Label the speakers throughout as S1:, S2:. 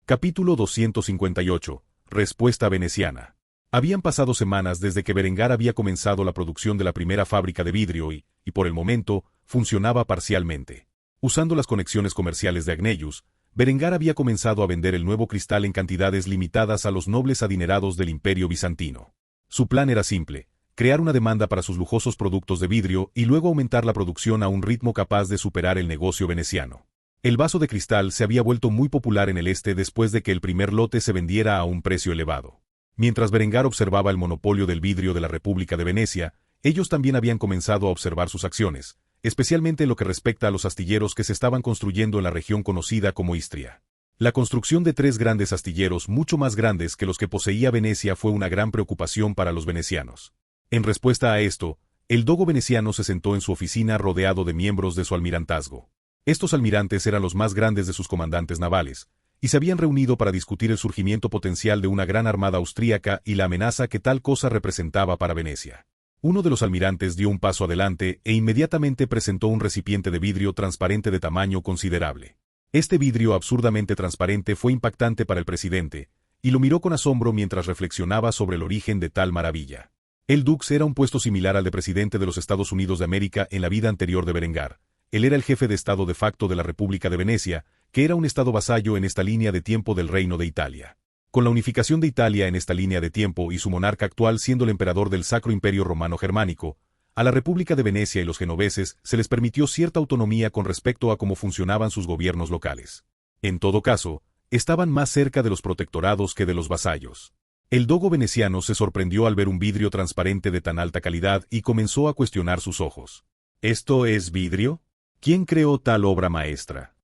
S1: Capítulo 258. Respuesta veneciana. Habían pasado semanas desde que Berengar había comenzado la producción de la primera fábrica de vidrio y, por el momento, funcionaba parcialmente. Usando las conexiones comerciales de Agnellus, Berengar había comenzado a vender el nuevo cristal en cantidades limitadas a los nobles adinerados del Imperio bizantino. Su plan era simple: crear una demanda para sus lujosos productos de vidrio y luego aumentar la producción a un ritmo capaz de superar el negocio veneciano. El vaso de cristal se había vuelto muy popular en el este después de que el primer lote se vendiera a un precio elevado. Mientras Berengar observaba el monopolio del vidrio de la República de Venecia, ellos también habían comenzado a observar sus acciones, especialmente en lo que respecta a los astilleros que se estaban construyendo en la región conocida como Istria. La construcción de 3 grandes astilleros mucho más grandes que los que poseía Venecia fue una gran preocupación para los venecianos. En respuesta a esto, el dogo veneciano se sentó en su oficina rodeado de miembros de su almirantazgo. Estos almirantes eran los más grandes de sus comandantes navales, y se habían reunido para discutir el surgimiento potencial de una gran armada austríaca y la amenaza que tal cosa representaba para Venecia. Uno de los almirantes dio un paso adelante e inmediatamente presentó un recipiente de vidrio transparente de tamaño considerable. Este vidrio absurdamente transparente fue impactante para el presidente, y lo miró con asombro mientras reflexionaba sobre el origen de tal maravilla. El Dux era un puesto similar al de presidente de los Estados Unidos de América en la vida anterior de Berengar. Él era el jefe de Estado de facto de la República de Venecia, que era un estado vasallo en esta línea de tiempo del Reino de Italia. Con la unificación de Italia en esta línea de tiempo y su monarca actual siendo el emperador del Sacro Imperio Romano Germánico, a la República de Venecia y los genoveses se les permitió cierta autonomía con respecto a cómo funcionaban sus gobiernos locales. En todo caso, estaban más cerca de los protectorados que de los vasallos. El dogo veneciano se sorprendió al ver un vidrio transparente de tan alta calidad y comenzó a cuestionar sus ojos. ¿Esto es vidrio? ¿Quién creó tal obra maestra?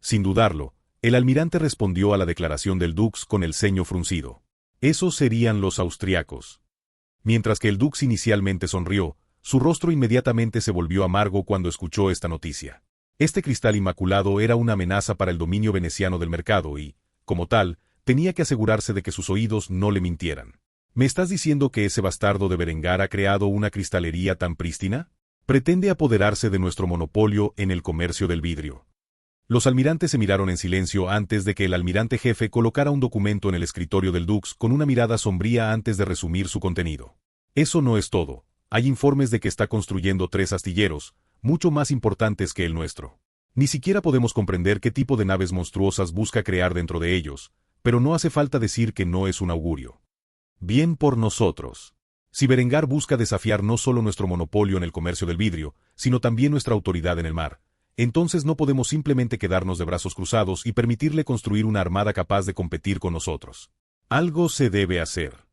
S1: Sin dudarlo, el almirante respondió a la declaración del Dux con el ceño fruncido. Esos serían los austriacos. Mientras que el Dux inicialmente sonrió, su rostro inmediatamente se volvió amargo cuando escuchó esta noticia. Este cristal inmaculado era una amenaza para el dominio veneciano del mercado y, como tal, tenía que asegurarse de que sus oídos no le mintieran. ¿Me estás diciendo que ese bastardo de Berengar ha creado una cristalería tan prístina? Pretende apoderarse de nuestro monopolio en el comercio del vidrio. Los almirantes se miraron en silencio antes de que el almirante jefe colocara un documento en el escritorio del Dux con una mirada sombría antes de resumir su contenido. Eso no es todo. Hay informes de que está construyendo 3 astilleros, mucho más importantes que el nuestro. Ni siquiera podemos comprender qué tipo de naves monstruosas busca crear dentro de ellos, pero no hace falta decir que no es un augurio. Bien por nosotros. Si Berengar busca desafiar no solo nuestro monopolio en el comercio del vidrio, sino también nuestra autoridad en el mar, entonces no podemos simplemente quedarnos de brazos cruzados y permitirle construir una armada capaz de competir con nosotros. Algo se debe hacer.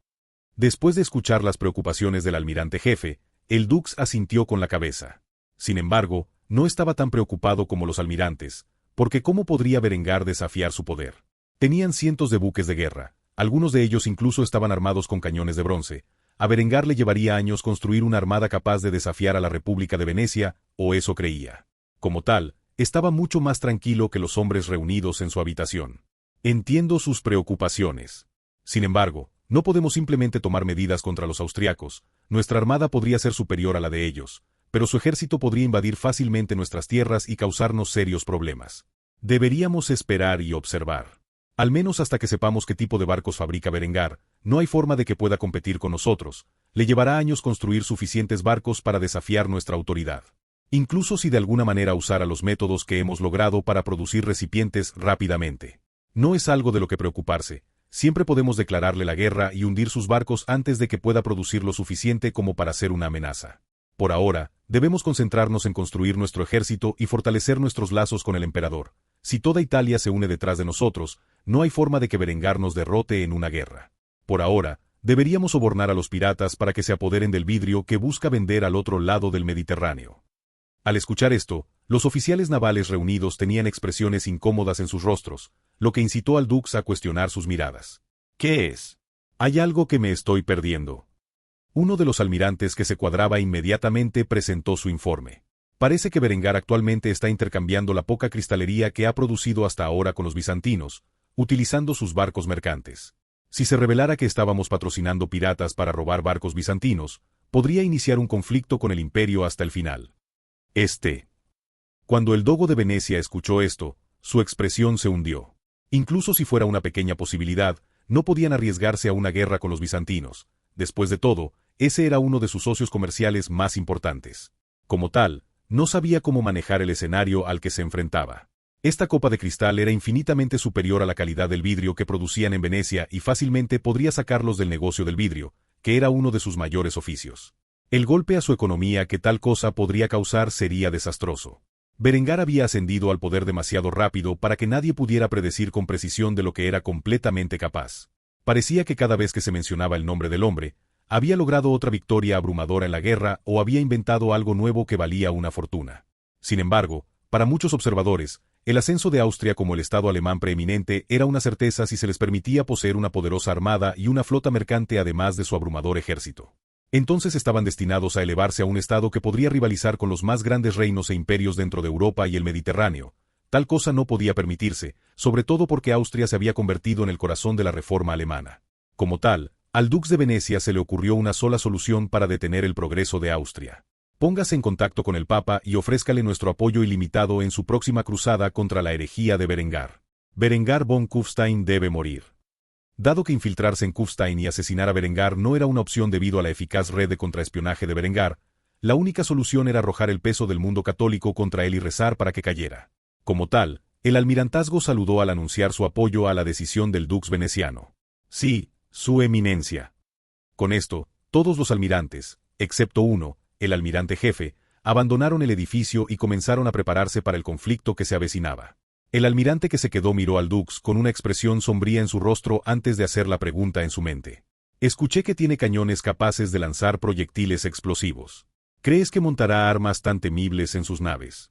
S1: Después de escuchar las preocupaciones del almirante jefe, el Dux asintió con la cabeza. Sin embargo, no estaba tan preocupado como los almirantes, porque ¿cómo podría Berengar desafiar su poder? Tenían cientos de buques de guerra, algunos de ellos incluso estaban armados con cañones de bronce. A Berengar le llevaría años construir una armada capaz de desafiar a la República de Venecia, o eso creía. Como tal, estaba mucho más tranquilo que los hombres reunidos en su habitación. Entiendo sus preocupaciones. Sin embargo, no podemos simplemente tomar medidas contra los austriacos. Nuestra armada podría ser superior a la de ellos, pero su ejército podría invadir fácilmente nuestras tierras y causarnos serios problemas. Deberíamos esperar y observar. Al menos hasta que sepamos qué tipo de barcos fabrica Berengar, no hay forma de que pueda competir con nosotros. Le llevará años construir suficientes barcos para desafiar nuestra autoridad. Incluso si de alguna manera usara los métodos que hemos logrado para producir recipientes rápidamente. No es algo de lo que preocuparse. Siempre podemos declararle la guerra y hundir sus barcos antes de que pueda producir lo suficiente como para ser una amenaza. Por ahora, debemos concentrarnos en construir nuestro ejército y fortalecer nuestros lazos con el emperador. Si toda Italia se une detrás de nosotros, no hay forma de que Berengar nos derrote en una guerra. Por ahora, deberíamos sobornar a los piratas para que se apoderen del vidrio que busca vender al otro lado del Mediterráneo. Al escuchar esto, los oficiales navales reunidos tenían expresiones incómodas en sus rostros, lo que incitó al Dux a cuestionar sus miradas. ¿Qué es? Hay algo que me estoy perdiendo. Uno de los almirantes que se cuadraba inmediatamente presentó su informe. Parece que Berengar actualmente está intercambiando la poca cristalería que ha producido hasta ahora con los bizantinos, utilizando sus barcos mercantes. Si se revelara que estábamos patrocinando piratas para robar barcos bizantinos, podría iniciar un conflicto con el imperio hasta el final. Cuando el dogo de Venecia escuchó esto, su expresión se hundió. Incluso si fuera una pequeña posibilidad, no podían arriesgarse a una guerra con los bizantinos. Después de todo, ese era uno de sus socios comerciales más importantes. Como tal, no sabía cómo manejar el escenario al que se enfrentaba. Esta copa de cristal era infinitamente superior a la calidad del vidrio que producían en Venecia y fácilmente podría sacarlos del negocio del vidrio, que era uno de sus mayores oficios. El golpe a su economía que tal cosa podría causar sería desastroso. Berengar había ascendido al poder demasiado rápido para que nadie pudiera predecir con precisión de lo que era completamente capaz. Parecía que cada vez que se mencionaba el nombre del hombre, había logrado otra victoria abrumadora en la guerra o había inventado algo nuevo que valía una fortuna. Sin embargo, para muchos observadores, el ascenso de Austria como el Estado alemán preeminente era una certeza si se les permitía poseer una poderosa armada y una flota mercante además de su abrumador ejército. Entonces estaban destinados a elevarse a un Estado que podría rivalizar con los más grandes reinos e imperios dentro de Europa y el Mediterráneo. Tal cosa no podía permitirse, sobre todo porque Austria se había convertido en el corazón de la reforma alemana. Como tal, al Dux de Venecia se le ocurrió una sola solución para detener el progreso de Austria. Póngase en contacto con el Papa y ofrézcale nuestro apoyo ilimitado en su próxima cruzada contra la herejía de Berengar. Berengar von Kufstein debe morir. Dado que infiltrarse en Kufstein y asesinar a Berengar no era una opción debido a la eficaz red de contraespionaje de Berengar, la única solución era arrojar el peso del mundo católico contra él y rezar para que cayera. Como tal, el almirantazgo saludó al anunciar su apoyo a la decisión del Dux veneciano. Sí, su eminencia. Con esto, todos los almirantes, excepto uno, el almirante jefe, abandonaron el edificio y comenzaron a prepararse para el conflicto que se avecinaba. El almirante que se quedó miró al Dux con una expresión sombría en su rostro antes de hacer la pregunta en su mente. Escuché que tiene cañones capaces de lanzar proyectiles explosivos. ¿Crees que montará armas tan temibles en sus naves?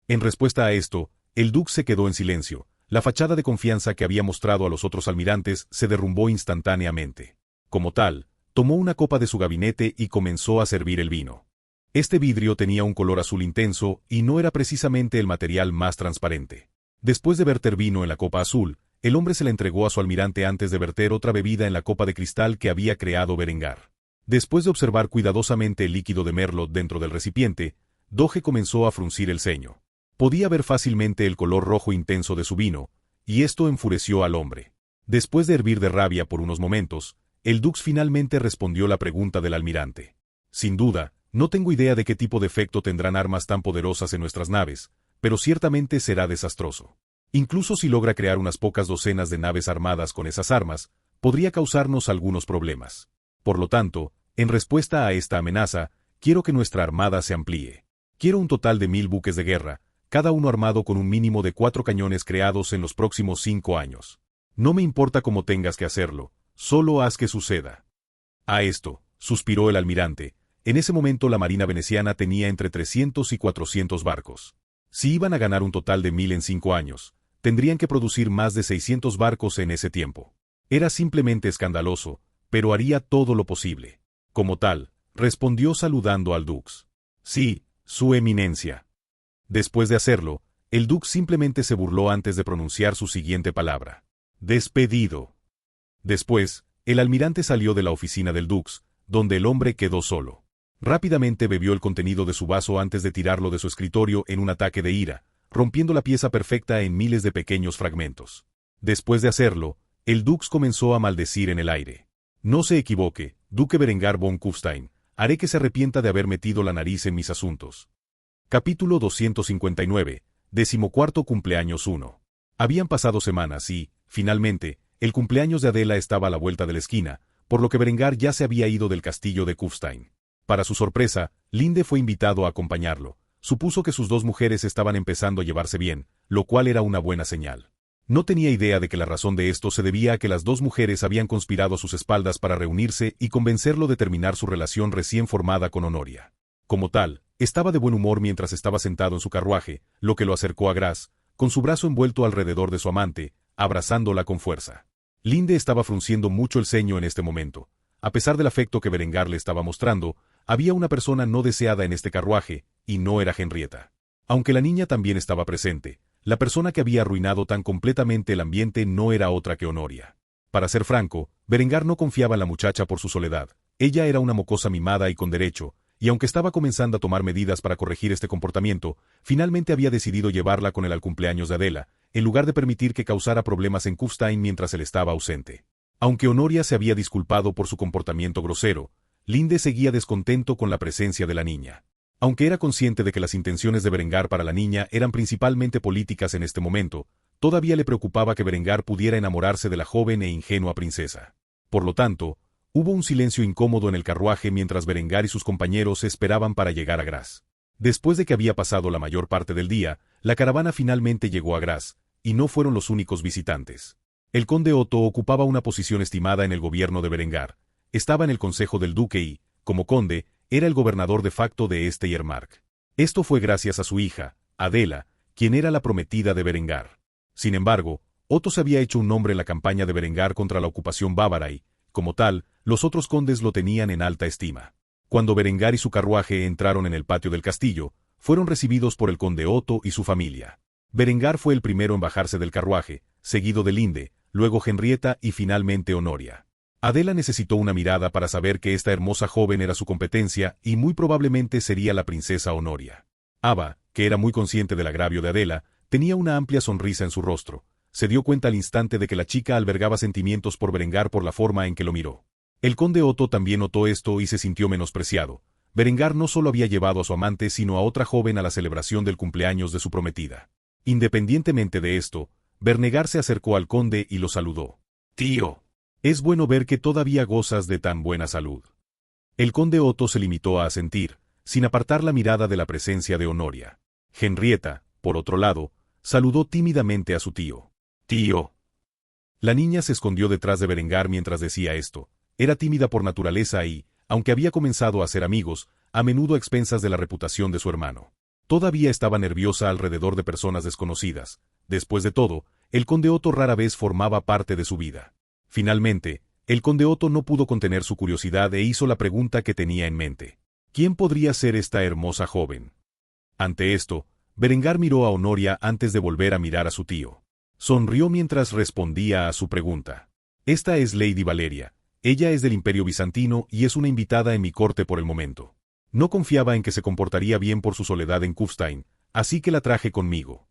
S1: En respuesta a esto, el Dux se quedó en silencio. La fachada de confianza que había mostrado a los otros almirantes se derrumbó instantáneamente. Como tal, tomó una copa de su gabinete y comenzó a servir el vino. Este vidrio tenía un color azul intenso y no era precisamente el material más transparente. Después de verter vino en la copa azul, el hombre se la entregó a su almirante antes de verter otra bebida en la copa de cristal que había creado Berengar. Después de observar cuidadosamente el líquido de merlot dentro del recipiente, Doge comenzó a fruncir el ceño. Podía ver fácilmente el color rojo intenso de su vino, y esto enfureció al hombre. Después de hervir de rabia por unos momentos, el Dux finalmente respondió la pregunta del almirante. Sin duda, no tengo idea de qué tipo de efecto tendrán armas tan poderosas en nuestras naves, pero ciertamente será desastroso. Incluso si logra crear unas pocas docenas de naves armadas con esas armas, podría causarnos algunos problemas. Por lo tanto, en respuesta a esta amenaza, quiero que nuestra armada se amplíe. Quiero un total de 1000 buques de guerra, cada uno armado con un mínimo de 4 cañones creados en los próximos 5 años. No me importa cómo tengas que hacerlo, solo haz que suceda. A esto, suspiró el almirante, en ese momento la marina veneciana tenía entre 300 y 400 barcos. Si iban a ganar un total de 1000 en 5 años, tendrían que producir más de 600 barcos en ese tiempo. Era simplemente escandaloso, pero haría todo lo posible. Como tal, respondió saludando al Dux. Sí, su eminencia. Después de hacerlo, el Dux simplemente se burló antes de pronunciar su siguiente palabra. Despedido. Después, el almirante salió de la oficina del Dux, donde el hombre quedó solo. Rápidamente bebió el contenido de su vaso antes de tirarlo de su escritorio en un ataque de ira, rompiendo la pieza perfecta en miles de pequeños fragmentos. Después de hacerlo, el Dux comenzó a maldecir en el aire. No se equivoque, Duque Berengar von Kufstein, haré que se arrepienta de haber metido la nariz en mis asuntos. Capítulo 259, 14º cumpleaños 1. Habían pasado semanas y, finalmente, el cumpleaños de Adela estaba a la vuelta de la esquina, por lo que Berengar ya se había ido del castillo de Kufstein. Para su sorpresa, Linde fue invitado a acompañarlo. Supuso que sus dos mujeres estaban empezando a llevarse bien, lo cual era una buena señal. No tenía idea de que la razón de esto se debía a que las dos mujeres habían conspirado a sus espaldas para reunirse y convencerlo de terminar su relación recién formada con Honoria. Como tal, estaba de buen humor mientras estaba sentado en su carruaje, lo que lo acercó a Graz, con su brazo envuelto alrededor de su amante, abrazándola con fuerza. Linde estaba frunciendo mucho el ceño en este momento. A pesar del afecto que Berengar le estaba mostrando, había una persona no deseada en este carruaje, y no era Henrietta. Aunque la niña también estaba presente, la persona que había arruinado tan completamente el ambiente no era otra que Honoria. Para ser franco, Berengar no confiaba en la muchacha por su soledad. Ella era una mocosa mimada y con derecho, y aunque estaba comenzando a tomar medidas para corregir este comportamiento, finalmente había decidido llevarla con él al cumpleaños de Adela, en lugar de permitir que causara problemas en Kufstein mientras él estaba ausente. Aunque Honoria se había disculpado por su comportamiento grosero, Linde seguía descontento con la presencia de la niña. Aunque era consciente de que las intenciones de Berengar para la niña eran principalmente políticas en este momento, todavía le preocupaba que Berengar pudiera enamorarse de la joven e ingenua princesa. Por lo tanto, hubo un silencio incómodo en el carruaje mientras Berengar y sus compañeros esperaban para llegar a Graz. Después de que había pasado la mayor parte del día, la caravana finalmente llegó a Graz, y no fueron los únicos visitantes. El conde Otto ocupaba una posición estimada en el gobierno de Berengar, estaba en el consejo del duque y, como conde, era el gobernador de facto de Steiermark. Esto fue gracias a su hija, Adela, quien era la prometida de Berengar. Sin embargo, Otto se había hecho un nombre en la campaña de Berengar contra la ocupación bávara y, como tal, los otros condes lo tenían en alta estima. Cuando Berengar y su carruaje entraron en el patio del castillo, fueron recibidos por el conde Otto y su familia. Berengar fue el primero en bajarse del carruaje, seguido de Linde, luego Henrietta y finalmente Honoria. Adela necesitó una mirada para saber que esta hermosa joven era su competencia y muy probablemente sería la princesa Honoria. Ava, que era muy consciente del agravio de Adela, tenía una amplia sonrisa en su rostro. Se dio cuenta al instante de que la chica albergaba sentimientos por Berengar por la forma en que lo miró. El conde Otto también notó esto y se sintió menospreciado. Berengar no solo había llevado a su amante sino a otra joven a la celebración del cumpleaños de su prometida. Independientemente de esto, Berengar se acercó al conde y lo saludó. «Tío, es bueno ver que todavía gozas de tan buena salud». El conde Otto se limitó a asentir, sin apartar la mirada de la presencia de Honoria. Henrietta, por otro lado, saludó tímidamente a su tío. «Tío». La niña se escondió detrás de Berengar mientras decía esto. Era tímida por naturaleza y, aunque había comenzado a hacer amigos, a menudo a expensas de la reputación de su hermano. Todavía estaba nerviosa alrededor de personas desconocidas. Después de todo, el conde Otto rara vez formaba parte de su vida. Finalmente, el conde Otto no pudo contener su curiosidad e hizo la pregunta que tenía en mente. ¿Quién podría ser esta hermosa joven? Ante esto, Berengar miró a Honoria antes de volver a mirar a su tío. Sonrió mientras respondía a su pregunta. «Esta es Lady Valeria. Ella es del Imperio Bizantino y es una invitada en mi corte por el momento. No confiaba en que se comportaría bien por su soledad en Kufstein, así que la traje conmigo».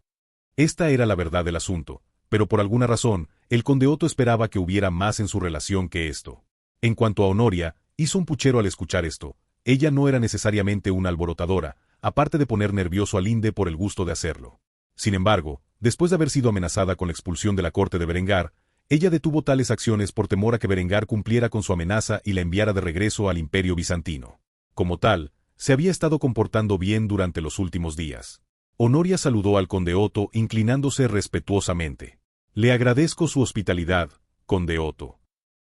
S1: Esta era la verdad del asunto, pero por alguna razón, el conde Otto esperaba que hubiera más en su relación que esto. En cuanto a Honoria, hizo un puchero al escuchar esto. Ella no era necesariamente una alborotadora, aparte de poner nervioso a Linde por el gusto de hacerlo. Sin embargo, después de haber sido amenazada con la expulsión de la corte de Berengar, ella detuvo tales acciones por temor a que Berengar cumpliera con su amenaza y la enviara de regreso al Imperio Bizantino. Como tal, se había estado comportando bien durante los últimos días. Honoria saludó al conde Otto inclinándose respetuosamente. «Le agradezco su hospitalidad, conde Otto».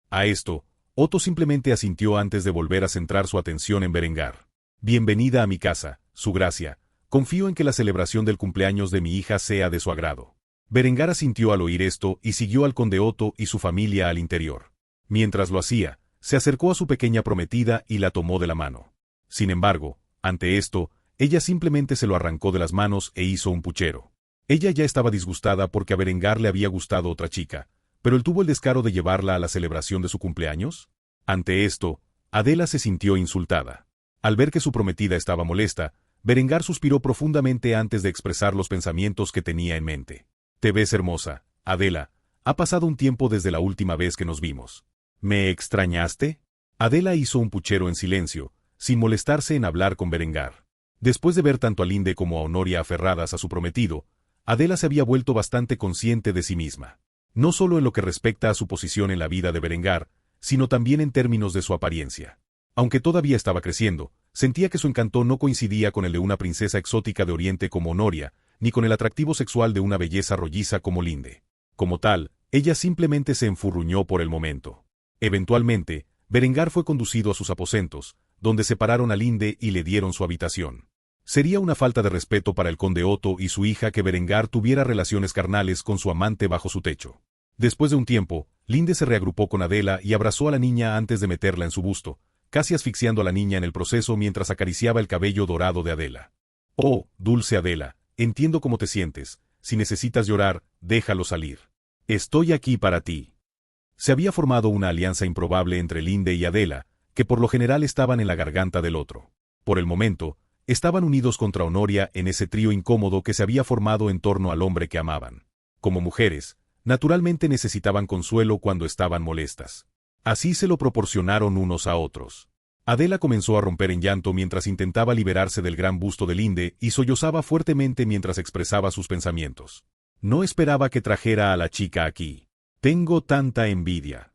S1: A esto, Otto simplemente asintió antes de volver a centrar su atención en Berengar. «Bienvenida a mi casa, su gracia. Confío en que la celebración del cumpleaños de mi hija sea de su agrado». Berengar asintió al oír esto y siguió al conde Otto y su familia al interior. Mientras lo hacía, se acercó a su pequeña prometida y la tomó de la mano. Sin embargo, ante esto, ella simplemente se lo arrancó de las manos e hizo un puchero. Ella ya estaba disgustada porque a Berengar le había gustado otra chica, pero él tuvo el descaro de llevarla a la celebración de su cumpleaños. Ante esto, Adela se sintió insultada. Al ver que su prometida estaba molesta, Berengar suspiró profundamente antes de expresar los pensamientos que tenía en mente. «Te ves hermosa, Adela. Ha pasado un tiempo desde la última vez que nos vimos. ¿Me extrañaste?» Adela hizo un puchero en silencio, sin molestarse en hablar con Berengar. Después de ver tanto a Linde como a Honoria aferradas a su prometido, Adela se había vuelto bastante consciente de sí misma. No solo en lo que respecta a su posición en la vida de Berengar, sino también en términos de su apariencia. Aunque todavía estaba creciendo, sentía que su encanto no coincidía con el de una princesa exótica de Oriente como Honoria, ni con el atractivo sexual de una belleza rolliza como Linde. Como tal, ella simplemente se enfurruñó por el momento. Eventualmente, Berengar fue conducido a sus aposentos, donde separaron a Linde y le dieron su habitación. Sería una falta de respeto para el conde Otto y su hija que Berengar tuviera relaciones carnales con su amante bajo su techo. Después de un tiempo, Linde se reagrupó con Adela y abrazó a la niña antes de meterla en su busto, casi asfixiando a la niña en el proceso mientras acariciaba el cabello dorado de Adela. «Oh, dulce Adela, entiendo cómo te sientes. Si necesitas llorar, déjalo salir. Estoy aquí para ti». Se había formado una alianza improbable entre Linde y Adela, que por lo general estaban en la garganta del otro. Por el momento, estaban unidos contra Honoria en ese trío incómodo que se había formado en torno al hombre que amaban. Como mujeres, naturalmente necesitaban consuelo cuando estaban molestas. Así se lo proporcionaron unos a otros. Adela comenzó a romper en llanto mientras intentaba liberarse del gran busto de Linde y sollozaba fuertemente mientras expresaba sus pensamientos. No esperaba que trajera a la chica aquí. Tengo tanta envidia.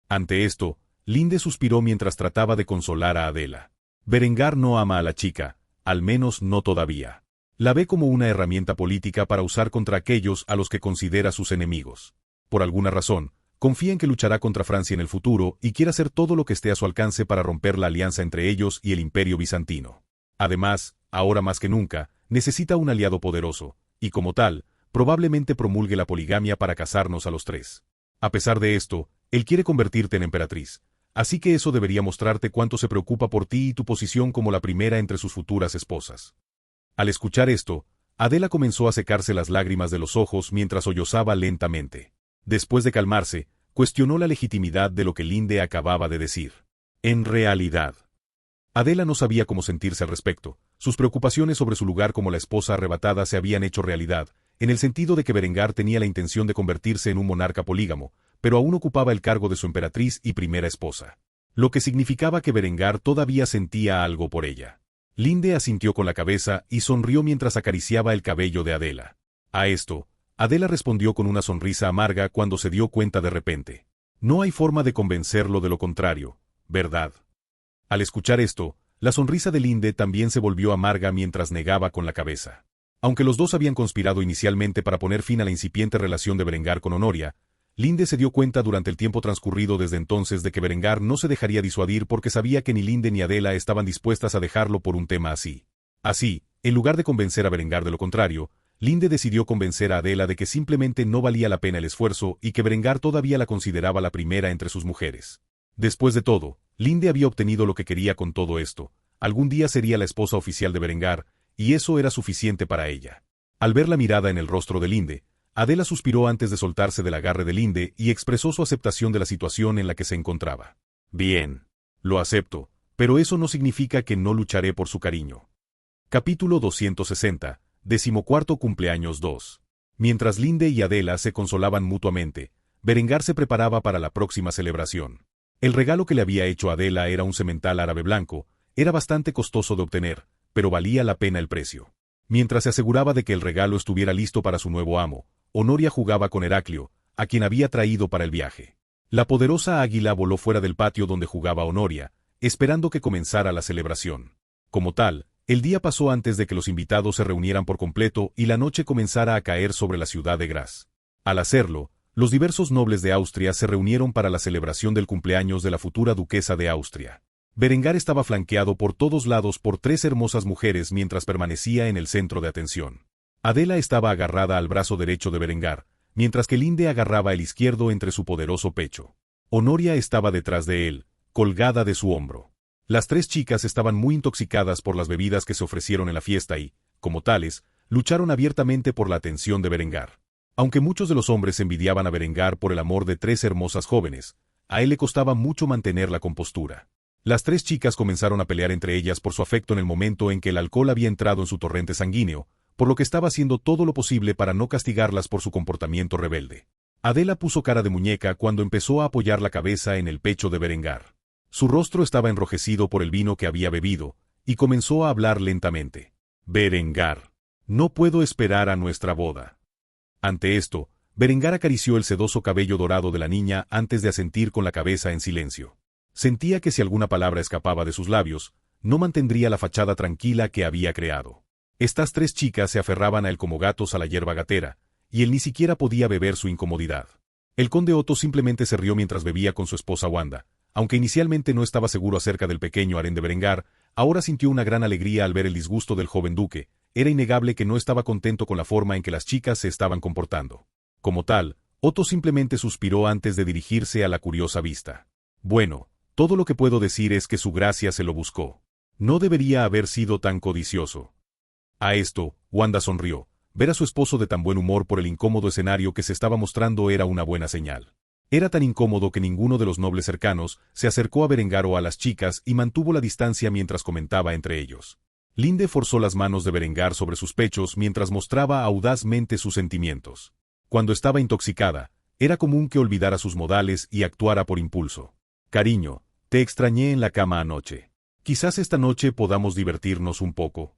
S1: Ante esto, Linde suspiró mientras trataba de consolar a Adela. Berengar no ama a la chica, al menos no todavía. La ve como una herramienta política para usar contra aquellos a los que considera sus enemigos. Por alguna razón, confía en que luchará contra Francia en el futuro y quiere hacer todo lo que esté a su alcance para romper la alianza entre ellos y el Imperio bizantino. Además, ahora más que nunca, necesita un aliado poderoso, y como tal, probablemente promulgue la poligamia para casarnos a los tres. A pesar de esto, él quiere convertirte en emperatriz, así que eso debería mostrarte cuánto se preocupa por ti y tu posición como la primera entre sus futuras esposas. Al escuchar esto, Adela comenzó a secarse las lágrimas de los ojos mientras sollozaba lentamente. Después de calmarse, cuestionó la legitimidad de lo que Linde acababa de decir. En realidad, Adela no sabía cómo sentirse al respecto. Sus preocupaciones sobre su lugar como la esposa arrebatada se habían hecho realidad, en el sentido de que Berengar tenía la intención de convertirse en un monarca polígamo, pero aún ocupaba el cargo de su emperatriz y primera esposa. Lo que significaba que Berengar todavía sentía algo por ella. Linde asintió con la cabeza y sonrió mientras acariciaba el cabello de Adela. A esto, Adela respondió con una sonrisa amarga cuando se dio cuenta de repente. No hay forma de convencerlo de lo contrario, ¿verdad? Al escuchar esto, la sonrisa de Linde también se volvió amarga mientras negaba con la cabeza. Aunque los dos habían conspirado inicialmente para poner fin a la incipiente relación de Berengar con Honoria, Linde se dio cuenta durante el tiempo transcurrido desde entonces de que Berengar no se dejaría disuadir porque sabía que ni Linde ni Adela estaban dispuestas a dejarlo por un tema así. Así, en lugar de convencer a Berengar de lo contrario, Linde decidió convencer a Adela de que simplemente no valía la pena el esfuerzo y que Berengar todavía la consideraba la primera entre sus mujeres. Después de todo, Linde había obtenido lo que quería con todo esto. Algún día sería la esposa oficial de Berengar, y eso era suficiente para ella. Al ver la mirada en el rostro de Linde, Adela suspiró antes de soltarse del agarre de Linde y expresó su aceptación de la situación en la que se encontraba. Bien, lo acepto, pero eso no significa que no lucharé por su cariño. Capítulo 260. 14º cumpleaños 2. Mientras Linde y Adela se consolaban mutuamente, Berengar se preparaba para la próxima celebración. El regalo que le había hecho Adela era un semental árabe blanco, era bastante costoso de obtener, pero valía la pena el precio. Mientras se aseguraba de que el regalo estuviera listo para su nuevo amo, Honoria jugaba con Heraclio, a quien había traído para el viaje. La poderosa águila voló fuera del patio donde jugaba Honoria, esperando que comenzara la celebración. Como tal, el día pasó antes de que los invitados se reunieran por completo y la noche comenzara a caer sobre la ciudad de Graz. Al hacerlo, los diversos nobles de Austria se reunieron para la celebración del cumpleaños de la futura duquesa de Austria. Berengar estaba flanqueado por todos lados por tres hermosas mujeres mientras permanecía en el centro de atención. Adela estaba agarrada al brazo derecho de Berengar, mientras que Linde agarraba el izquierdo entre su poderoso pecho. Honoria estaba detrás de él, colgada de su hombro. Las tres chicas estaban muy intoxicadas por las bebidas que se ofrecieron en la fiesta y, como tales, lucharon abiertamente por la atención de Berengar. Aunque muchos de los hombres envidiaban a Berengar por el amor de tres hermosas jóvenes, a él le costaba mucho mantener la compostura. Las tres chicas comenzaron a pelear entre ellas por su afecto en el momento en que el alcohol había entrado en su torrente sanguíneo, por lo que estaba haciendo todo lo posible para no castigarlas por su comportamiento rebelde. Adela puso cara de muñeca cuando empezó a apoyar la cabeza en el pecho de Berengar. Su rostro estaba enrojecido por el vino que había bebido, y comenzó a hablar lentamente. Berengar, no puedo esperar a nuestra boda. Ante esto, Berengar acarició el sedoso cabello dorado de la niña antes de asentir con la cabeza en silencio. Sentía que si alguna palabra escapaba de sus labios, no mantendría la fachada tranquila que había creado. Estas tres chicas se aferraban a él como gatos a la hierba gatera, y él ni siquiera podía beber su incomodidad. El conde Otto simplemente se rió mientras bebía con su esposa Wanda. Aunque inicialmente no estaba seguro acerca del pequeño harén de Berengar, ahora sintió una gran alegría al ver el disgusto del joven duque. Era innegable que no estaba contento con la forma en que las chicas se estaban comportando. Como tal, Otto simplemente suspiró antes de dirigirse a la curiosa vista. Bueno, todo lo que puedo decir es que su gracia se lo buscó. No debería haber sido tan codicioso. A esto, Wanda sonrió. Ver a su esposo de tan buen humor por el incómodo escenario que se estaba mostrando era una buena señal. Era tan incómodo que ninguno de los nobles cercanos se acercó a Berengar o a las chicas y mantuvo la distancia mientras comentaba entre ellos. Linde forzó las manos de Berengar sobre sus pechos mientras mostraba audazmente sus sentimientos. Cuando estaba intoxicada, era común que olvidara sus modales y actuara por impulso. Cariño, te extrañé en la cama anoche. Quizás esta noche podamos divertirnos un poco.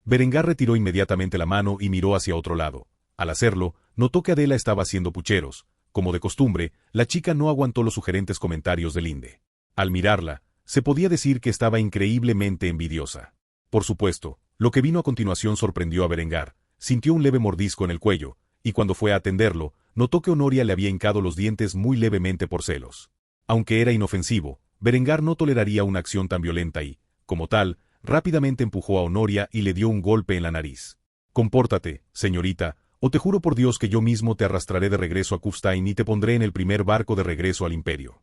S1: Berengar retiró inmediatamente la mano y miró hacia otro lado. Al hacerlo, notó que Adela estaba haciendo pucheros. Como de costumbre, la chica no aguantó los sugerentes comentarios de Linde. Al mirarla, se podía decir que estaba increíblemente envidiosa. Por supuesto, lo que vino a continuación sorprendió a Berengar. Sintió un leve mordisco en el cuello, y cuando fue a atenderlo, notó que Honoria le había hincado los dientes muy levemente por celos. Aunque era inofensivo, Berengar no toleraría una acción tan violenta y, como tal, rápidamente empujó a Honoria y le dio un golpe en la nariz. «Compórtate, señorita, o te juro por Dios que yo mismo te arrastraré de regreso a Kufstein y te pondré en el primer barco de regreso al Imperio».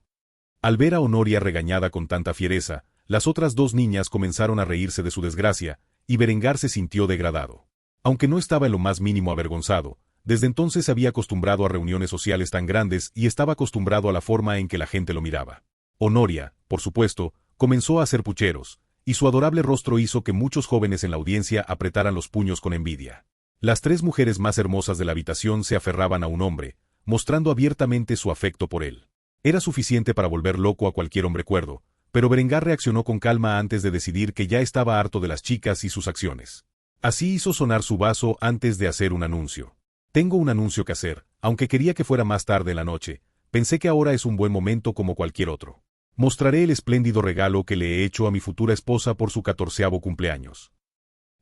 S1: Al ver a Honoria regañada con tanta fiereza, las otras dos niñas comenzaron a reírse de su desgracia, y Berengar se sintió degradado. Aunque no estaba en lo más mínimo avergonzado, desde entonces se había acostumbrado a reuniones sociales tan grandes y estaba acostumbrado a la forma en que la gente lo miraba. Honoria, por supuesto, comenzó a hacer pucheros, y su adorable rostro hizo que muchos jóvenes en la audiencia apretaran los puños con envidia. Las tres mujeres más hermosas de la habitación se aferraban a un hombre, mostrando abiertamente su afecto por él. Era suficiente para volver loco a cualquier hombre cuerdo, pero Berengar reaccionó con calma antes de decidir que ya estaba harto de las chicas y sus acciones. Así hizo sonar su vaso antes de hacer un anuncio. «Tengo un anuncio que hacer, aunque quería que fuera más tarde en la noche. Pensé que ahora es un buen momento como cualquier otro. Mostraré el espléndido regalo que le he hecho a mi futura esposa por su 14º cumpleaños».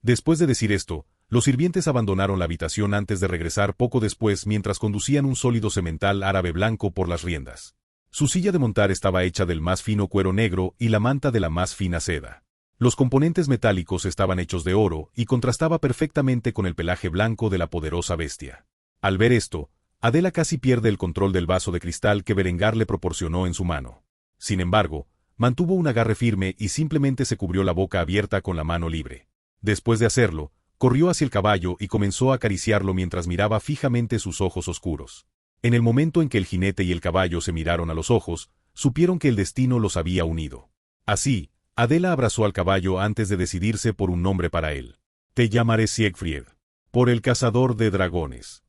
S1: Después de decir esto, los sirvientes abandonaron la habitación antes de regresar poco después mientras conducían un sólido semental árabe blanco por las riendas. Su silla de montar estaba hecha del más fino cuero negro y la manta de la más fina seda. Los componentes metálicos estaban hechos de oro y contrastaba perfectamente con el pelaje blanco de la poderosa bestia. Al ver esto, Adela casi pierde el control del vaso de cristal que Berengar le proporcionó en su mano. Sin embargo, mantuvo un agarre firme y simplemente se cubrió la boca abierta con la mano libre. Después de hacerlo, corrió hacia el caballo y comenzó a acariciarlo mientras miraba fijamente sus ojos oscuros. En el momento en que el jinete y el caballo se miraron a los ojos, supieron que el destino los había unido. Así, Adela abrazó al caballo antes de decidirse por un nombre para él. «Te llamaré Siegfried, por el cazador de dragones».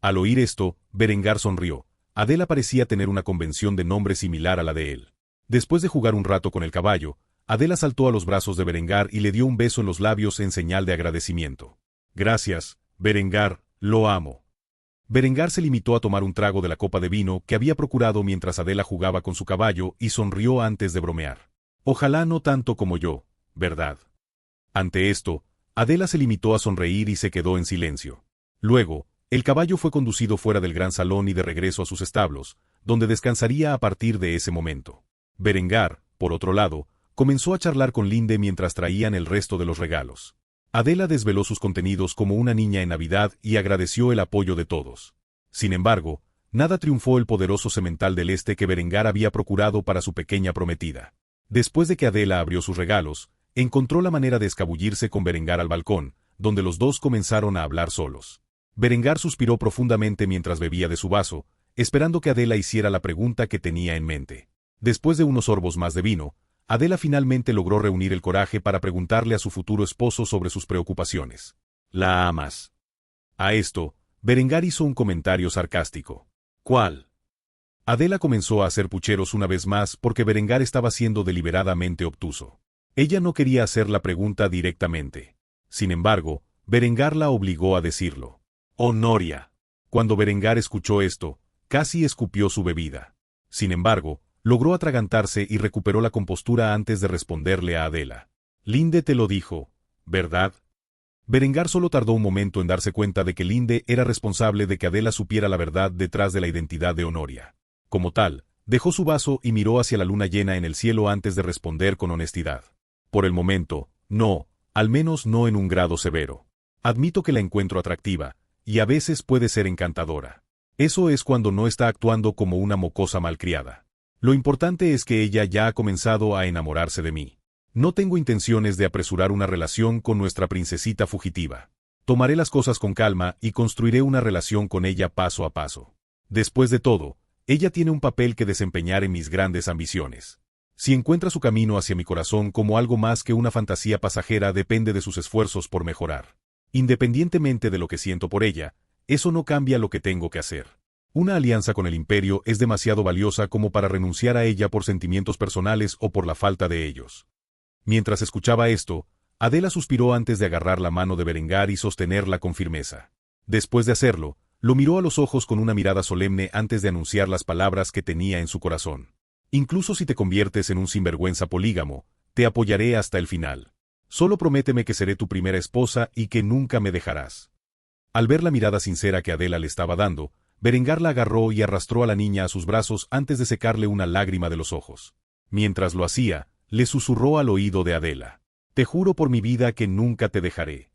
S1: Al oír esto, Berengar sonrió. Adela parecía tener una convención de nombre similar a la de él. Después de jugar un rato con el caballo, Adela saltó a los brazos de Berengar y le dio un beso en los labios en señal de agradecimiento. «Gracias, Berengar, lo amo». Berengar se limitó a tomar un trago de la copa de vino que había procurado mientras Adela jugaba con su caballo y sonrió antes de bromear. «Ojalá no tanto como yo, ¿verdad?». Ante esto, Adela se limitó a sonreír y se quedó en silencio. Luego, el caballo fue conducido fuera del gran salón y de regreso a sus establos, donde descansaría a partir de ese momento. Berengar, por otro lado, comenzó a charlar con Linde mientras traían el resto de los regalos. Adela desveló sus contenidos como una niña en Navidad y agradeció el apoyo de todos. Sin embargo, nada triunfó el poderoso semental del este que Berengar había procurado para su pequeña prometida. Después de que Adela abrió sus regalos, encontró la manera de escabullirse con Berengar al balcón, donde los dos comenzaron a hablar solos. Berengar suspiró profundamente mientras bebía de su vaso, esperando que Adela hiciera la pregunta que tenía en mente. Después de unos sorbos más de vino, Adela finalmente logró reunir el coraje para preguntarle a su futuro esposo sobre sus preocupaciones. «¿La amas?». A esto, Berengar hizo un comentario sarcástico. «¿Cuál?». Adela comenzó a hacer pucheros una vez más porque Berengar estaba siendo deliberadamente obtuso. Ella no quería hacer la pregunta directamente. Sin embargo, Berengar la obligó a decirlo. «Honoria». Cuando Berengar escuchó esto, casi escupió su bebida. Sin embargo, logró atragantarse y recuperó la compostura antes de responderle a Adela. «Linde te lo dijo, ¿verdad?». Berengar solo tardó un momento en darse cuenta de que Linde era responsable de que Adela supiera la verdad detrás de la identidad de Honoria. Como tal, dejó su vaso y miró hacia la luna llena en el cielo antes de responder con honestidad. «Por el momento, no, al menos no en un grado severo. Admito que la encuentro atractiva, y a veces puede ser encantadora. Eso es cuando no está actuando como una mocosa malcriada. Lo importante es que ella ya ha comenzado a enamorarse de mí. No tengo intenciones de apresurar una relación con nuestra princesita fugitiva. Tomaré las cosas con calma y construiré una relación con ella paso a paso. Después de todo, Ella tiene un papel que desempeñar en mis grandes ambiciones. Si encuentra su camino hacia mi corazón como algo más que una fantasía pasajera, depende de sus esfuerzos por mejorar. Independientemente de lo que siento por ella, eso no cambia lo que tengo que hacer. Una alianza con el Imperio es demasiado valiosa como para renunciar a ella por sentimientos personales o por la falta de ellos. Mientras escuchaba esto, Adela suspiró antes de agarrar la mano de Berengar y sostenerla con firmeza. Después de hacerlo, lo miró a los ojos con una mirada solemne antes de anunciar las palabras que tenía en su corazón. Incluso si te conviertes en un sinvergüenza polígamo, te apoyaré hasta el final. Solo prométeme que seré tu primera esposa y que nunca me dejarás. Al ver la mirada sincera que Adela le estaba dando, Berengar la agarró y arrastró a la niña a sus brazos antes de secarle una lágrima de los ojos. Mientras lo hacía, le susurró al oído de Adela: «Te juro por mi vida que nunca te dejaré».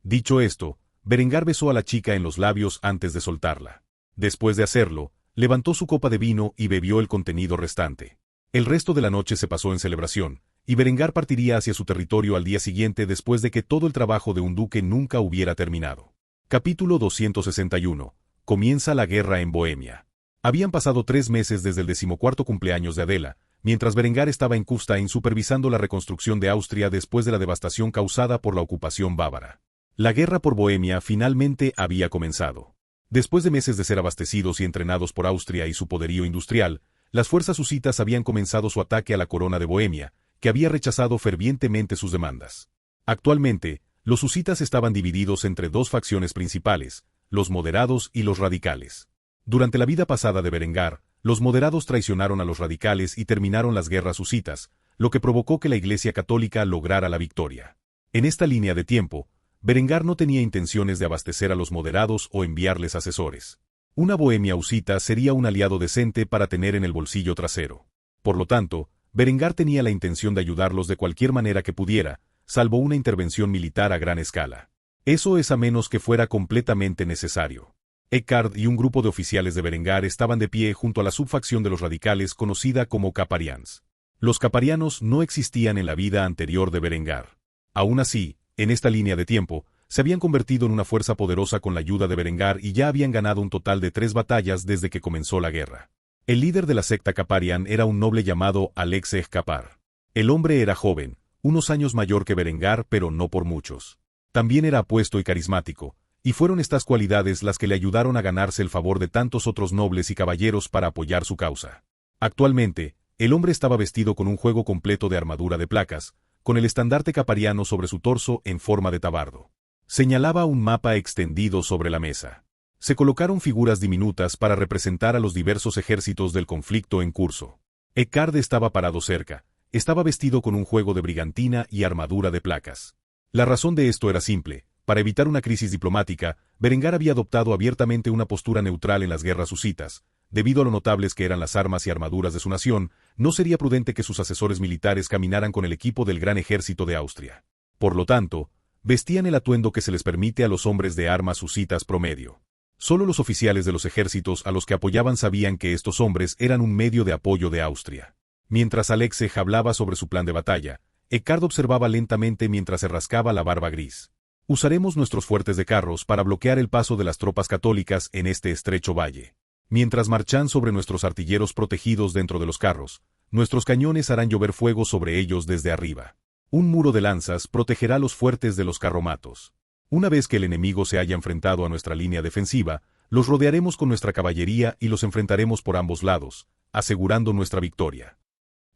S1: Dicho esto, Berengar besó a la chica en los labios antes de soltarla. Después de hacerlo, levantó su copa de vino y bebió el contenido restante. El resto de la noche se pasó en celebración, y Berengar partiría hacia su territorio al día siguiente después de que todo el trabajo de un duque nunca hubiera terminado. Capítulo 261. Comienza la guerra en Bohemia. Habían pasado 3 meses desde el 14º cumpleaños de Adela, mientras Berengar estaba en Kufstein supervisando la reconstrucción de Austria después de la devastación causada por la ocupación bávara. La guerra por Bohemia finalmente había comenzado. Después de meses de ser abastecidos y entrenados por Austria y su poderío industrial, las fuerzas husitas habían comenzado su ataque a la corona de Bohemia, que había rechazado fervientemente sus demandas. Actualmente, los husitas estaban divididos entre 2 facciones principales, los moderados y los radicales. Durante la vida pasada de Berengar, los moderados traicionaron a los radicales y terminaron las guerras husitas, lo que provocó que la Iglesia Católica lograra la victoria. En esta línea de tiempo, Berengar no tenía intenciones de abastecer a los moderados o enviarles asesores. Una Bohemia husita sería un aliado decente para tener en el bolsillo trasero. Por lo tanto, Berengar tenía la intención de ayudarlos de cualquier manera que pudiera, salvo una intervención militar a gran escala. Eso es a menos que fuera completamente necesario. Eckhard y un grupo de oficiales de Berengar estaban de pie junto a la subfacción de los radicales conocida como Caparians. Los caparianos no existían en la vida anterior de Berengar. Aún así, en esta línea de tiempo, se habían convertido en una fuerza poderosa con la ayuda de Berengar y ya habían ganado un total de 3 batallas desde que comenzó la guerra. El líder de la secta Caparian era un noble llamado Alexej Kapar. El hombre era joven, unos años mayor que Berengar, pero no por muchos. También era apuesto y carismático, y fueron estas cualidades las que le ayudaron a ganarse el favor de tantos otros nobles y caballeros para apoyar su causa. Actualmente, el hombre estaba vestido con un juego completo de armadura de placas, con el estandarte capariano sobre su torso en forma de tabardo. Señalaba un mapa extendido sobre la mesa. Se colocaron figuras diminutas para representar a los diversos ejércitos del conflicto en curso. Eckhard estaba parado cerca, estaba vestido con un juego de brigantina y armadura de placas. La razón de esto era simple: para evitar una crisis diplomática, Berengar había adoptado abiertamente una postura neutral en las guerras husitas. Debido a lo notables que eran las armas y armaduras de su nación, no sería prudente que sus asesores militares caminaran con el equipo del gran ejército de Austria. Por lo tanto, vestían el atuendo que se les permite a los hombres de armas husitas promedio. Solo los oficiales de los ejércitos a los que apoyaban sabían que estos hombres eran un medio de apoyo de Austria. Mientras Alexej hablaba sobre su plan de batalla, Eckhard observaba lentamente mientras se rascaba la barba gris. Usaremos nuestros fuertes de carros para bloquear el paso de las tropas católicas en este estrecho valle. Mientras marchan sobre nuestros artilleros protegidos dentro de los carros, nuestros cañones harán llover fuego sobre ellos desde arriba. Un muro de lanzas protegerá los fuertes de los carromatos. Una vez que el enemigo se haya enfrentado a nuestra línea defensiva, los rodearemos con nuestra caballería y los enfrentaremos por ambos lados, asegurando nuestra victoria.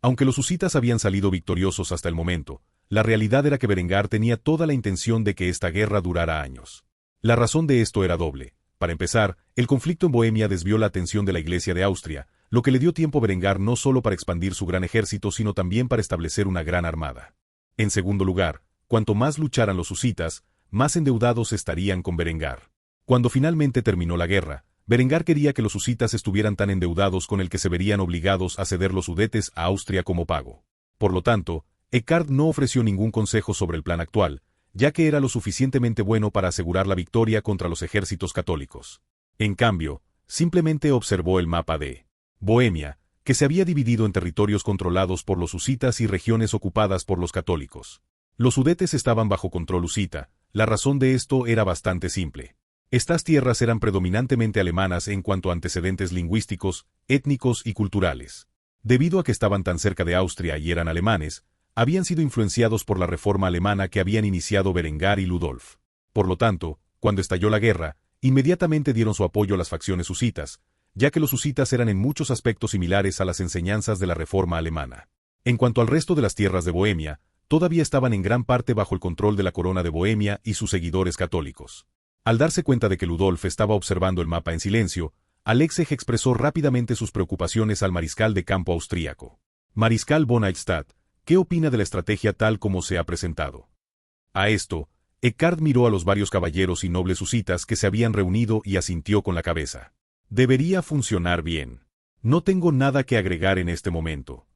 S1: Aunque los husitas habían salido victoriosos hasta el momento, la realidad era que Berengar tenía toda la intención de que esta guerra durara años. La razón de esto era doble. Para empezar, el conflicto en Bohemia desvió la atención de la Iglesia de Austria, lo que le dio tiempo a Berengar no solo para expandir su gran ejército sino también para establecer una gran armada. En segundo lugar, cuanto más lucharan los husitas, más endeudados estarían con Berengar. Cuando finalmente terminó la guerra, Berengar quería que los husitas estuvieran tan endeudados con el que se verían obligados a ceder los Sudetes a Austria como pago. Por lo tanto, Eckhard no ofreció ningún consejo sobre el plan actual, ya que era lo suficientemente bueno para asegurar la victoria contra los ejércitos católicos. En cambio, simplemente observó el mapa de Bohemia, que se había dividido en territorios controlados por los husitas y regiones ocupadas por los católicos. Los Sudetes estaban bajo control husita. La razón de esto era bastante simple. Estas tierras eran predominantemente alemanas en cuanto a antecedentes lingüísticos, étnicos y culturales. Debido a que estaban tan cerca de Austria y eran alemanes, habían sido influenciados por la reforma alemana que habían iniciado Berengar y Ludolf. Por lo tanto, cuando estalló la guerra, inmediatamente dieron su apoyo a las facciones husitas, ya que los husitas eran en muchos aspectos similares a las enseñanzas de la reforma alemana. En cuanto al resto de las tierras de Bohemia, todavía estaban en gran parte bajo el control de la corona de Bohemia y sus seguidores católicos. Al darse cuenta de que Ludolf estaba observando el mapa en silencio, Alexej expresó rápidamente sus preocupaciones al mariscal de campo austríaco. Mariscal von Eichstätt, ¿qué opina de la estrategia tal como se ha presentado? A esto, Eckhard miró a los varios caballeros y nobles husitas que se habían reunido y asintió con la cabeza. Debería funcionar bien. No tengo nada que agregar en este momento.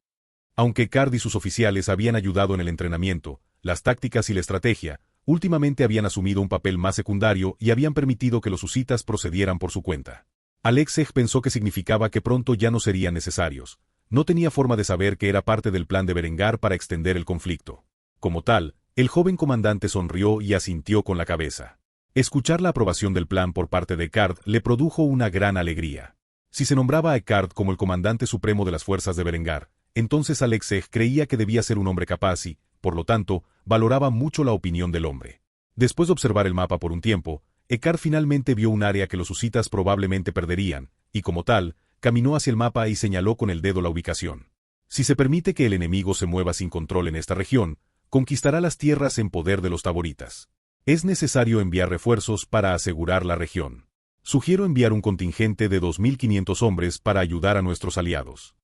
S1: Aunque Eckhard y sus oficiales habían ayudado en el entrenamiento, las tácticas y la estrategia, últimamente habían asumido un papel más secundario y habían permitido que los husitas procedieran por su cuenta. Alexej pensó que significaba que pronto ya no serían necesarios. No tenía forma de saber que era parte del plan de Berengar para extender el conflicto. Como tal, el joven comandante sonrió y asintió con la cabeza. Escuchar la aprobación del plan por parte de Eckhard le produjo una gran alegría. Si se nombraba a Eckhard como el comandante supremo de las fuerzas de Berengar, entonces Alexej creía que debía ser un hombre capaz y, por lo tanto, valoraba mucho la opinión del hombre. Después de observar el mapa por un tiempo, Eckhard finalmente vio un área que los husitas probablemente perderían, y como tal, caminó hacia el mapa y señaló con el dedo la ubicación. Si se permite que el enemigo se mueva sin control en esta región, conquistará las tierras en poder de los taboritas. Es necesario enviar refuerzos para asegurar la región. Sugiero enviar un contingente de 2.500 hombres para ayudar a nuestros aliados.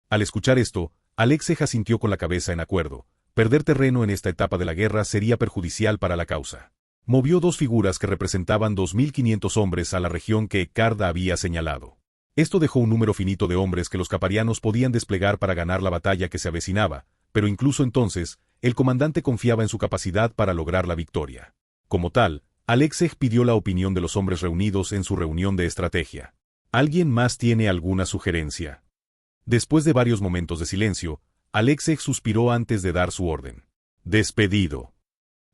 S1: Al escuchar esto, Alexej asintió con la cabeza en acuerdo. Perder terreno en esta etapa de la guerra sería perjudicial para la causa. Movió dos figuras que representaban 2.500 hombres a la región que Eckhard había señalado. Esto dejó un número finito de hombres que los caparianos podían desplegar para ganar la batalla que se avecinaba, pero incluso entonces, el comandante confiaba en su capacidad para lograr la victoria. Como tal, Alexej pidió la opinión de los hombres reunidos en su reunión de estrategia. ¿Alguien más tiene alguna sugerencia? Después de varios momentos de silencio, Alexej suspiró antes de dar su orden. Despedido.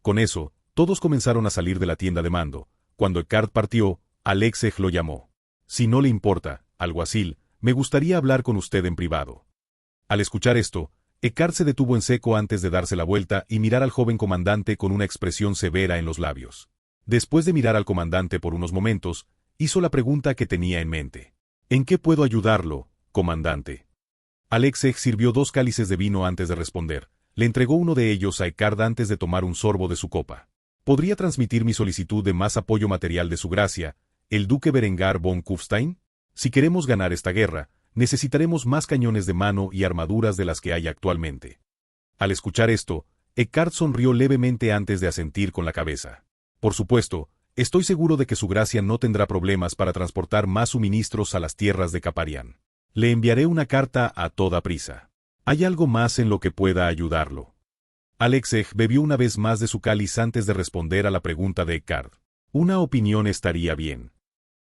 S1: Con eso, todos comenzaron a salir de la tienda de mando. Cuando Eckhard partió, Alexej lo llamó. Si no le importa, alguacil, me gustaría hablar con usted en privado. Al escuchar esto, Eckhard se detuvo en seco antes de darse la vuelta y mirar al joven comandante con una expresión severa en los labios. Después de mirar al comandante por unos momentos, hizo la pregunta que tenía en mente. ¿En qué puedo ayudarlo, comandante? Alexej sirvió 2 cálices de vino antes de responder. Le entregó uno de ellos a Eckhard antes de tomar un sorbo de su copa. ¿Podría transmitir mi solicitud de más apoyo material de su gracia, el duque Berengar von Kufstein? Si queremos ganar esta guerra, necesitaremos más cañones de mano y armaduras de las que hay actualmente. Al escuchar esto, Eckhard sonrió levemente antes de asentir con la cabeza. Por supuesto, estoy seguro de que su gracia no tendrá problemas para transportar más suministros a las tierras de Caparian. Le enviaré una carta a toda prisa. ¿Hay algo más en lo que pueda ayudarlo? Alexej bebió una vez más de su cáliz antes de responder a la pregunta de Eckhard. Una opinión estaría bien.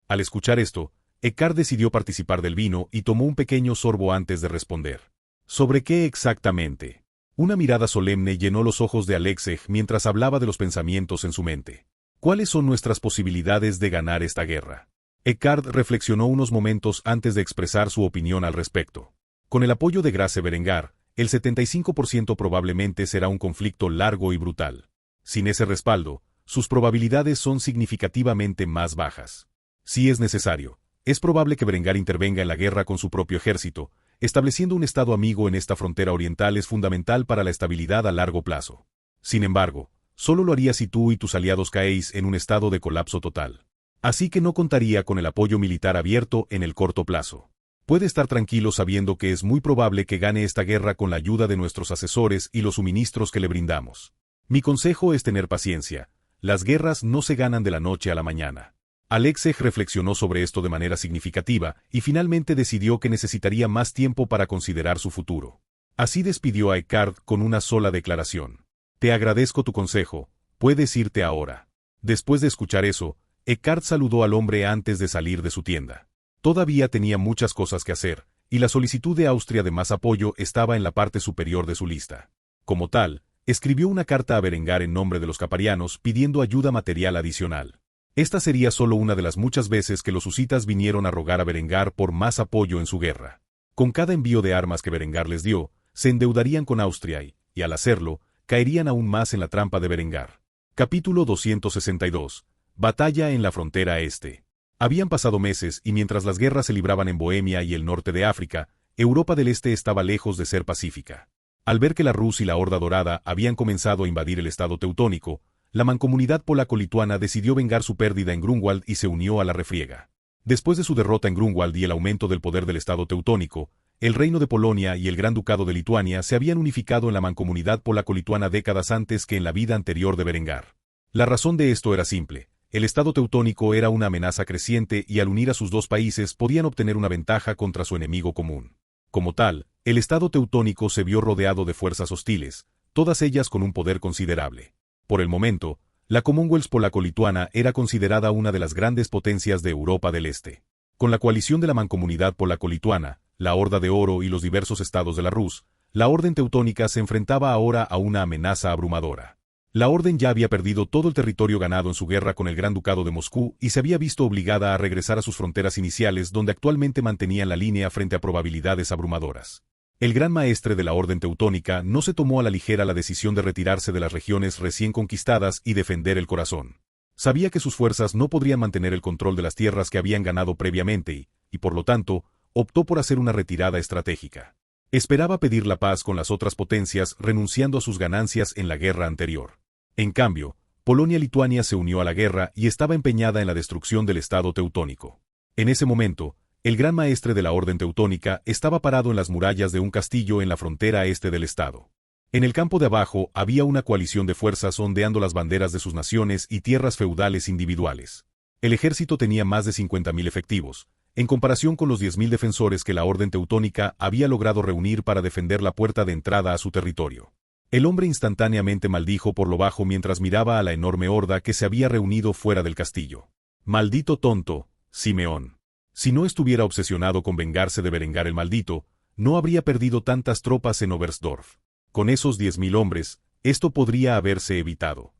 S1: Al escuchar esto, Eckhard decidió participar del vino y tomó un pequeño sorbo antes de responder. ¿Sobre qué exactamente? Una mirada solemne llenó los ojos de Alexej mientras hablaba de los pensamientos en su mente. ¿Cuáles son nuestras posibilidades de ganar esta guerra? Eckhard reflexionó unos momentos antes de expresar su opinión al respecto. Con el apoyo de Grace Berengar, el 75% probablemente será un conflicto largo y brutal. Sin ese respaldo, sus probabilidades son significativamente más bajas. Si es necesario, es probable que Berengar intervenga en la guerra con su propio ejército. Estableciendo un estado amigo en esta frontera oriental es fundamental para la estabilidad a largo plazo. Sin embargo, solo lo haría si tú y tus aliados caéis en un estado de colapso total. Así que no contaría con el apoyo militar abierto en el corto plazo. Puede estar tranquilo sabiendo que es muy probable que gane esta guerra con la ayuda de nuestros asesores y los suministros que le brindamos. Mi consejo es tener paciencia. Las guerras no se ganan de la noche a la mañana. Alexej reflexionó sobre esto de manera significativa y finalmente decidió que necesitaría más tiempo para considerar su futuro. Así despidió a Eckhard con una sola declaración. Te agradezco tu consejo, puedes irte ahora. Después de escuchar eso, Eckhard saludó al hombre antes de salir de su tienda. Todavía tenía muchas cosas que hacer, y la solicitud de Austria de más apoyo estaba en la parte superior de su lista. Como tal, escribió una carta a Berengar en nombre de los caparianos pidiendo ayuda material adicional. Esta sería solo una de las muchas veces que los husitas vinieron a rogar a Berengar por más apoyo en su guerra. Con cada envío de armas que Berengar les dio, se endeudarían con Austria y al hacerlo, caerían aún más en la trampa de Berengar. Capítulo 262. Batalla en la frontera este. Habían pasado meses y mientras las guerras se libraban en Bohemia y el norte de África, Europa del Este estaba lejos de ser pacífica. Al ver que la Rus y la Horda Dorada habían comenzado a invadir el estado teutónico, la mancomunidad polaco-lituana decidió vengar su pérdida en Grunwald y se unió a la refriega. Después de su derrota en Grunwald y el aumento del poder del estado teutónico, el Reino de Polonia y el Gran Ducado de Lituania se habían unificado en la mancomunidad polaco-lituana décadas antes que en la vida anterior de Berengar. La razón de esto era simple. El estado teutónico era una amenaza creciente y al unir a sus dos países podían obtener una ventaja contra su enemigo común. Como tal, el estado teutónico se vio rodeado de fuerzas hostiles, todas ellas con un poder considerable. Por el momento, la Commonwealth polaco-lituana era considerada una de las grandes potencias de Europa del Este. Con la coalición de la mancomunidad polaco-lituana, la Horda de Oro y los diversos estados de la Rus, la Orden Teutónica se enfrentaba ahora a una amenaza abrumadora. La Orden ya había perdido todo el territorio ganado en su guerra con el Gran Ducado de Moscú y se había visto obligada a regresar a sus fronteras iniciales donde actualmente mantenían la línea frente a probabilidades abrumadoras. El Gran Maestre de la Orden Teutónica no se tomó a la ligera la decisión de retirarse de las regiones recién conquistadas y defender el corazón. Sabía que sus fuerzas no podrían mantener el control de las tierras que habían ganado previamente y por lo tanto, optó por hacer una retirada estratégica. Esperaba pedir la paz con las otras potencias renunciando a sus ganancias en la guerra anterior. En cambio, Polonia-Lituania se unió a la guerra y estaba empeñada en la destrucción del estado teutónico. En ese momento, el Gran Maestre de la Orden Teutónica estaba parado en las murallas de un castillo en la frontera este del estado. En el campo de abajo había una coalición de fuerzas ondeando las banderas de sus naciones y tierras feudales individuales. El ejército tenía más de 50.000 efectivos, en comparación con los 10.000 defensores que la Orden Teutónica había logrado reunir para defender la puerta de entrada a su territorio. El hombre instantáneamente maldijo por lo bajo mientras miraba a la enorme horda que se había reunido fuera del castillo. Maldito tonto, Simeón. Si no estuviera obsesionado con vengarse de Berengar el Maldito, no habría perdido tantas tropas en Oberstdorf. Con esos 10.000 hombres, esto podría haberse evitado.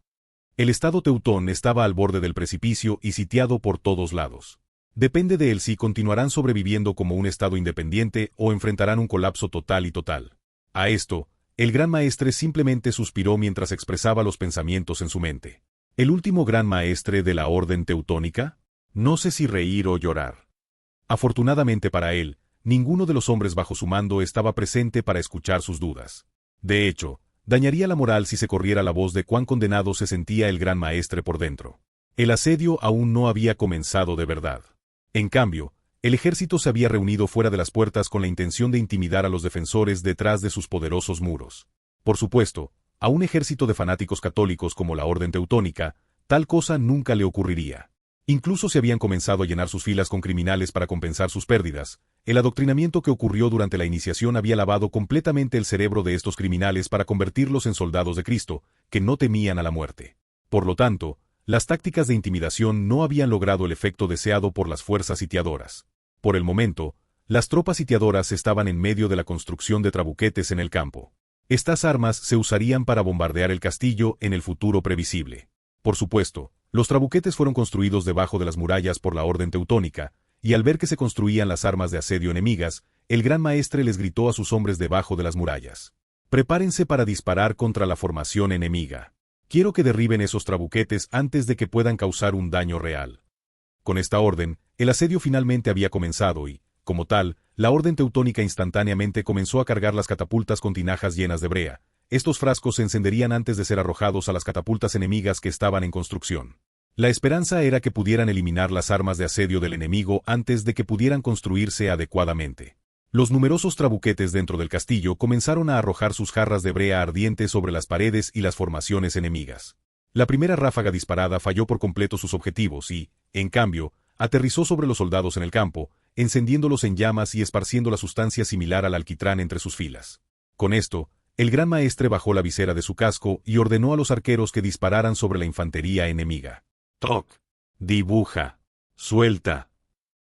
S1: El estado teutón estaba al borde del precipicio y sitiado por todos lados. Depende de él si continuarán sobreviviendo como un estado independiente o enfrentarán un colapso total y total. A esto, el Gran Maestre simplemente suspiró mientras expresaba los pensamientos en su mente. ¿El último Gran Maestre de la Orden Teutónica? No sé si reír o llorar. Afortunadamente para él, ninguno de los hombres bajo su mando estaba presente para escuchar sus dudas. De hecho, dañaría la moral si se corriera la voz de cuán condenado se sentía el Gran Maestre por dentro. El asedio aún no había comenzado de verdad. En cambio, el ejército se había reunido fuera de las puertas con la intención de intimidar a los defensores detrás de sus poderosos muros. Por supuesto, a un ejército de fanáticos católicos como la Orden Teutónica, tal cosa nunca le ocurriría. Incluso se habían comenzado a llenar sus filas con criminales para compensar sus pérdidas. El adoctrinamiento que ocurrió durante la iniciación había lavado completamente el cerebro de estos criminales para convertirlos en soldados de Cristo, que no temían a la muerte. Por lo tanto, las tácticas de intimidación no habían logrado el efecto deseado por las fuerzas sitiadoras. Por el momento, las tropas sitiadoras estaban en medio de la construcción de trabuquetes en el campo. Estas armas se usarían para bombardear el castillo en el futuro previsible. Por supuesto, los trabuquetes fueron construidos debajo de las murallas por la Orden Teutónica, y al ver que se construían las armas de asedio enemigas, el Gran Maestre les gritó a sus hombres debajo de las murallas: «Prepárense para disparar contra la formación enemiga. Quiero que derriben esos trabuquetes antes de que puedan causar un daño real». Con esta orden, el asedio finalmente había comenzado y, como tal, la Orden Teutónica instantáneamente comenzó a cargar las catapultas con tinajas llenas de brea. Estos frascos se encenderían antes de ser arrojados a las catapultas enemigas que estaban en construcción. La esperanza era que pudieran eliminar las armas de asedio del enemigo antes de que pudieran construirse adecuadamente. Los numerosos trabuquetes dentro del castillo comenzaron a arrojar sus jarras de brea ardiente sobre las paredes y las formaciones enemigas. La primera ráfaga disparada falló por completo sus objetivos y, en cambio, aterrizó sobre los soldados en el campo, encendiéndolos en llamas y esparciendo la sustancia similar al alquitrán entre sus filas. Con esto, el Gran Maestre bajó la visera de su casco y ordenó a los arqueros que dispararan sobre la infantería enemiga. «Toc. Dibuja. Suelta».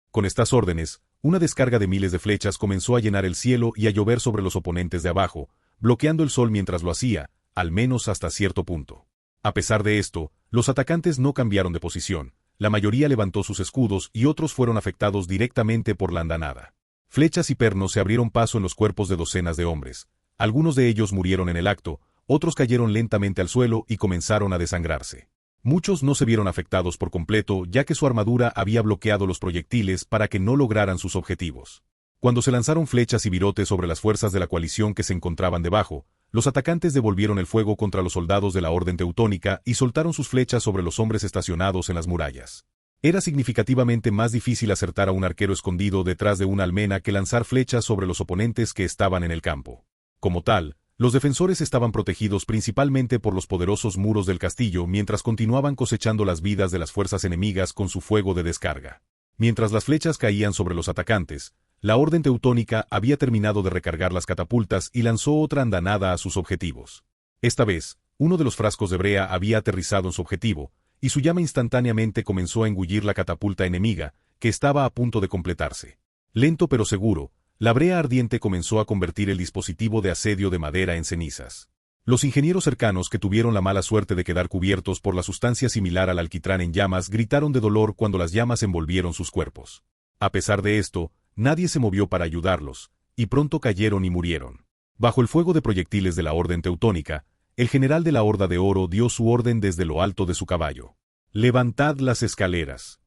S1: Con estas órdenes, una descarga de miles de flechas comenzó a llenar el cielo y a llover sobre los oponentes de abajo, bloqueando el sol mientras lo hacía, al menos hasta cierto punto. A pesar de esto, los atacantes no cambiaron de posición. la mayoría levantó sus escudos y otros fueron afectados directamente por la andanada. Flechas y pernos se abrieron paso en los cuerpos de docenas de hombres. Algunos de ellos murieron en el acto, otros cayeron lentamente al suelo y comenzaron a desangrarse. Muchos no se vieron afectados por completo, ya que su armadura había bloqueado los proyectiles para que no lograran sus objetivos. Cuando se lanzaron flechas y virotes sobre las fuerzas de la coalición que se encontraban debajo, los atacantes devolvieron el fuego contra los soldados de la Orden Teutónica y soltaron sus flechas sobre los hombres estacionados en las murallas. Era significativamente más difícil acertar a un arquero escondido detrás de una almena que lanzar flechas sobre los oponentes que estaban en el campo. Como tal, los defensores estaban protegidos principalmente por los poderosos muros del castillo mientras continuaban cosechando las vidas de las fuerzas enemigas con su fuego de descarga. Mientras las flechas caían sobre los atacantes, la Orden Teutónica había terminado de recargar las catapultas y lanzó otra andanada a sus objetivos. Esta vez, uno de los frascos de brea había aterrizado en su objetivo, y su llama instantáneamente comenzó a engullir la catapulta enemiga, que estaba a punto de completarse. Lento pero seguro, la brea ardiente comenzó a convertir el dispositivo de asedio de madera en cenizas. Los ingenieros cercanos que tuvieron la mala suerte de quedar cubiertos por la sustancia similar al alquitrán en llamas gritaron de dolor cuando las llamas envolvieron sus cuerpos. A pesar de esto, nadie se movió para ayudarlos, y pronto cayeron y murieron. Bajo el fuego de proyectiles de la Orden Teutónica, el general de la Horda de Oro dio su orden desde lo alto de su caballo. «Levantad las escaleras».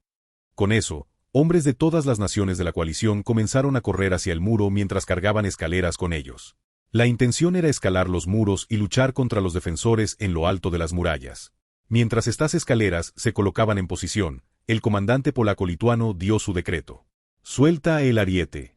S1: Con eso, hombres de todas las naciones de la coalición comenzaron a correr hacia el muro mientras cargaban escaleras con ellos. La intención era escalar los muros y luchar contra los defensores en lo alto de las murallas. Mientras estas escaleras se colocaban en posición, el comandante polaco-lituano dio su decreto. «Suelta el ariete».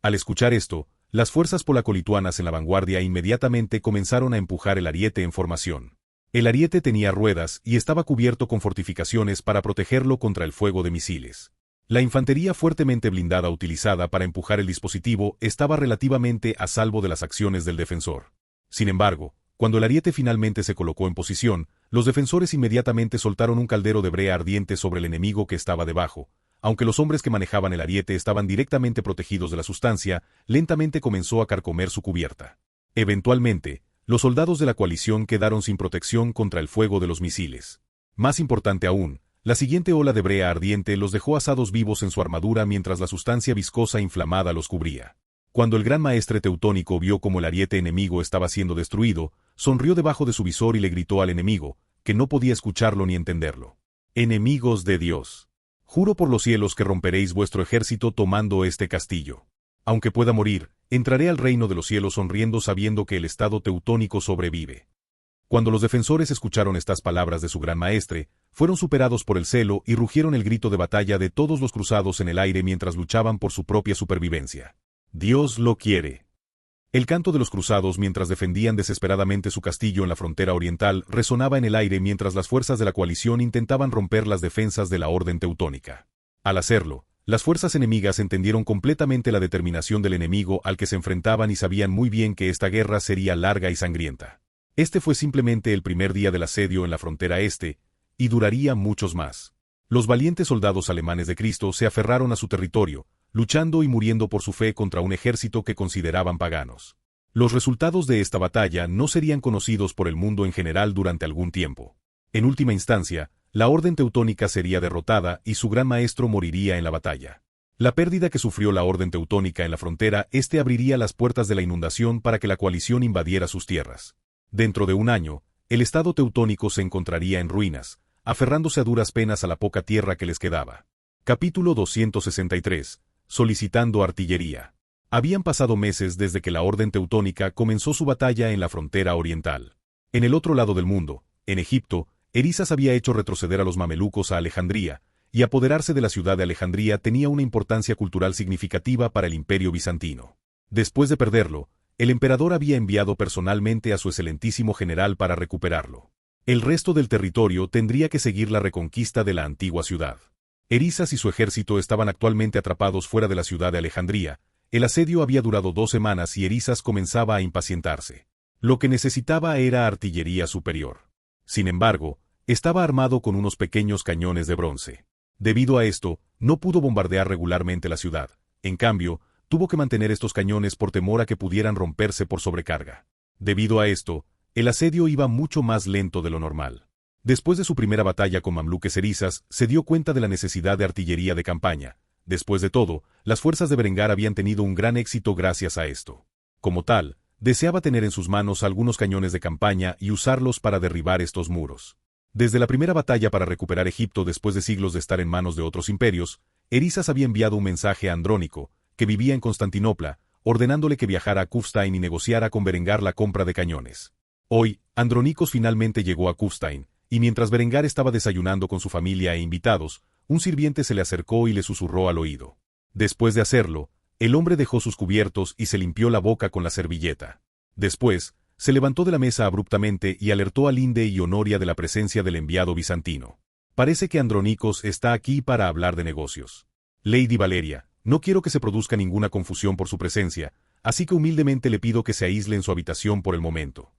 S1: Al escuchar esto, las fuerzas polaco-lituanas en la vanguardia inmediatamente comenzaron a empujar el ariete en formación. El ariete tenía ruedas y estaba cubierto con fortificaciones para protegerlo contra el fuego de misiles. La infantería fuertemente blindada utilizada para empujar el dispositivo estaba relativamente a salvo de las acciones del defensor. Sin embargo, cuando el ariete finalmente se colocó en posición, los defensores inmediatamente soltaron un caldero de brea ardiente sobre el enemigo que estaba debajo. Aunque los hombres que manejaban el ariete estaban directamente protegidos de la sustancia, lentamente comenzó a carcomer su cubierta. Eventualmente, los soldados de la coalición quedaron sin protección contra el fuego de los misiles. Más importante aún, la siguiente ola de brea ardiente los dejó asados vivos en su armadura mientras la sustancia viscosa inflamada los cubría. Cuando el gran maestre teutónico vio cómo el ariete enemigo estaba siendo destruido, sonrió debajo de su visor y le gritó al enemigo, que no podía escucharlo ni entenderlo. «Enemigos de Dios. Juro por los cielos que romperéis vuestro ejército tomando este castillo. Aunque pueda morir, entraré al reino de los cielos sonriendo sabiendo que el estado teutónico sobrevive». Cuando los defensores escucharon estas palabras de su gran maestre, fueron superados por el celo y rugieron el grito de batalla de todos los cruzados en el aire mientras luchaban por su propia supervivencia. «Dios lo quiere». El canto de los cruzados mientras defendían desesperadamente su castillo en la frontera oriental resonaba en el aire mientras las fuerzas de la coalición intentaban romper las defensas de la Orden Teutónica. Al hacerlo, las fuerzas enemigas entendieron completamente la determinación del enemigo al que se enfrentaban y sabían muy bien que esta guerra sería larga y sangrienta. Este fue simplemente el primer día del asedio en la frontera este, y duraría muchos más. Los valientes soldados alemanes de Cristo se aferraron a su territorio, luchando y muriendo por su fe contra un ejército que consideraban paganos. Los resultados de esta batalla no serían conocidos por el mundo en general durante algún tiempo. En última instancia, la Orden Teutónica sería derrotada y su gran maestro moriría en la batalla. La pérdida que sufrió la Orden Teutónica en la frontera este abriría las puertas de la inundación para que la coalición invadiera sus tierras. Dentro de un año, el Estado teutónico se encontraría en ruinas, aferrándose a duras penas a la poca tierra que les quedaba. Capítulo 263. Solicitando artillería. Habían pasado meses desde que la Orden Teutónica comenzó su batalla en la frontera oriental. En el otro lado del mundo, en Egipto, Erisas había hecho retroceder a los mamelucos a Alejandría, y apoderarse de la ciudad de Alejandría tenía una importancia cultural significativa para el Imperio bizantino. Después de perderlo, el emperador había enviado personalmente a su excelentísimo general para recuperarlo. El resto del territorio tendría que seguir la reconquista de la antigua ciudad. Erisas y su ejército estaban actualmente atrapados fuera de la ciudad de Alejandría. El asedio había durado 2 semanas y Erisas comenzaba a impacientarse. Lo que necesitaba era artillería superior. Sin embargo, estaba armado con unos pequeños cañones de bronce. Debido a esto, no pudo bombardear regularmente la ciudad. En cambio, tuvo que mantener estos cañones por temor a que pudieran romperse por sobrecarga. Debido a esto, el asedio iba mucho más lento de lo normal. Después de su primera batalla con mamluques erizas, se dio cuenta de la necesidad de artillería de campaña. Después de todo, las fuerzas de Berengar habían tenido un gran éxito gracias a esto. Como tal, deseaba tener en sus manos algunos cañones de campaña y usarlos para derribar estos muros. Desde la primera batalla para recuperar Egipto después de siglos de estar en manos de otros imperios, Erizas había enviado un mensaje a Andrónico, que vivía en Constantinopla, ordenándole que viajara a Kufstein y negociara con Berengar la compra de cañones. Hoy, Andronicos finalmente llegó a Kufstein, y mientras Berengar estaba desayunando con su familia e invitados, un sirviente se le acercó y le susurró al oído. Después de hacerlo, el hombre dejó sus cubiertos y se limpió la boca con la servilleta. Después, se levantó de la mesa abruptamente y alertó a Linde y Honoria de la presencia del enviado bizantino. Parece que Andronicos está aquí para hablar de negocios. Lady Valeria, no quiero que se produzca ninguna confusión por su presencia, así que humildemente le pido que se aísle en su habitación por el momento.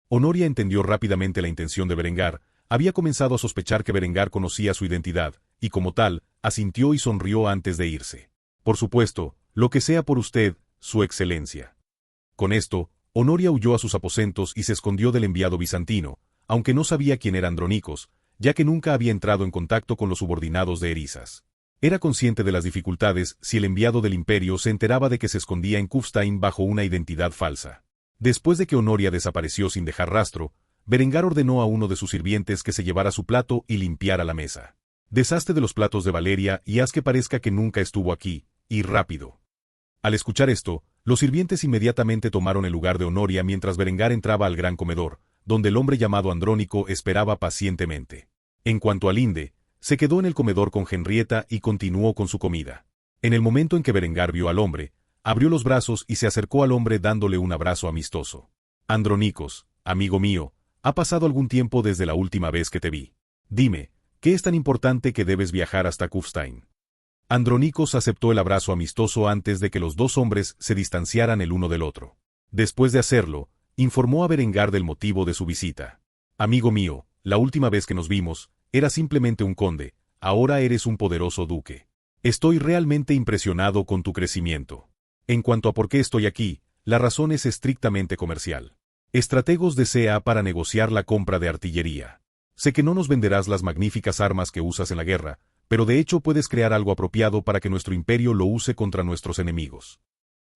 S1: Honoria entendió rápidamente la intención de Berengar, había comenzado a sospechar que Berengar conocía su identidad, y como tal, asintió y sonrió antes de irse. Por supuesto, lo que sea por usted, su excelencia. Con esto, Honoria huyó a sus aposentos y se escondió del enviado bizantino, aunque no sabía quién era Andronicos, ya que nunca había entrado en contacto con los subordinados de Erizas. Era consciente de las dificultades si el enviado del imperio se enteraba de que se escondía en Kufstein bajo una identidad falsa. Después de que Honoria desapareció sin dejar rastro, Berengar ordenó a uno de sus sirvientes que se llevara su plato y limpiara la mesa. Deshazte de los platos de Valeria y haz que parezca que nunca estuvo aquí, y rápido. Al escuchar esto, los sirvientes inmediatamente tomaron el lugar de Honoria mientras Berengar entraba al gran comedor, donde el hombre llamado Andrónico esperaba pacientemente. En cuanto a Linde, se quedó en el comedor con Henrietta y continuó con su comida. En el momento en que Berengar vio al hombre, abrió los brazos y se acercó al hombre dándole un abrazo amistoso. Andronicos, amigo mío, ha pasado algún tiempo desde la última vez que te vi. Dime, ¿qué es tan importante que debes viajar hasta Kufstein? Andronicos aceptó el abrazo amistoso antes de que los dos hombres se distanciaran el uno del otro. Después de hacerlo, informó a Berengar del motivo de su visita. Amigo mío, la última vez que nos vimos, era simplemente un conde, ahora eres un poderoso duque. Estoy realmente impresionado con tu crecimiento. En cuanto a por qué estoy aquí, la razón es estrictamente comercial. Estrategos desea para negociar la compra de artillería. Sé que no nos venderás las magníficas armas que usas en la guerra, pero de hecho puedes crear algo apropiado para que nuestro imperio lo use contra nuestros enemigos.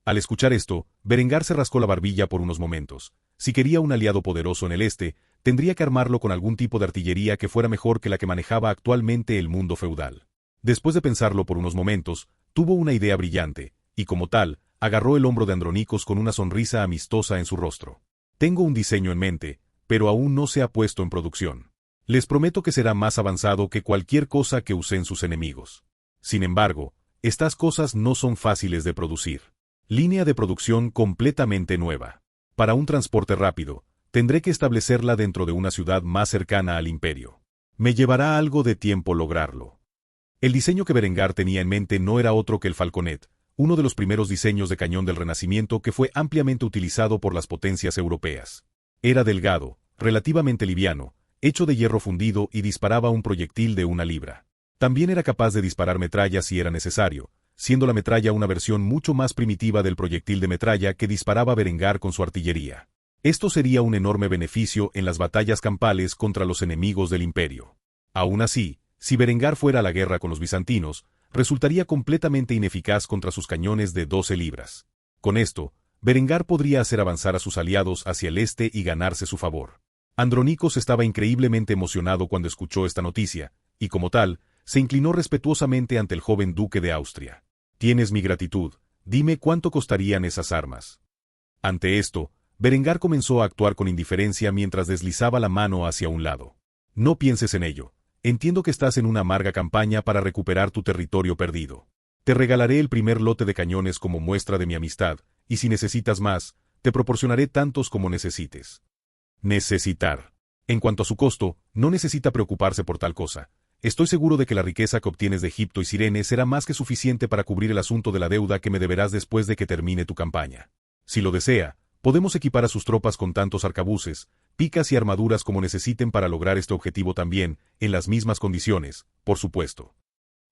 S1: Al escuchar esto, Berengar se rascó la barbilla por unos momentos. Si quería un aliado poderoso en el este, tendría que armarlo con algún tipo de artillería que fuera mejor que la que manejaba actualmente el mundo feudal. Después de pensarlo por unos momentos, tuvo una idea brillante, y como tal, agarró el hombro de Andronicos con una sonrisa amistosa en su rostro. Tengo un diseño en mente, pero aún no se ha puesto en producción. Les prometo que será más avanzado que cualquier cosa que usen sus enemigos. Sin embargo, estas cosas no son fáciles de producir. Línea de producción completamente nueva. Para un transporte rápido, tendré que establecerla dentro de una ciudad más cercana al imperio. Me llevará algo de tiempo lograrlo. El diseño que Berengar tenía en mente no era otro que el Falconet, uno de los primeros diseños de cañón del Renacimiento que fue ampliamente utilizado por las potencias europeas. Era delgado, relativamente liviano, hecho de hierro fundido y disparaba un proyectil de 1 libra. También era capaz de disparar metralla si era necesario, siendo la metralla una versión mucho más primitiva del proyectil de metralla que disparaba Berengar con su artillería. Esto sería un enorme beneficio en las batallas campales contra los enemigos del imperio. Aún así, si Berengar fuera a la guerra con los bizantinos, resultaría completamente ineficaz contra sus cañones de 12 libras. Con esto, Berengar podría hacer avanzar a sus aliados hacia el este y ganarse su favor. Andronicos estaba increíblemente emocionado cuando escuchó esta noticia, y como tal, se inclinó respetuosamente ante el joven duque de Austria. Tienes mi gratitud, dime cuánto costarían esas armas. Ante esto, Berengar comenzó a actuar con indiferencia mientras deslizaba la mano hacia un lado. No pienses en ello. Entiendo que estás en una amarga campaña para recuperar tu territorio perdido. Te regalaré el primer lote de cañones como muestra de mi amistad, y si necesitas más, te proporcionaré tantos como necesites. Necesitar. En cuanto a su costo, no necesita preocuparse por tal cosa. Estoy seguro de que la riqueza que obtienes de Egipto y Cirene será más que suficiente para cubrir el asunto de la deuda que me deberás después de que termine tu campaña. Si lo desea, podemos equipar a sus tropas con tantos arcabuces, picas y armaduras como necesiten para lograr este objetivo también, en las mismas condiciones, por supuesto.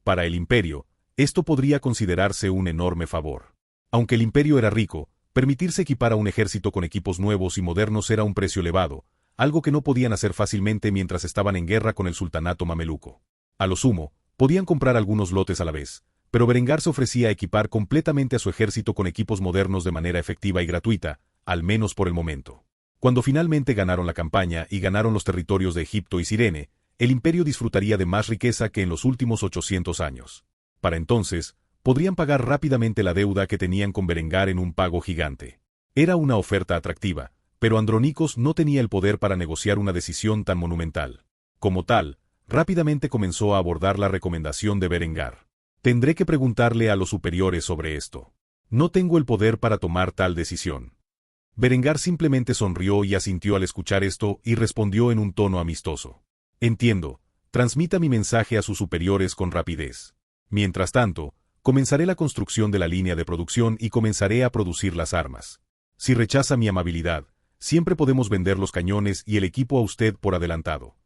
S1: Para el imperio, esto podría considerarse un enorme favor. Aunque el imperio era rico, permitirse equipar a un ejército con equipos nuevos y modernos era un precio elevado, algo que no podían hacer fácilmente mientras estaban en guerra con el sultanato mameluco. A lo sumo, podían comprar algunos lotes a la vez, pero Berengar se ofrecía a equipar completamente a su ejército con equipos modernos de manera efectiva y gratuita, al menos por el momento. Cuando finalmente ganaron la campaña y ganaron los territorios de Egipto y Cirene, el imperio disfrutaría de más riqueza que en los últimos 800 años. Para entonces, podrían pagar rápidamente la deuda que tenían con Berengar en un pago gigante. Era una oferta atractiva, pero Andronicos no tenía el poder para negociar una decisión tan monumental. Como tal, rápidamente comenzó a abordar la recomendación de Berengar. Tendré que preguntarle a los superiores sobre esto. No tengo el poder para tomar tal decisión. Berengar simplemente sonrió y asintió al escuchar esto y respondió en un tono amistoso. Entiendo, transmita mi mensaje a sus superiores con rapidez. Mientras tanto, comenzaré la construcción de la línea de producción y comenzaré a producir las armas. Si rechaza mi amabilidad, siempre podemos vender los cañones y el equipo a usted por adelantado.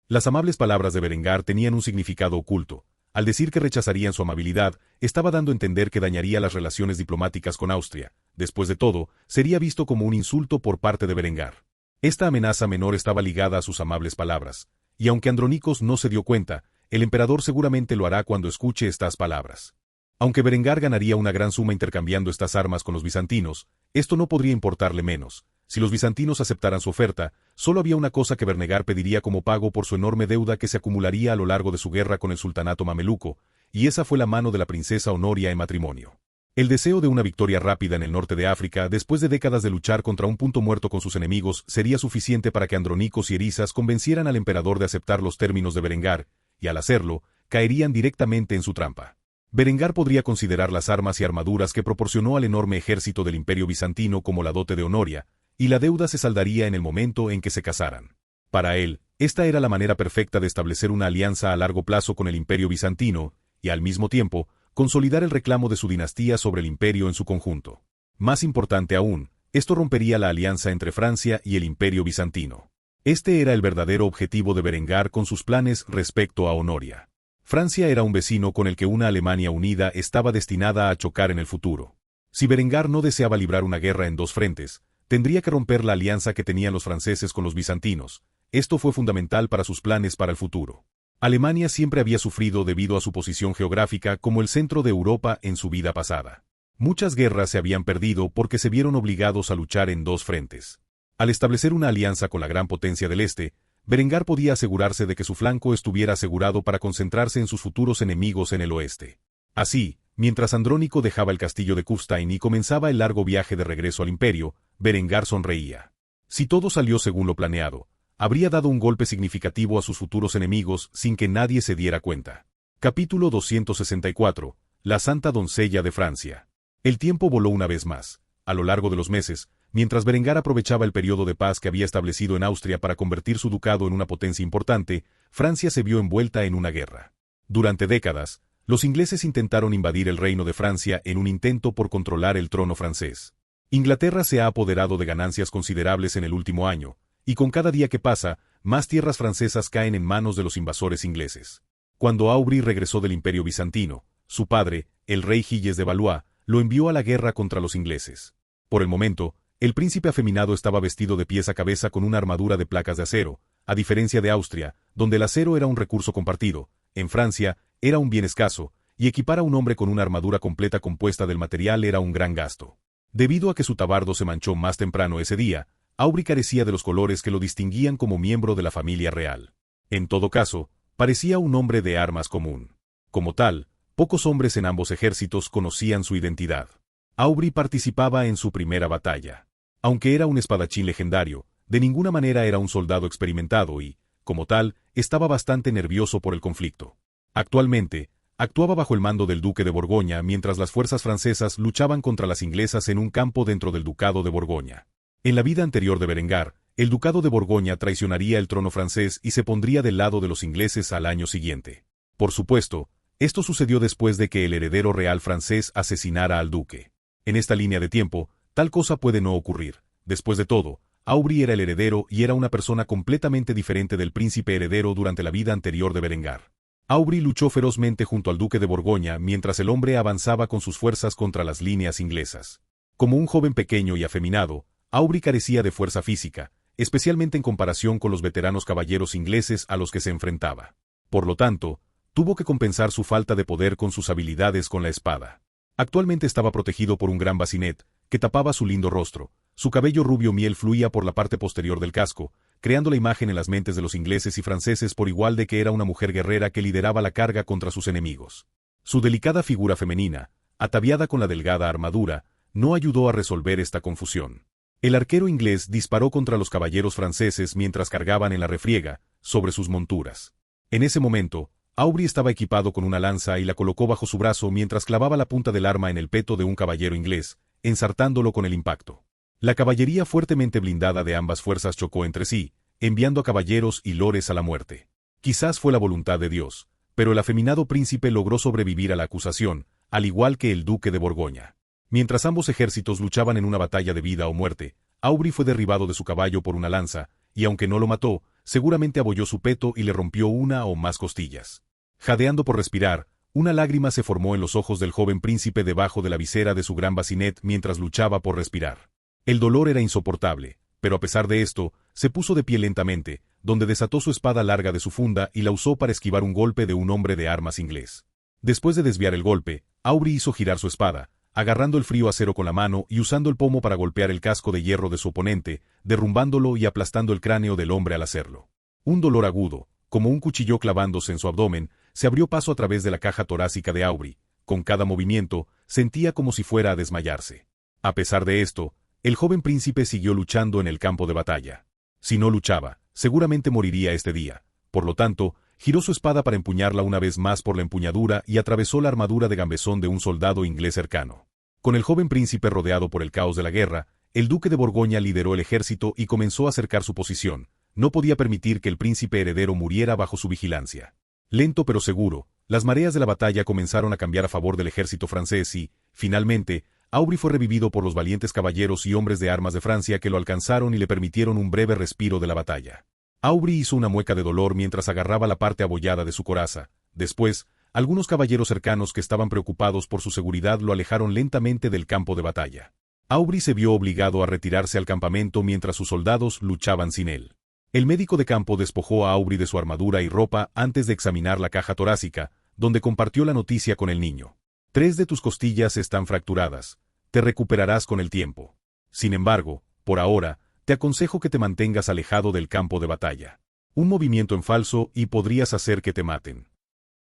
S1: Las amables palabras de Berengar tenían un significado oculto. Al decir que rechazarían su amabilidad, estaba dando a entender que dañaría las relaciones diplomáticas con Austria. Después de todo, sería visto como un insulto por parte de Berengar. Esta amenaza menor estaba ligada a sus amables palabras, y aunque Andronicos no se dio cuenta, el emperador seguramente lo hará cuando escuche estas palabras. Aunque Berengar ganaría una gran suma intercambiando estas armas con los bizantinos, esto no podría importarle menos. Si los bizantinos aceptaran su oferta, solo había una cosa que Berengar pediría como pago por su enorme deuda que se acumularía a lo largo de su guerra con el sultanato mameluco, y esa fue la mano de la princesa Honoria en matrimonio. El deseo de una victoria rápida en el norte de África después de décadas de luchar contra un punto muerto con sus enemigos sería suficiente para que Andronicos y Erisas convencieran al emperador de aceptar los términos de Berengar, y al hacerlo, caerían directamente en su trampa. Berengar podría considerar las armas y armaduras que proporcionó al enorme ejército del imperio bizantino como la dote de Honoria, y la deuda se saldaría en el momento en que se casaran. Para él, esta era la manera perfecta de establecer una alianza a largo plazo con el imperio bizantino, y al mismo tiempo, consolidar el reclamo de su dinastía sobre el imperio en su conjunto. Más importante aún, esto rompería la alianza entre Francia y el imperio bizantino. Este era el verdadero objetivo de Berengar con sus planes respecto a Honoria. Francia era un vecino con el que una Alemania unida estaba destinada a chocar en el futuro. Si Berengar no deseaba librar una guerra en dos frentes, tendría que romper la alianza que tenían los franceses con los bizantinos. Esto fue fundamental para sus planes para el futuro. Alemania siempre había sufrido debido a su posición geográfica como el centro de Europa en su vida pasada. Muchas guerras se habían perdido porque se vieron obligados a luchar en dos frentes. Al establecer una alianza con la gran potencia del Este, Berengar podía asegurarse de que su flanco estuviera asegurado para concentrarse en sus futuros enemigos en el oeste. Así, mientras Andrónico dejaba el castillo de Kufstein y comenzaba el largo viaje de regreso al imperio, Berengar sonreía. Si todo salió según lo planeado, habría dado un golpe significativo a sus futuros enemigos sin que nadie se diera cuenta. Capítulo 264. La Santa Doncella de Francia. El tiempo voló una vez más. A lo largo de los meses, mientras Berengar aprovechaba el periodo de paz que había establecido en Austria para convertir su ducado en una potencia importante, Francia se vio envuelta en una guerra. Durante décadas, los ingleses intentaron invadir el reino de Francia en un intento por controlar el trono francés. Inglaterra se ha apoderado de ganancias considerables en el último año, y con cada día que pasa, más tierras francesas caen en manos de los invasores ingleses. Cuando Aubry regresó del imperio bizantino, su padre, el rey Gilles de Valois, lo envió a la guerra contra los ingleses. Por el momento, el príncipe afeminado estaba vestido de pies a cabeza con una armadura de placas de acero, a diferencia de Austria, donde el acero era un recurso compartido. En Francia, era un bien escaso, y equipar a un hombre con una armadura completa compuesta del material era un gran gasto. Debido a que su tabardo se manchó más temprano ese día, Aubry carecía de los colores que lo distinguían como miembro de la familia real. En todo caso, parecía un hombre de armas común. Como tal, pocos hombres en ambos ejércitos conocían su identidad. Aubry participaba en su primera batalla. Aunque era un espadachín legendario, de ninguna manera era un soldado experimentado y, como tal, estaba bastante nervioso por el conflicto. Actualmente, actuaba bajo el mando del duque de Borgoña mientras las fuerzas francesas luchaban contra las inglesas en un campo dentro del ducado de Borgoña. En la vida anterior de Berengar, el ducado de Borgoña traicionaría el trono francés y se pondría del lado de los ingleses al año siguiente. Por supuesto, esto sucedió después de que el heredero real francés asesinara al duque. En esta línea de tiempo, tal cosa puede no ocurrir. Después de todo, Aubry era el heredero y era una persona completamente diferente del príncipe heredero durante la vida anterior de Berengar. Aubry luchó ferozmente junto al duque de Borgoña mientras el hombre avanzaba con sus fuerzas contra las líneas inglesas. Como un joven pequeño y afeminado, Aubry carecía de fuerza física, especialmente en comparación con los veteranos caballeros ingleses a los que se enfrentaba. Por lo tanto, tuvo que compensar su falta de poder con sus habilidades con la espada. Actualmente estaba protegido por un gran bacinet, que tapaba su lindo rostro. Su cabello rubio miel fluía por la parte posterior del casco, creando la imagen en las mentes de los ingleses y franceses por igual de que era una mujer guerrera que lideraba la carga contra sus enemigos. Su delicada figura femenina, ataviada con la delgada armadura, no ayudó a resolver esta confusión. El arquero inglés disparó contra los caballeros franceses mientras cargaban en la refriega, sobre sus monturas. En ese momento, Aubry estaba equipado con una lanza y la colocó bajo su brazo mientras clavaba la punta del arma en el peto de un caballero inglés, ensartándolo con el impacto. La caballería fuertemente blindada de ambas fuerzas chocó entre sí, enviando a caballeros y lores a la muerte. Quizás fue la voluntad de Dios, pero el afeminado príncipe logró sobrevivir a la acusación, al igual que el duque de Borgoña. Mientras ambos ejércitos luchaban en una batalla de vida o muerte, Aubry fue derribado de su caballo por una lanza, y aunque no lo mató, seguramente abolló su peto y le rompió una o más costillas. Jadeando por respirar, una lágrima se formó en los ojos del joven príncipe debajo de la visera de su gran bacinet mientras luchaba por respirar. El dolor era insoportable, pero a pesar de esto, se puso de pie lentamente, donde desató su espada larga de su funda y la usó para esquivar un golpe de un hombre de armas inglés. Después de desviar el golpe, Aubry hizo girar su espada, agarrando el frío acero con la mano y usando el pomo para golpear el casco de hierro de su oponente, derrumbándolo y aplastando el cráneo del hombre al hacerlo. Un dolor agudo, como un cuchillo clavándose en su abdomen, se abrió paso a través de la caja torácica de Aubry. Con cada movimiento, sentía como si fuera a desmayarse. A pesar de esto, el joven príncipe siguió luchando en el campo de batalla. Si no luchaba, seguramente moriría este día. Por lo tanto, giró su espada para empuñarla una vez más por la empuñadura y atravesó la armadura de gambesón de un soldado inglés cercano. Con el joven príncipe rodeado por el caos de la guerra, el duque de Borgoña lideró el ejército y comenzó a acercar su posición. No podía permitir que el príncipe heredero muriera bajo su vigilancia. Lento pero seguro, las mareas de la batalla comenzaron a cambiar a favor del ejército francés y, finalmente, Aubry fue revivido por los valientes caballeros y hombres de armas de Francia que lo alcanzaron y le permitieron un breve respiro de la batalla. Aubry hizo una mueca de dolor mientras agarraba la parte abollada de su coraza. Después, algunos caballeros cercanos que estaban preocupados por su seguridad lo alejaron lentamente del campo de batalla. Aubry se vio obligado a retirarse al campamento mientras sus soldados luchaban sin él. El médico de campo despojó a Aubry de su armadura y ropa antes de examinar la caja torácica, donde compartió la noticia con el niño. 3 de tus costillas están fracturadas. Te recuperarás con el tiempo. Sin embargo, por ahora, te aconsejo que te mantengas alejado del campo de batalla. Un movimiento en falso y podrías hacer que te maten.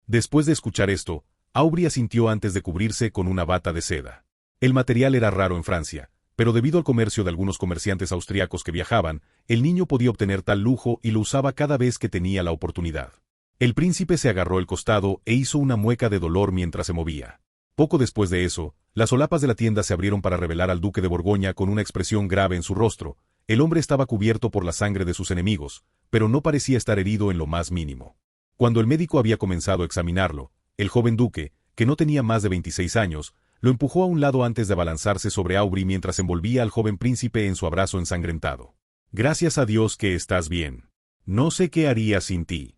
S1: Después de escuchar esto, Aubry asintió antes de cubrirse con una bata de seda. El material era raro en Francia, pero debido al comercio de algunos comerciantes austriacos que viajaban, el niño podía obtener tal lujo y lo usaba cada vez que tenía la oportunidad. El príncipe se agarró el costado e hizo una mueca de dolor mientras se movía. Poco después de eso, las solapas de la tienda se abrieron para revelar al duque de Borgoña con una expresión grave en su rostro. El hombre estaba cubierto por la sangre de sus enemigos, pero no parecía estar herido en lo más mínimo. Cuando el médico había comenzado a examinarlo, el joven duque, que no tenía más de 26 años, lo empujó a un lado antes de abalanzarse sobre Aubry mientras envolvía al joven príncipe en su abrazo ensangrentado. Gracias a Dios que estás bien. No sé qué haría sin ti.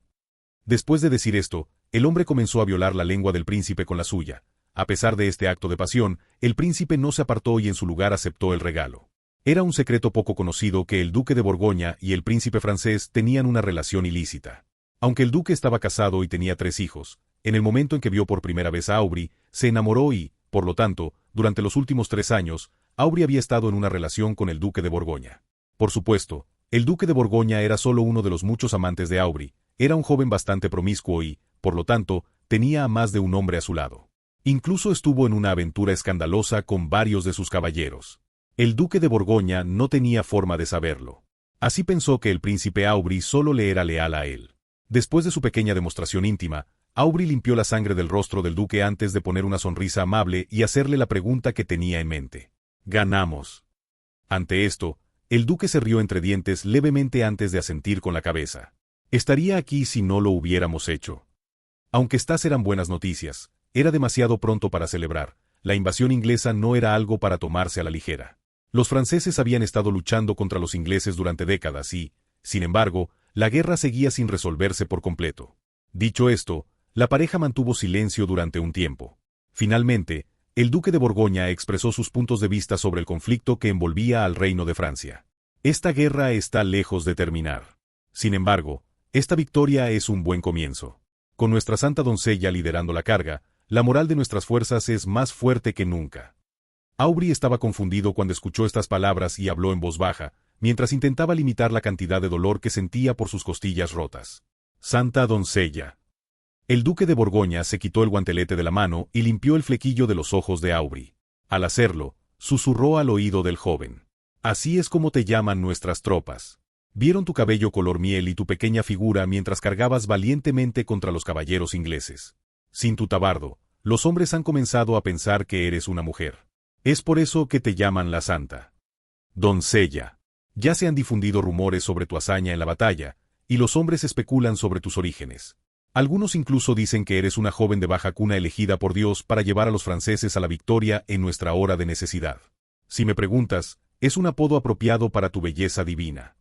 S1: Después de decir esto, el hombre comenzó a violar la lengua del príncipe con la suya. A pesar de este acto de pasión, el príncipe no se apartó y en su lugar aceptó el regalo. Era un secreto poco conocido que el duque de Borgoña y el príncipe francés tenían una relación ilícita. Aunque el duque estaba casado y tenía 3 hijos, en el momento en que vio por primera vez a Aubry, se enamoró y, por lo tanto, durante los últimos 3 años, Aubry había estado en una relación con el duque de Borgoña. Por supuesto, el duque de Borgoña era solo uno de los muchos amantes de Aubry, era un joven bastante promiscuo y, por lo tanto, tenía a más de un hombre a su lado. Incluso estuvo en una aventura escandalosa con varios de sus caballeros. El duque de Borgoña no tenía forma de saberlo. Así pensó que el príncipe Aubry solo le era leal a él. Después de su pequeña demostración íntima, Aubry limpió la sangre del rostro del duque antes de poner una sonrisa amable y hacerle la pregunta que tenía en mente. «Ganamos». Ante esto, el duque se rió entre dientes levemente antes de asentir con la cabeza. «Estaría aquí si no lo hubiéramos hecho». Aunque estas eran buenas noticias, era demasiado pronto para celebrar. La invasión inglesa no era algo para tomarse a la ligera. Los franceses habían estado luchando contra los ingleses durante décadas y, sin embargo, la guerra seguía sin resolverse por completo. Dicho esto, la pareja mantuvo silencio durante un tiempo. Finalmente, el duque de Borgoña expresó sus puntos de vista sobre el conflicto que envolvía al reino de Francia. Esta guerra está lejos de terminar. Sin embargo, esta victoria es un buen comienzo. Con nuestra santa doncella liderando la carga, la moral de nuestras fuerzas es más fuerte que nunca. Aubry estaba confundido cuando escuchó estas palabras y habló en voz baja, mientras intentaba limitar la cantidad de dolor que sentía por sus costillas rotas. Santa doncella. El duque de Borgoña se quitó el guantelete de la mano y limpió el flequillo de los ojos de Aubry. Al hacerlo, susurró al oído del joven. Así es como te llaman nuestras tropas. Vieron tu cabello color miel y tu pequeña figura mientras cargabas valientemente contra los caballeros ingleses. Sin tu tabardo, los hombres han comenzado a pensar que eres una mujer. Es por eso que te llaman la santa doncella. Ya se han difundido rumores sobre tu hazaña en la batalla, y los hombres especulan sobre tus orígenes. Algunos incluso dicen que eres una joven de baja cuna elegida por Dios para llevar a los franceses a la victoria en nuestra hora de necesidad. Si me preguntas, es un apodo apropiado para tu belleza divina.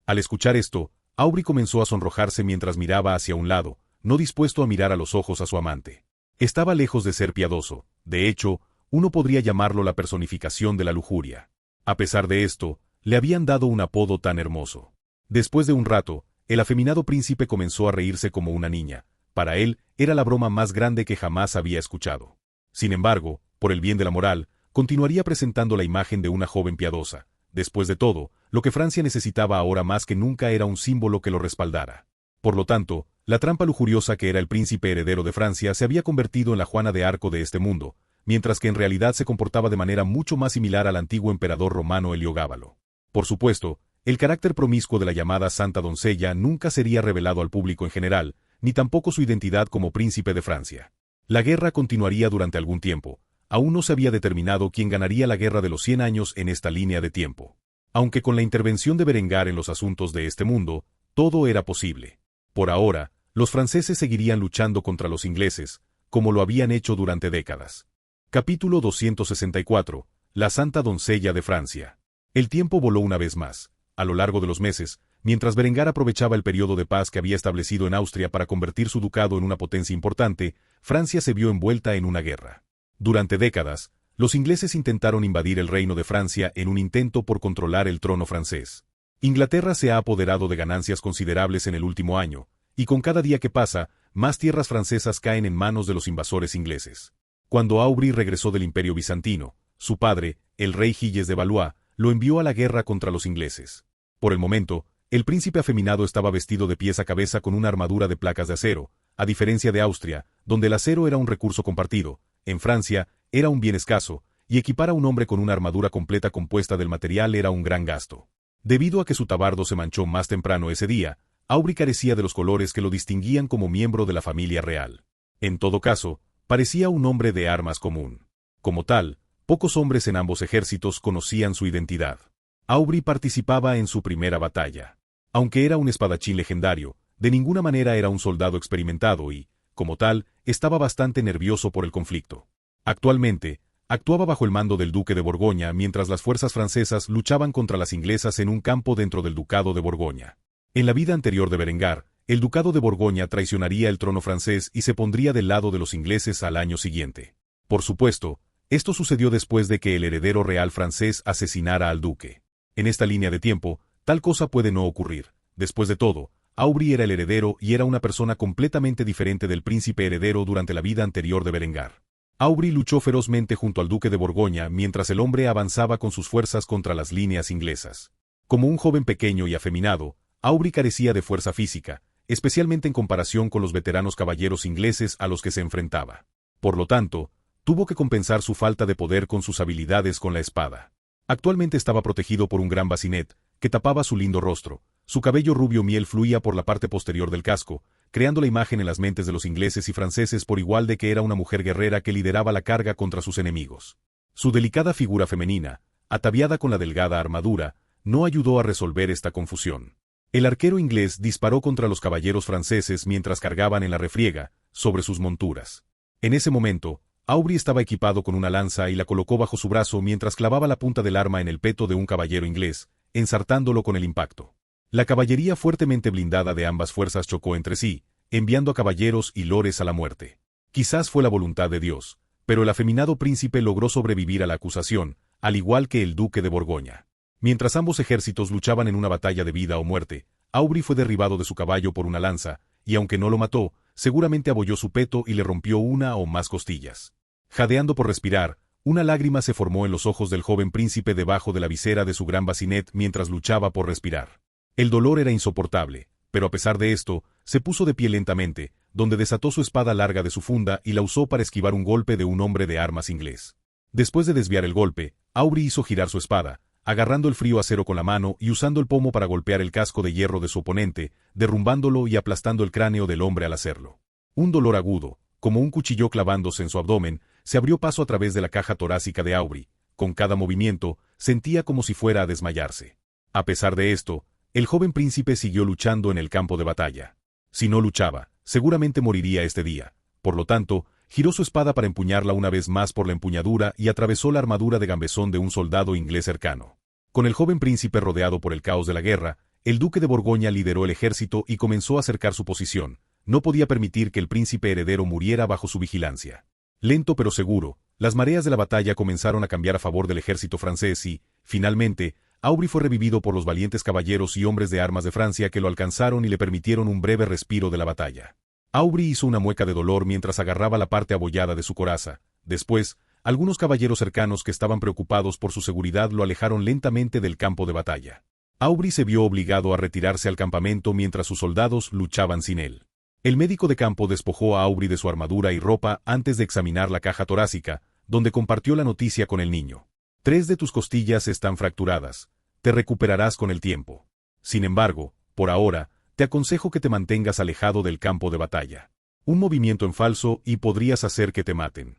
S1: Al escuchar esto, Aubry comenzó a sonrojarse mientras miraba hacia un lado, no dispuesto a mirar a los ojos a su amante. Estaba lejos de ser piadoso, de hecho, uno podría llamarlo la personificación de la lujuria. A pesar de esto, le habían dado un apodo tan hermoso. Después de un rato, el afeminado príncipe comenzó a reírse como una niña. Para él, era la broma más grande que jamás había escuchado. Sin embargo, por el bien de la moral, continuaría presentando la imagen de una joven piadosa. Después de todo, lo que Francia necesitaba ahora más que nunca era un símbolo que lo respaldara. Por lo tanto, la trampa lujuriosa que era el príncipe heredero de Francia se había convertido en la Juana de Arco de este mundo, mientras que en realidad se comportaba de manera mucho más similar al antiguo emperador romano Heliogábalo. Por supuesto, el carácter promiscuo de la llamada Santa Doncella nunca sería revelado al público en general, ni tampoco su identidad como príncipe de Francia. La guerra continuaría durante algún tiempo. Aún no se había determinado quién ganaría la guerra de los 100 años en esta línea de tiempo. Aunque con la intervención de Berengar en los asuntos de este mundo, todo era posible. Por ahora, los franceses seguirían luchando contra los ingleses, como lo habían hecho durante décadas. Capítulo 264. La Santa Doncella de Francia. El tiempo voló una vez más. A lo largo de los meses, mientras Berengar aprovechaba el periodo de paz que había establecido en Austria para convertir su ducado en una potencia importante, Francia se vio envuelta en una guerra. Durante décadas, los ingleses intentaron invadir el reino de Francia en un intento por controlar el trono francés. Inglaterra se ha apoderado de ganancias considerables en el último año, y con cada día que pasa, más tierras francesas caen en manos de los invasores ingleses. Cuando Aubry regresó del Imperio Bizantino, su padre, el rey Gilles de Valois, lo envió a la guerra contra los ingleses. Por el momento, el príncipe afeminado estaba vestido de pies a cabeza con una armadura de placas de acero, a diferencia de Austria, donde el acero era un recurso compartido. En Francia, era un bien escaso, y equipar a un hombre con una armadura completa compuesta del material era un gran gasto. Debido a que su tabardo se manchó más temprano ese día, Aubry carecía de los colores que lo distinguían como miembro de la familia real. En todo caso, parecía un hombre de armas común. Como tal, pocos hombres en ambos ejércitos conocían su identidad. Aubry participaba en su primera batalla. Aunque era un espadachín legendario, de ninguna manera era un soldado experimentado y, como tal, estaba bastante nervioso por el conflicto. Actualmente, actuaba bajo el mando del duque de Borgoña mientras las fuerzas francesas luchaban contra las inglesas en un campo dentro del ducado de Borgoña. En la vida anterior de Berengar, el ducado de Borgoña traicionaría el trono francés y se pondría del lado de los ingleses al año siguiente. Por supuesto, esto sucedió después de que el heredero real francés asesinara al duque. En esta línea de tiempo, tal cosa puede no ocurrir. Después de todo, Aubry era el heredero y era una persona completamente diferente del príncipe heredero durante la vida anterior de Berengar. Aubry luchó ferozmente junto al duque de Borgoña mientras el hombre avanzaba con sus fuerzas contra las líneas inglesas. Como un joven pequeño y afeminado, Aubry carecía de fuerza física, especialmente en comparación con los veteranos caballeros ingleses a los que se enfrentaba. Por lo tanto, tuvo que compensar su falta de poder con sus habilidades con la espada. Actualmente estaba protegido por un gran bacinet, que tapaba su lindo rostro. Su cabello rubio miel fluía por la parte posterior del casco, creando la imagen en las mentes de los ingleses y franceses por igual de que era una mujer guerrera que lideraba la carga contra sus enemigos. Su delicada figura femenina, ataviada con la delgada armadura, no ayudó a resolver esta confusión. El arquero inglés disparó contra los caballeros franceses mientras cargaban en la refriega, sobre sus monturas. En ese momento, Aubry estaba equipado con una lanza y la colocó bajo su brazo mientras clavaba la punta del arma en el peto de un caballero inglés, ensartándolo con el impacto. La caballería fuertemente blindada de ambas fuerzas chocó entre sí, enviando a caballeros y lores a la muerte. Quizás fue la voluntad de Dios, pero el afeminado príncipe logró sobrevivir a la acusación, al igual que el duque de Borgoña. Mientras ambos ejércitos luchaban en una batalla de vida o muerte, Aubry fue derribado de su caballo por una lanza, y aunque no lo mató, seguramente abolló su peto y le rompió una o más costillas. Jadeando por respirar, una lágrima se formó en los ojos del joven príncipe debajo de la visera de su gran bacinet mientras luchaba por respirar. El dolor era insoportable, pero a pesar de esto, se puso de pie lentamente, donde desató su espada larga de su funda y la usó para esquivar un golpe de un hombre de armas inglés. Después de desviar el golpe, Aubry hizo girar su espada, agarrando el frío acero con la mano y usando el pomo para golpear el casco de hierro de su oponente, derrumbándolo y aplastando el cráneo del hombre al hacerlo. Un dolor agudo, como un cuchillo clavándose en su abdomen, se abrió paso a través de la caja torácica de Aubry. Con cada movimiento, sentía como si fuera a desmayarse. A pesar de esto, el joven príncipe siguió luchando en el campo de batalla. Si no luchaba, seguramente moriría este día. Por lo tanto, giró su espada para empuñarla una vez más por la empuñadura y atravesó la armadura de gambesón de un soldado inglés cercano. Con el joven príncipe rodeado por el caos de la guerra, el duque de Borgoña lideró el ejército y comenzó a acercar su posición. No podía permitir que el príncipe heredero muriera bajo su vigilancia. Lento pero seguro, las mareas de la batalla comenzaron a cambiar a favor del ejército francés y, finalmente, Aubry fue revivido por los valientes caballeros y hombres de armas de Francia que lo alcanzaron y le permitieron un breve respiro de la batalla. Aubry hizo una mueca de dolor mientras agarraba la parte abollada de su coraza. Después, algunos caballeros cercanos que estaban preocupados por su seguridad lo alejaron lentamente del campo de batalla. Aubry se vio obligado a retirarse al campamento mientras sus soldados luchaban sin él. El médico de campo despojó a Aubry de su armadura y ropa antes de examinar la caja torácica, donde compartió la noticia con el niño. 3 de tus costillas están fracturadas. Te recuperarás con el tiempo. Sin embargo, por ahora, te aconsejo que te mantengas alejado del campo de batalla. Un movimiento en falso y podrías hacer que te maten.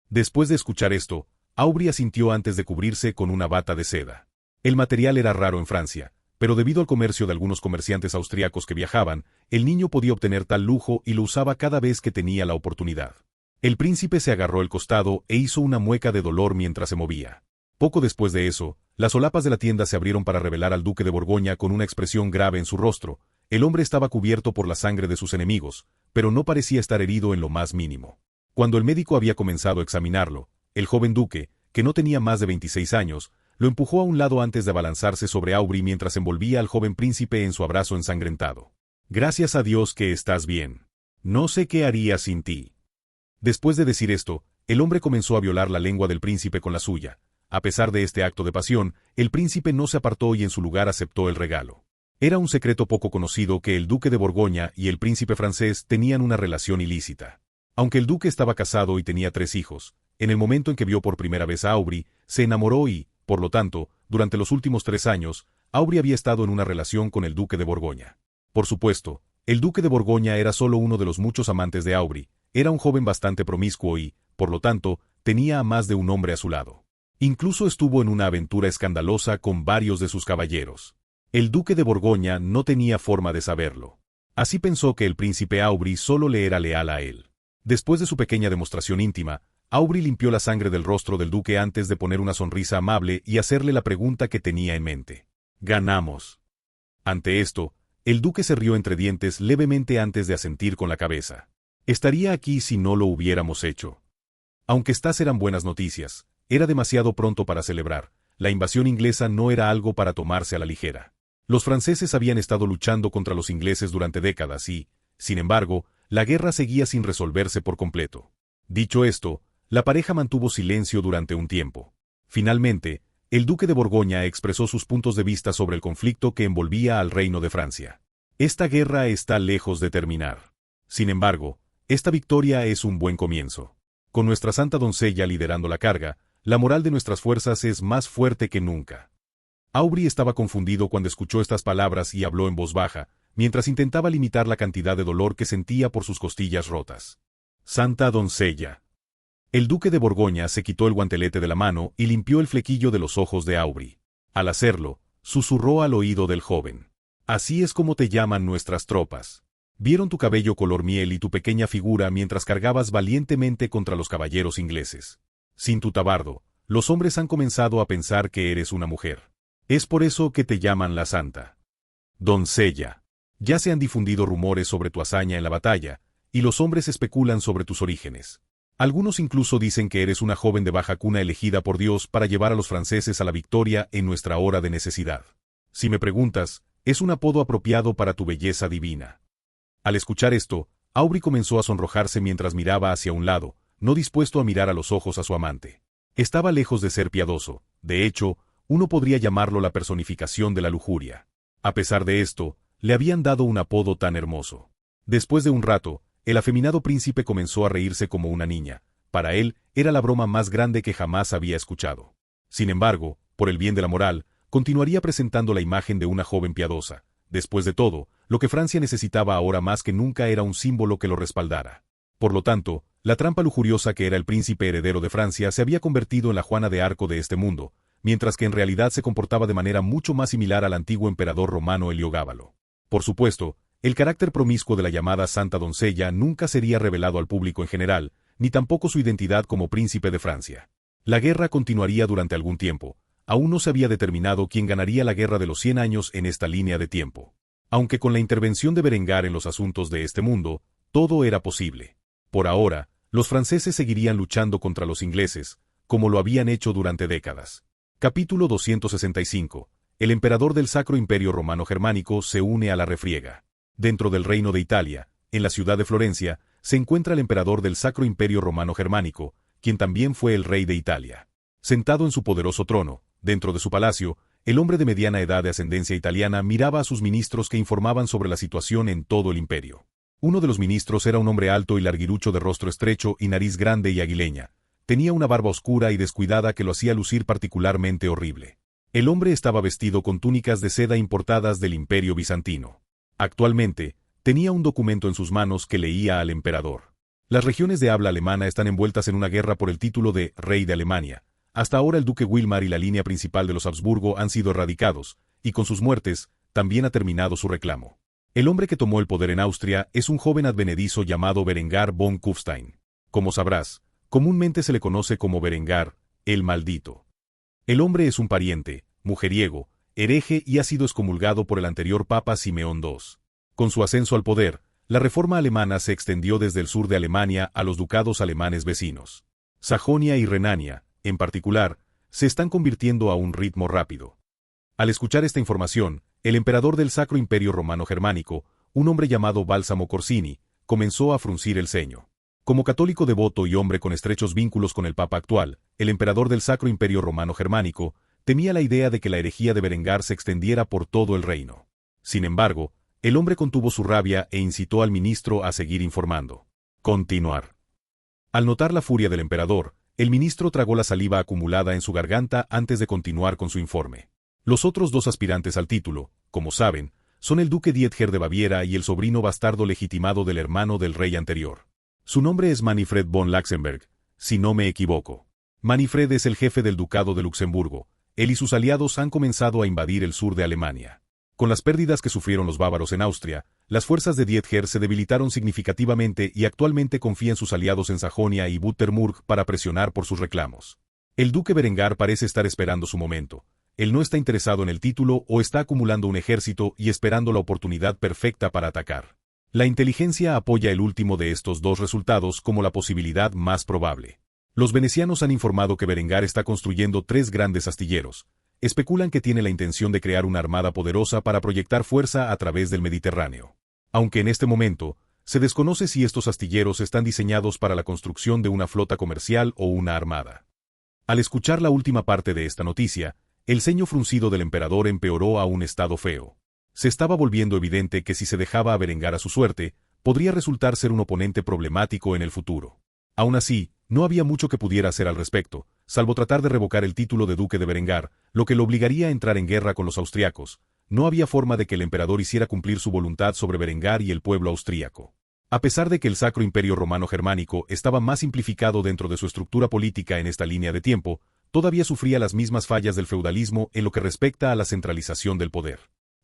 S1: Después de escuchar esto, Aubry asintió antes de cubrirse con una bata de seda. El material era raro en Francia, pero debido al comercio de algunos comerciantes austriacos que viajaban, el niño podía obtener tal lujo y lo usaba cada vez que tenía la oportunidad. El príncipe se agarró el costado e hizo una mueca de dolor mientras se movía. Poco después de eso, las solapas de la tienda se abrieron para revelar al duque de Borgoña con una expresión grave en su rostro. El hombre estaba cubierto por la sangre de sus enemigos, pero no parecía estar herido en lo más mínimo. Cuando el médico había comenzado a examinarlo, el joven duque, que no tenía más de 26 años, lo empujó a un lado antes de abalanzarse sobre Aubry mientras envolvía al joven príncipe en su abrazo ensangrentado. Gracias a Dios que estás bien. No sé qué haría sin ti. Después de decir esto, el hombre comenzó a violar la lengua del príncipe con la suya. A pesar de este acto de pasión, el príncipe no se apartó y en su lugar aceptó el regalo. Era un secreto poco conocido que el duque de Borgoña y el príncipe francés tenían una relación ilícita. Aunque el duque estaba casado y tenía 3 hijos, en el momento en que vio por primera vez a Aubry, se enamoró y, por lo tanto, durante los últimos 3 años, Aubry había estado en una relación con el duque de Borgoña. Por supuesto, el duque de Borgoña era solo uno de los muchos amantes de Aubry, era un joven bastante promiscuo y, por lo tanto, tenía a más de un hombre a su lado. Incluso estuvo en una aventura escandalosa con varios de sus caballeros. El duque de Borgoña no tenía forma de saberlo. Así pensó que el príncipe Aubry solo le era leal a él. Después de su pequeña demostración íntima, Aubry limpió la sangre del rostro del duque antes de poner una sonrisa amable y hacerle la pregunta que tenía en mente. «Ganamos». Ante esto, el duque se rió entre dientes levemente antes de asentir con la cabeza. «Estaría aquí si no lo hubiéramos hecho». Aunque estas eran buenas noticias, era demasiado pronto para celebrar. La invasión inglesa no era algo para tomarse a la ligera. Los franceses habían estado luchando contra los ingleses durante décadas y, sin embargo, la guerra seguía sin resolverse por completo. Dicho esto, la pareja mantuvo silencio durante un tiempo. Finalmente, el duque de Borgoña expresó sus puntos de vista sobre el conflicto que envolvía al reino de Francia. Esta guerra está lejos de terminar. Sin embargo, esta victoria es un buen comienzo. Con nuestra santa doncella liderando la carga, la moral de nuestras fuerzas es más fuerte que nunca. Aubry estaba confundido cuando escuchó estas palabras y habló en voz baja, mientras intentaba limitar la cantidad de dolor que sentía por sus costillas rotas. Santa doncella. El duque de Borgoña se quitó el guantelete de la mano y limpió el flequillo de los ojos de Aubry. Al hacerlo, susurró al oído del joven. Así es como te llaman nuestras tropas. Vieron tu cabello color miel y tu pequeña figura mientras cargabas valientemente contra los caballeros ingleses. Sin tu tabardo, los hombres han comenzado a pensar que eres una mujer. Es por eso que te llaman la santa doncella. Ya se han difundido rumores sobre tu hazaña en la batalla, y los hombres especulan sobre tus orígenes. Algunos incluso dicen que eres una joven de baja cuna elegida por Dios para llevar a los franceses a la victoria en nuestra hora de necesidad. Si me preguntas, es un apodo apropiado para tu belleza divina. Al escuchar esto, Aubry comenzó a sonrojarse mientras miraba hacia un lado, no dispuesto a mirar a los ojos a su amante. Estaba lejos de ser piadoso, de hecho, uno podría llamarlo la personificación de la lujuria. A pesar de esto, le habían dado un apodo tan hermoso. Después de un rato, el afeminado príncipe comenzó a reírse como una niña. Para él, era la broma más grande que jamás había escuchado. Sin embargo, por el bien de la moral, continuaría presentando la imagen de una joven piadosa. Después de todo, lo que Francia necesitaba ahora más que nunca era un símbolo que lo respaldara. Por lo tanto, la trampa lujuriosa que era el príncipe heredero de Francia se había convertido en la Juana de Arco de este mundo, mientras que en realidad se comportaba de manera mucho más similar al antiguo emperador romano Heliogábalo. Por supuesto, el carácter promiscuo de la llamada Santa Doncella nunca sería revelado al público en general, ni tampoco su identidad como príncipe de Francia. La guerra continuaría durante algún tiempo. Aún no se había determinado quién ganaría la guerra de los 100 años en esta línea de tiempo. Aunque con la intervención de Berengar en los asuntos de este mundo, todo era posible. Por ahora, los franceses seguirían luchando contra los ingleses, como lo habían hecho durante décadas. Capítulo 265. El emperador del Sacro Imperio Romano Germánico se une a la refriega. Dentro del Reino de Italia, en la ciudad de Florencia, se encuentra el emperador del Sacro Imperio Romano Germánico, quien también fue el rey de Italia. Sentado en su poderoso trono, dentro de su palacio, el hombre de mediana edad de ascendencia italiana miraba a sus ministros que informaban sobre la situación en todo el imperio. Uno de los ministros era un hombre alto y larguirucho de rostro estrecho y nariz grande y aguileña. Tenía una barba oscura y descuidada que lo hacía lucir particularmente horrible. El hombre estaba vestido con túnicas de seda importadas del Imperio Bizantino. Actualmente, tenía un documento en sus manos que leía al emperador. Las regiones de habla alemana están envueltas en una guerra por el título de Rey de Alemania. Hasta ahora el duque Wilmar y la línea principal de los Habsburgo han sido erradicados, y con sus muertes, también ha terminado su reclamo. El hombre que tomó el poder en Austria es un joven advenedizo llamado Berengar von Kufstein. Como sabrás, comúnmente se le conoce como Berengar, el maldito. El hombre es un pariente, mujeriego, hereje y ha sido excomulgado por el anterior Papa Simeón II. Con su ascenso al poder, la reforma alemana se extendió desde el sur de Alemania a los ducados alemanes vecinos. Sajonia y Renania, en particular, se están convirtiendo a un ritmo rápido. Al escuchar esta información, el emperador del Sacro Imperio Romano Germánico, un hombre llamado Balsamo Corsini, comenzó a fruncir el ceño. Como católico devoto y hombre con estrechos vínculos con el Papa actual, el emperador del Sacro Imperio Romano Germánico temía la idea de que la herejía de Berengar se extendiera por todo el reino. Sin embargo, el hombre contuvo su rabia e incitó al ministro a seguir informando. Continuar. Al notar la furia del emperador, el ministro tragó la saliva acumulada en su garganta antes de continuar con su informe. Los otros dos aspirantes al título, como saben, son el duque Dietger de Baviera y el sobrino bastardo legitimado del hermano del rey anterior. Su nombre es Manfred von Laxenberg, si no me equivoco. Manfred es el jefe del ducado de Luxemburgo. Él y sus aliados han comenzado a invadir el sur de Alemania. Con las pérdidas que sufrieron los bávaros en Austria, las fuerzas de Dietger se debilitaron significativamente y actualmente confía en sus aliados en Sajonia y Württemberg para presionar por sus reclamos. El duque Berengar parece estar esperando su momento. Él no está interesado en el título o está acumulando un ejército y esperando la oportunidad perfecta para atacar. La inteligencia apoya el último de estos dos resultados como la posibilidad más probable. Los venecianos han informado que Berengar está construyendo 3 grandes astilleros. Especulan que tiene la intención de crear una armada poderosa para proyectar fuerza a través del Mediterráneo. Aunque en este momento, se desconoce si estos astilleros están diseñados para la construcción de una flota comercial o una armada. Al escuchar la última parte de esta noticia, el ceño fruncido del emperador empeoró a un estado feo. Se estaba volviendo evidente que si se dejaba a Berengar a su suerte, podría resultar ser un oponente problemático en el futuro. Aún así, no había mucho que pudiera hacer al respecto, salvo tratar de revocar el título de duque de Berengar, lo que lo obligaría a entrar en guerra con los austriacos. No había forma de que el emperador hiciera cumplir su voluntad sobre Berengar y el pueblo austríaco. A pesar de que el Sacro Imperio Romano Germánico estaba más simplificado dentro de su estructura política en esta línea de tiempo, todavía sufría las mismas fallas del feudalismo en lo que respecta a la centralización del poder.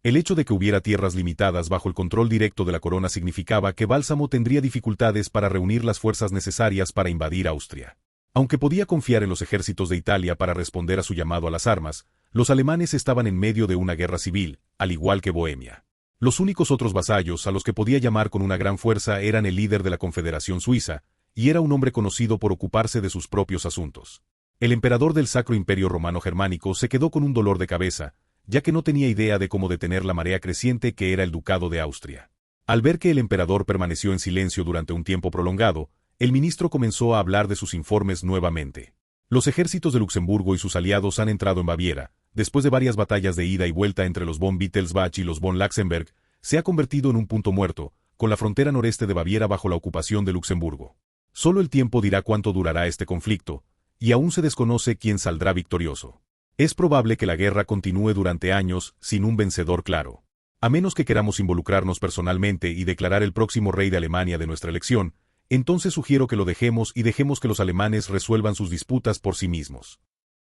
S1: El hecho de que hubiera tierras limitadas bajo el control directo de la corona significaba que Bálsamo tendría dificultades para reunir las fuerzas necesarias para invadir Austria. Aunque podía confiar en los ejércitos de Italia para responder a su llamado a las armas, los alemanes estaban en medio de una guerra civil, al igual que Bohemia. Los únicos otros vasallos a los que podía llamar con una gran fuerza eran el líder de la Confederación Suiza, y era un hombre conocido por ocuparse de sus propios asuntos. El emperador del Sacro Imperio Romano Germánico se quedó con un dolor de cabeza, ya que no tenía idea de cómo detener la marea creciente que era el Ducado de Austria. Al ver que el emperador permaneció en silencio durante un tiempo prolongado, el ministro comenzó a hablar de sus informes nuevamente. Los ejércitos de Luxemburgo y sus aliados han entrado en Baviera. Después de varias batallas de ida y vuelta entre los von Wittelsbach y los von Laxenberg, se ha convertido en un punto muerto, con la frontera noreste de Baviera bajo la ocupación de Luxemburgo. Solo el tiempo dirá cuánto durará este conflicto, y aún se desconoce quién saldrá victorioso. Es probable que la guerra continúe durante años sin un vencedor claro. A menos que queramos involucrarnos personalmente y declarar el próximo rey de Alemania de nuestra elección, entonces sugiero que lo dejemos y dejemos que los alemanes resuelvan sus disputas por sí mismos.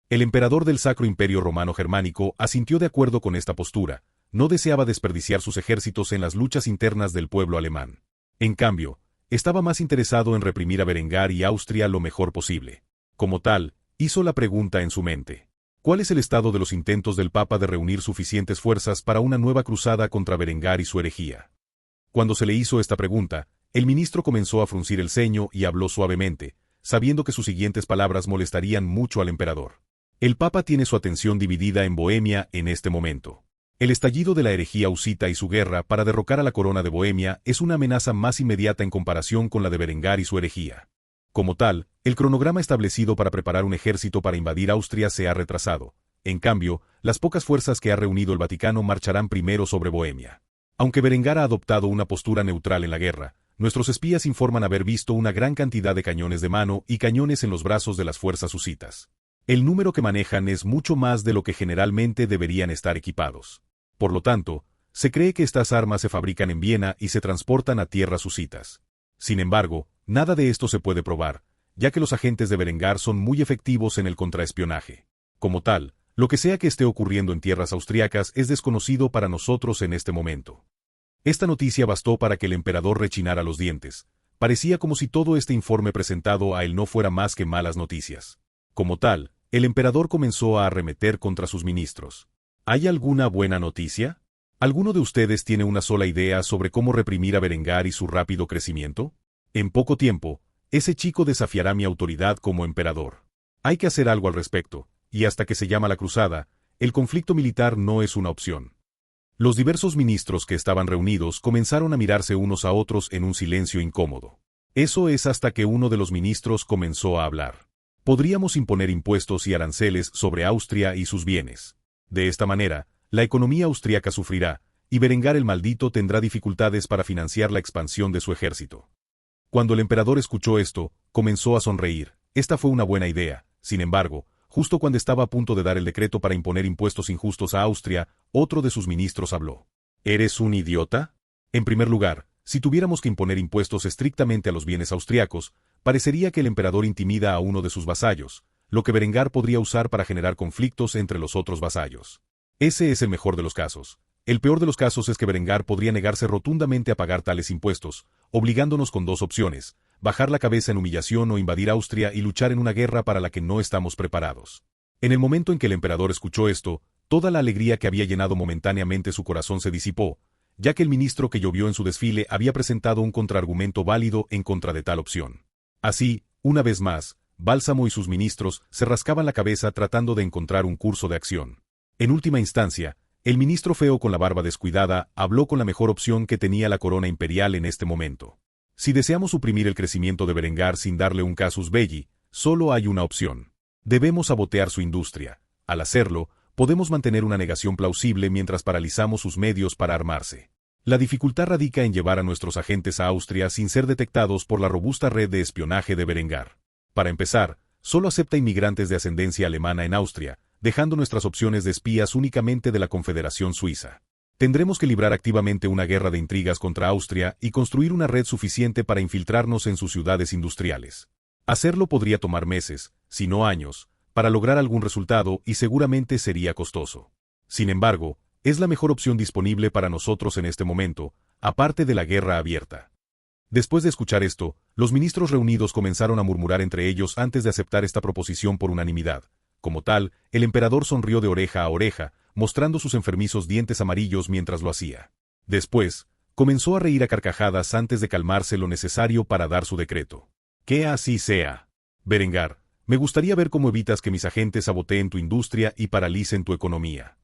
S1: El emperador del Sacro Imperio Romano Germánico asintió de acuerdo con esta postura, no deseaba desperdiciar sus ejércitos en las luchas internas del pueblo alemán. En cambio, estaba más interesado en reprimir a Berengar y Austria lo mejor posible. Como tal, hizo la pregunta en su mente. ¿Cuál es el estado de los intentos del Papa de reunir suficientes fuerzas para una nueva cruzada contra Berengar y su herejía? Cuando se le hizo esta pregunta, el ministro comenzó a fruncir el ceño y habló suavemente, sabiendo que sus siguientes palabras molestarían mucho al emperador. El Papa tiene su atención dividida en Bohemia en este momento. El estallido de la herejía husita y su guerra para derrocar a la corona de Bohemia es una amenaza más inmediata en comparación con la de Berengar y su herejía. Como tal, el cronograma establecido para preparar un ejército para invadir Austria se ha retrasado. En cambio, las pocas fuerzas que ha reunido el Vaticano marcharán primero sobre Bohemia. Aunque Berengar ha adoptado una postura neutral en la guerra, nuestros espías informan haber visto una gran cantidad de cañones de mano y cañones en los brazos de las fuerzas husitas. El número que manejan es mucho más de lo que generalmente deberían estar equipados. Por lo tanto, se cree que estas armas se fabrican en Viena y se transportan a tierras husitas. Sin embargo, nada de esto se puede probar, ya que los agentes de Berengar son muy efectivos en el contraespionaje. Como tal, lo que sea que esté ocurriendo en tierras austriacas es desconocido para nosotros en este momento. Esta noticia bastó para que el emperador rechinara los dientes. Parecía como si todo este informe presentado a él no fuera más que malas noticias. Como tal, el emperador comenzó a arremeter contra sus ministros. ¿Hay alguna buena noticia? ¿Alguno de ustedes tiene una sola idea sobre cómo reprimir a Berengar y su rápido crecimiento? En poco tiempo, ese chico desafiará mi autoridad como emperador. Hay que hacer algo al respecto, y hasta que se llama la cruzada, el conflicto militar no es una opción. Los diversos ministros que estaban reunidos comenzaron a mirarse unos a otros en un silencio incómodo. Eso es hasta que uno de los ministros comenzó a hablar. Podríamos imponer impuestos y aranceles sobre Austria y sus bienes. De esta manera, la economía austríaca sufrirá, y Berengar el Maldito tendrá dificultades para financiar la expansión de su ejército. Cuando el emperador escuchó esto, comenzó a sonreír. Esta fue una buena idea. Sin embargo, justo cuando estaba a punto de dar el decreto para imponer impuestos injustos a Austria, otro de sus ministros habló. ¿Eres un idiota? En primer lugar, si tuviéramos que imponer impuestos estrictamente a los bienes austriacos, parecería que el emperador intimida a uno de sus vasallos, lo que Berengar podría usar para generar conflictos entre los otros vasallos. Ese es el mejor de los casos. El peor de los casos es que Berengar podría negarse rotundamente a pagar tales impuestos, obligándonos con dos opciones: bajar la cabeza en humillación o invadir Austria y luchar en una guerra para la que no estamos preparados. En el momento en que el emperador escuchó esto, toda la alegría que había llenado momentáneamente su corazón se disipó, ya que el ministro que llovió en su desfile había presentado un contraargumento válido en contra de tal opción. Así, una vez más, Bálsamo y sus ministros se rascaban la cabeza tratando de encontrar un curso de acción. En última instancia, el ministro feo con la barba descuidada habló con la mejor opción que tenía la corona imperial en este momento. Si deseamos suprimir el crecimiento de Berengar sin darle un casus belli, solo hay una opción. Debemos sabotear su industria. Al hacerlo, podemos mantener una negación plausible mientras paralizamos sus medios para armarse. La dificultad radica en llevar a nuestros agentes a Austria sin ser detectados por la robusta red de espionaje de Berengar. Para empezar, solo acepta inmigrantes de ascendencia alemana en Austria, dejando nuestras opciones de espías únicamente de la Confederación Suiza. Tendremos que librar activamente una guerra de intrigas contra Austria y construir una red suficiente para infiltrarnos en sus ciudades industriales. Hacerlo podría tomar meses, si no años, para lograr algún resultado y seguramente sería costoso. Sin embargo, es la mejor opción disponible para nosotros en este momento, aparte de la guerra abierta. Después de escuchar esto, los ministros reunidos comenzaron a murmurar entre ellos antes de aceptar esta proposición por unanimidad. Como tal, el emperador sonrió de oreja a oreja, mostrando sus enfermizos dientes amarillos mientras lo hacía. Después, comenzó a reír a carcajadas antes de calmarse lo necesario para dar su decreto. Que así sea. Berengar, me gustaría ver cómo evitas que mis agentes saboteen tu industria y paralicen tu economía.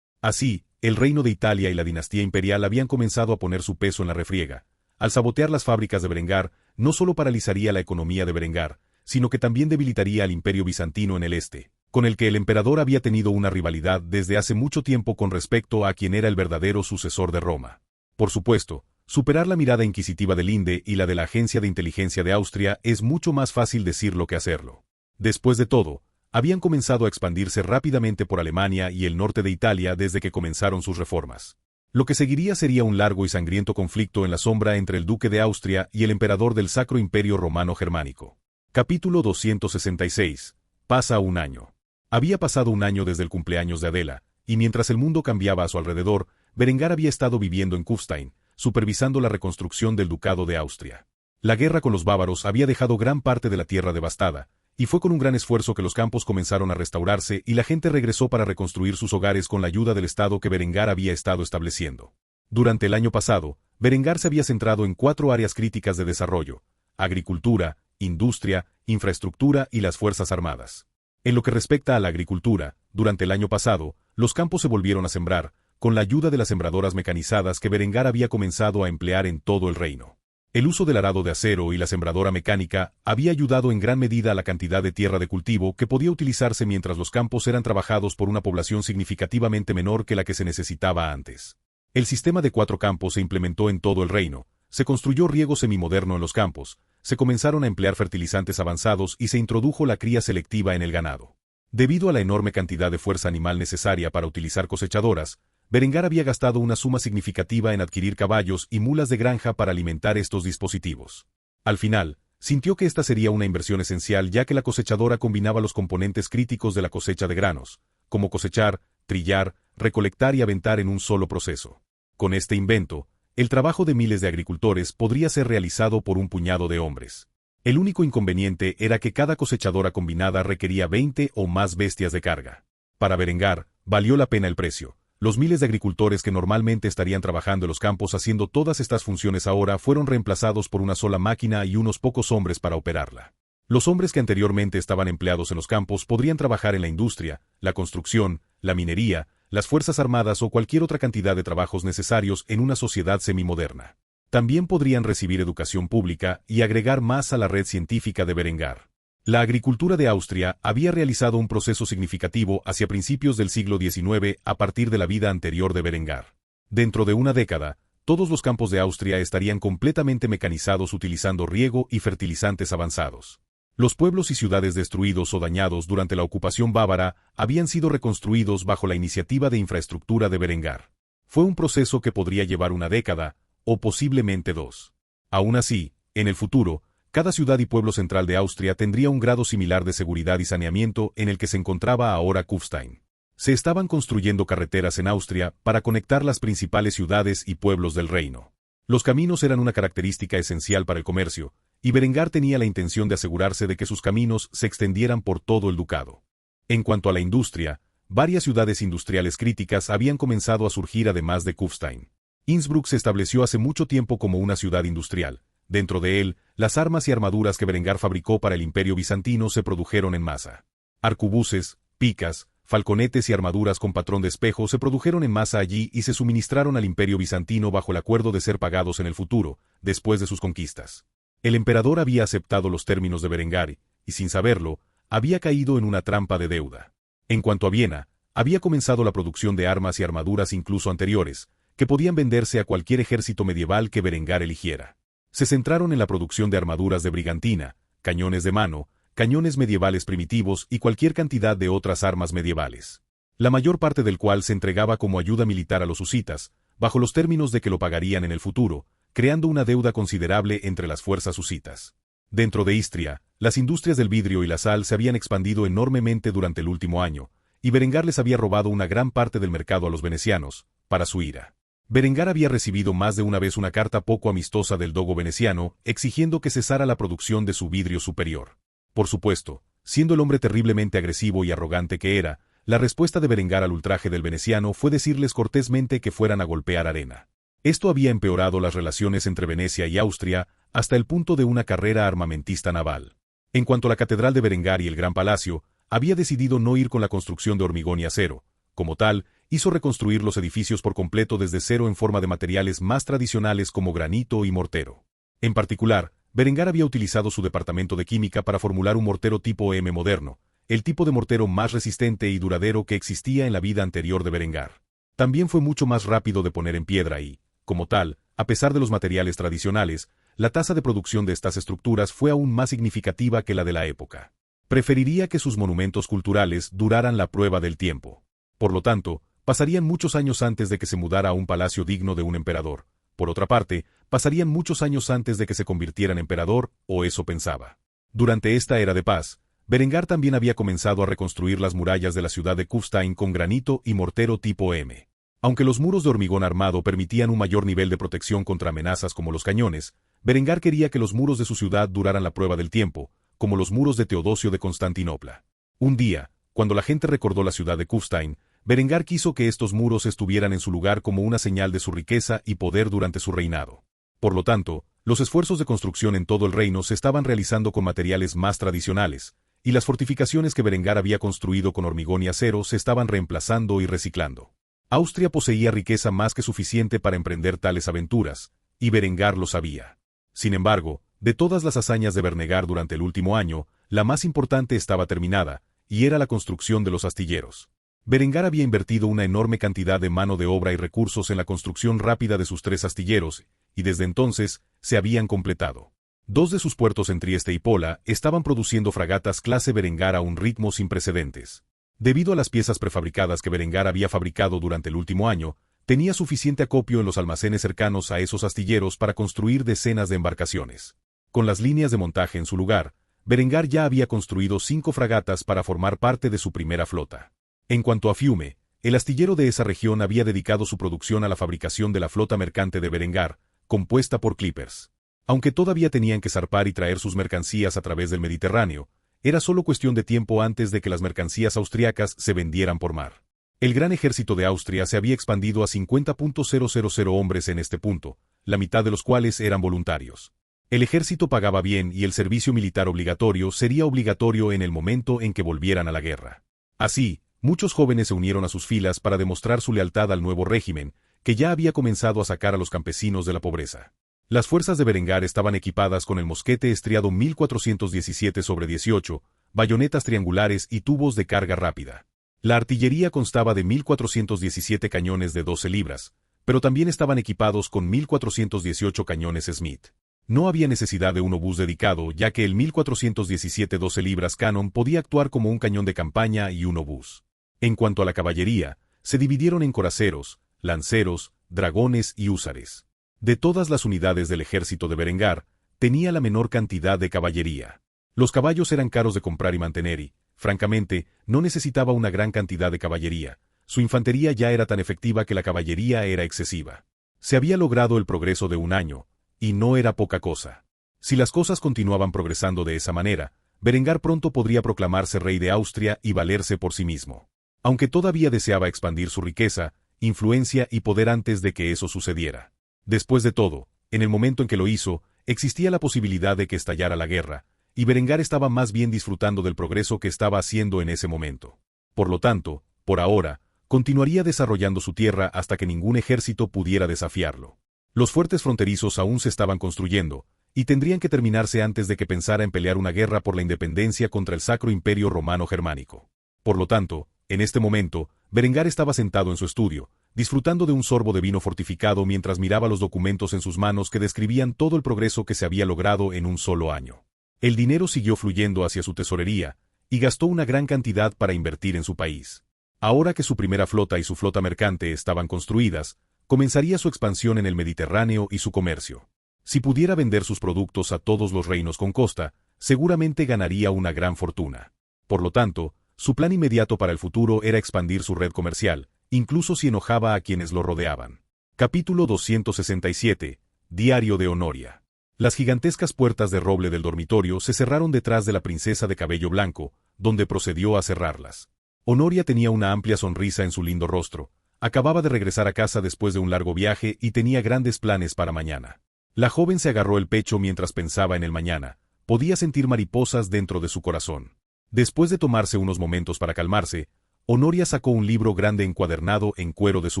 S1: Así, el reino de Italia y la dinastía imperial habían comenzado a poner su peso en la refriega. Al sabotear las fábricas de Berengar, no solo paralizaría la economía de Berengar, sino que también debilitaría al imperio bizantino en el este, con el que el emperador había tenido una rivalidad desde hace mucho tiempo con respecto a quien era el verdadero sucesor de Roma. Por supuesto, superar la mirada inquisitiva del Linde y la de la Agencia de Inteligencia de Austria es mucho más fácil decirlo que hacerlo. Después de todo, habían comenzado a expandirse rápidamente por Alemania y el norte de Italia desde que comenzaron sus reformas. Lo que seguiría sería un largo y sangriento conflicto en la sombra entre el duque de Austria y el emperador del Sacro Imperio Romano Germánico. Capítulo 266. Pasa un año. Había pasado un año desde el cumpleaños de Adela, y mientras el mundo cambiaba a su alrededor, Berengar había estado viviendo en Kufstein, supervisando la reconstrucción del ducado de Austria. La guerra con los bávaros había dejado gran parte de la tierra devastada, y fue con un gran esfuerzo que los campos comenzaron a restaurarse y la gente regresó para reconstruir sus hogares con la ayuda del Estado que Berengar había estado estableciendo. Durante el año pasado, Berengar se había centrado en 4 áreas críticas de desarrollo: agricultura, industria, infraestructura y las Fuerzas Armadas. En lo que respecta a la agricultura, durante el año pasado, los campos se volvieron a sembrar, con la ayuda de las sembradoras mecanizadas que Berengar había comenzado a emplear en todo el reino. El uso del arado de acero y la sembradora mecánica había ayudado en gran medida a la cantidad de tierra de cultivo que podía utilizarse mientras los campos eran trabajados por una población significativamente menor que la que se necesitaba antes. El sistema de 4 campos se implementó en todo el reino, se construyó riego semimoderno en los campos, se comenzaron a emplear fertilizantes avanzados y se introdujo la cría selectiva en el ganado. Debido a la enorme cantidad de fuerza animal necesaria para utilizar cosechadoras, Berengar había gastado una suma significativa en adquirir caballos y mulas de granja para alimentar estos dispositivos. Al final, sintió que esta sería una inversión esencial ya que la cosechadora combinaba los componentes críticos de la cosecha de granos, como cosechar, trillar, recolectar y aventar en un solo proceso. Con este invento, el trabajo de miles de agricultores podría ser realizado por un puñado de hombres. El único inconveniente era que cada cosechadora combinada requería 20 o más bestias de carga. Para Berengar, valió la pena el precio. Los miles de agricultores que normalmente estarían trabajando en los campos haciendo todas estas funciones ahora fueron reemplazados por una sola máquina y unos pocos hombres para operarla. Los hombres que anteriormente estaban empleados en los campos podrían trabajar en la industria, la construcción, la minería, las fuerzas armadas o cualquier otra cantidad de trabajos necesarios en una sociedad semimoderna. También podrían recibir educación pública y agregar más a la red científica de Berengar. La agricultura de Austria había realizado un proceso significativo hacia principios del siglo XIX a partir de la vida anterior de Berengar. Dentro de una década, todos los campos de Austria estarían completamente mecanizados utilizando riego y fertilizantes avanzados. Los pueblos y ciudades destruidos o dañados durante la ocupación bávara habían sido reconstruidos bajo la iniciativa de infraestructura de Berengar. Fue un proceso que podría llevar una década, o posiblemente 2. Aún así, en el futuro, cada ciudad y pueblo central de Austria tendría un grado similar de seguridad y saneamiento en el que se encontraba ahora Kufstein. Se estaban construyendo carreteras en Austria para conectar las principales ciudades y pueblos del reino. Los caminos eran una característica esencial para el comercio, y Berengar tenía la intención de asegurarse de que sus caminos se extendieran por todo el ducado. En cuanto a la industria, varias ciudades industriales críticas habían comenzado a surgir además de Kufstein. Innsbruck se estableció hace mucho tiempo como una ciudad industrial. Dentro de él, las armas y armaduras que Berengar fabricó para el Imperio bizantino se produjeron en masa. Arcubuses, picas, falconetes y armaduras con patrón de espejo se produjeron en masa allí y se suministraron al Imperio bizantino bajo el acuerdo de ser pagados en el futuro, después de sus conquistas. El emperador había aceptado los términos de Berengar y, sin saberlo, había caído en una trampa de deuda. En cuanto a Viena, había comenzado la producción de armas y armaduras incluso anteriores, que podían venderse a cualquier ejército medieval que Berengar eligiera. Se centraron en la producción de armaduras de brigantina, cañones de mano, cañones medievales primitivos y cualquier cantidad de otras armas medievales. La mayor parte del cual se entregaba como ayuda militar a los husitas, bajo los términos de que lo pagarían en el futuro, creando una deuda considerable entre las fuerzas husitas. Dentro de Istria, las industrias del vidrio y la sal se habían expandido enormemente durante el último año, y Berengar les había robado una gran parte del mercado a los venecianos, para su ira. Berengar había recibido más de una vez una carta poco amistosa del dogo veneciano, exigiendo que cesara la producción de su vidrio superior. Por supuesto, siendo el hombre terriblemente agresivo y arrogante que era, la respuesta de Berengar al ultraje del veneciano fue decirles cortésmente que fueran a golpear arena. Esto había empeorado las relaciones entre Venecia y Austria hasta el punto de una carrera armamentista naval. En cuanto a la Catedral de Berengar y el Gran Palacio, había decidido no ir con la construcción de hormigón y acero. Como tal, hizo reconstruir los edificios por completo desde cero en forma de materiales más tradicionales como granito y mortero. En particular, Berengar había utilizado su departamento de química para formular un mortero tipo M moderno, el tipo de mortero más resistente y duradero que existía en la vida anterior de Berengar. También fue mucho más rápido de poner en piedra y, como tal, a pesar de los materiales tradicionales, la tasa de producción de estas estructuras fue aún más significativa que la de la época. Preferiría que sus monumentos culturales duraran la prueba del tiempo. Por lo tanto, pasarían muchos años antes de que se mudara a un palacio digno de un emperador. Por otra parte, pasarían muchos años antes de que se convirtiera en emperador, o eso pensaba. Durante esta era de paz, Berengar también había comenzado a reconstruir las murallas de la ciudad de Kufstein con granito y mortero tipo M. Aunque los muros de hormigón armado permitían un mayor nivel de protección contra amenazas como los cañones, Berengar quería que los muros de su ciudad duraran la prueba del tiempo, como los muros de Teodosio de Constantinopla. Un día, cuando la gente recordó la ciudad de Kufstein, Berengar quiso que estos muros estuvieran en su lugar como una señal de su riqueza y poder durante su reinado. Por lo tanto, los esfuerzos de construcción en todo el reino se estaban realizando con materiales más tradicionales, y las fortificaciones que Berengar había construido con hormigón y acero se estaban reemplazando y reciclando. Austria poseía riqueza más que suficiente para emprender tales aventuras, y Berengar lo sabía. Sin embargo, de todas las hazañas de Berengar durante el último año, la más importante estaba terminada, y era la construcción de los astilleros. Berengar había invertido una enorme cantidad de mano de obra y recursos en la construcción rápida de sus 3 astilleros, y desde entonces, se habían completado. 2 de sus puertos en Trieste y Pola estaban produciendo fragatas clase Berengar a un ritmo sin precedentes. Debido a las piezas prefabricadas que Berengar había fabricado durante el último año, tenía suficiente acopio en los almacenes cercanos a esos astilleros para construir decenas de embarcaciones. Con las líneas de montaje en su lugar, Berengar ya había construido 5 fragatas para formar parte de su primera flota. En cuanto a Fiume, el astillero de esa región había dedicado su producción a la fabricación de la flota mercante de Berengar, compuesta por clippers. Aunque todavía tenían que zarpar y traer sus mercancías a través del Mediterráneo, era solo cuestión de tiempo antes de que las mercancías austriacas se vendieran por mar. El gran ejército de Austria se había expandido a 50.000 hombres en este punto, la mitad de los cuales eran voluntarios. El ejército pagaba bien y el servicio militar obligatorio sería obligatorio en el momento en que volvieran a la guerra. Así, muchos jóvenes se unieron a sus filas para demostrar su lealtad al nuevo régimen, que ya había comenzado a sacar a los campesinos de la pobreza. Las fuerzas de Berengar estaban equipadas con el mosquete estriado 1417/18, bayonetas triangulares y tubos de carga rápida. La artillería constaba de 1417 cañones de 12 libras, pero también estaban equipados con 1418 cañones Smith. No había necesidad de un obús dedicado, ya que el 1417 12 libras Cannon podía actuar como un cañón de campaña y un obús. En cuanto a la caballería, se dividieron en coraceros, lanceros, dragones y húsares. De todas las unidades del ejército de Berengar, tenía la menor cantidad de caballería. Los caballos eran caros de comprar y mantener y, francamente, no necesitaba una gran cantidad de caballería. Su infantería ya era tan efectiva que la caballería era excesiva. Se había logrado el progreso de un año, y no era poca cosa. Si las cosas continuaban progresando de esa manera, Berengar pronto podría proclamarse rey de Austria y valerse por sí mismo. Aunque todavía deseaba expandir su riqueza, influencia y poder antes de que eso sucediera. Después de todo, en el momento en que lo hizo, existía la posibilidad de que estallara la guerra, y Berengar estaba más bien disfrutando del progreso que estaba haciendo en ese momento. Por lo tanto, por ahora, continuaría desarrollando su tierra hasta que ningún ejército pudiera desafiarlo. Los fuertes fronterizos aún se estaban construyendo, y tendrían que terminarse antes de que pensara en pelear una guerra por la independencia contra el Sacro Imperio Romano Germánico. Por lo tanto, en este momento, Berengar estaba sentado en su estudio, disfrutando de un sorbo de vino fortificado mientras miraba los documentos en sus manos que describían todo el progreso que se había logrado en un solo año. El dinero siguió fluyendo hacia su tesorería, y gastó una gran cantidad para invertir en su país. Ahora que su primera flota y su flota mercante estaban construidas, comenzaría su expansión en el Mediterráneo y su comercio. Si pudiera vender sus productos a todos los reinos con costa, seguramente ganaría una gran fortuna. Por lo tanto, su plan inmediato para el futuro era expandir su red comercial, incluso si enojaba a quienes lo rodeaban. Capítulo 267. Diario de Honoria. Las gigantescas puertas de roble del dormitorio se cerraron detrás de la princesa de cabello blanco, donde procedió a cerrarlas. Honoria tenía una amplia sonrisa en su lindo rostro, Acababa de regresar a casa después de un largo viaje y tenía grandes planes para mañana. La joven se agarró el pecho mientras pensaba en el mañana. Podía sentir mariposas dentro de su corazón. Después de tomarse unos momentos para calmarse, Honoria sacó un libro grande encuadernado en cuero de su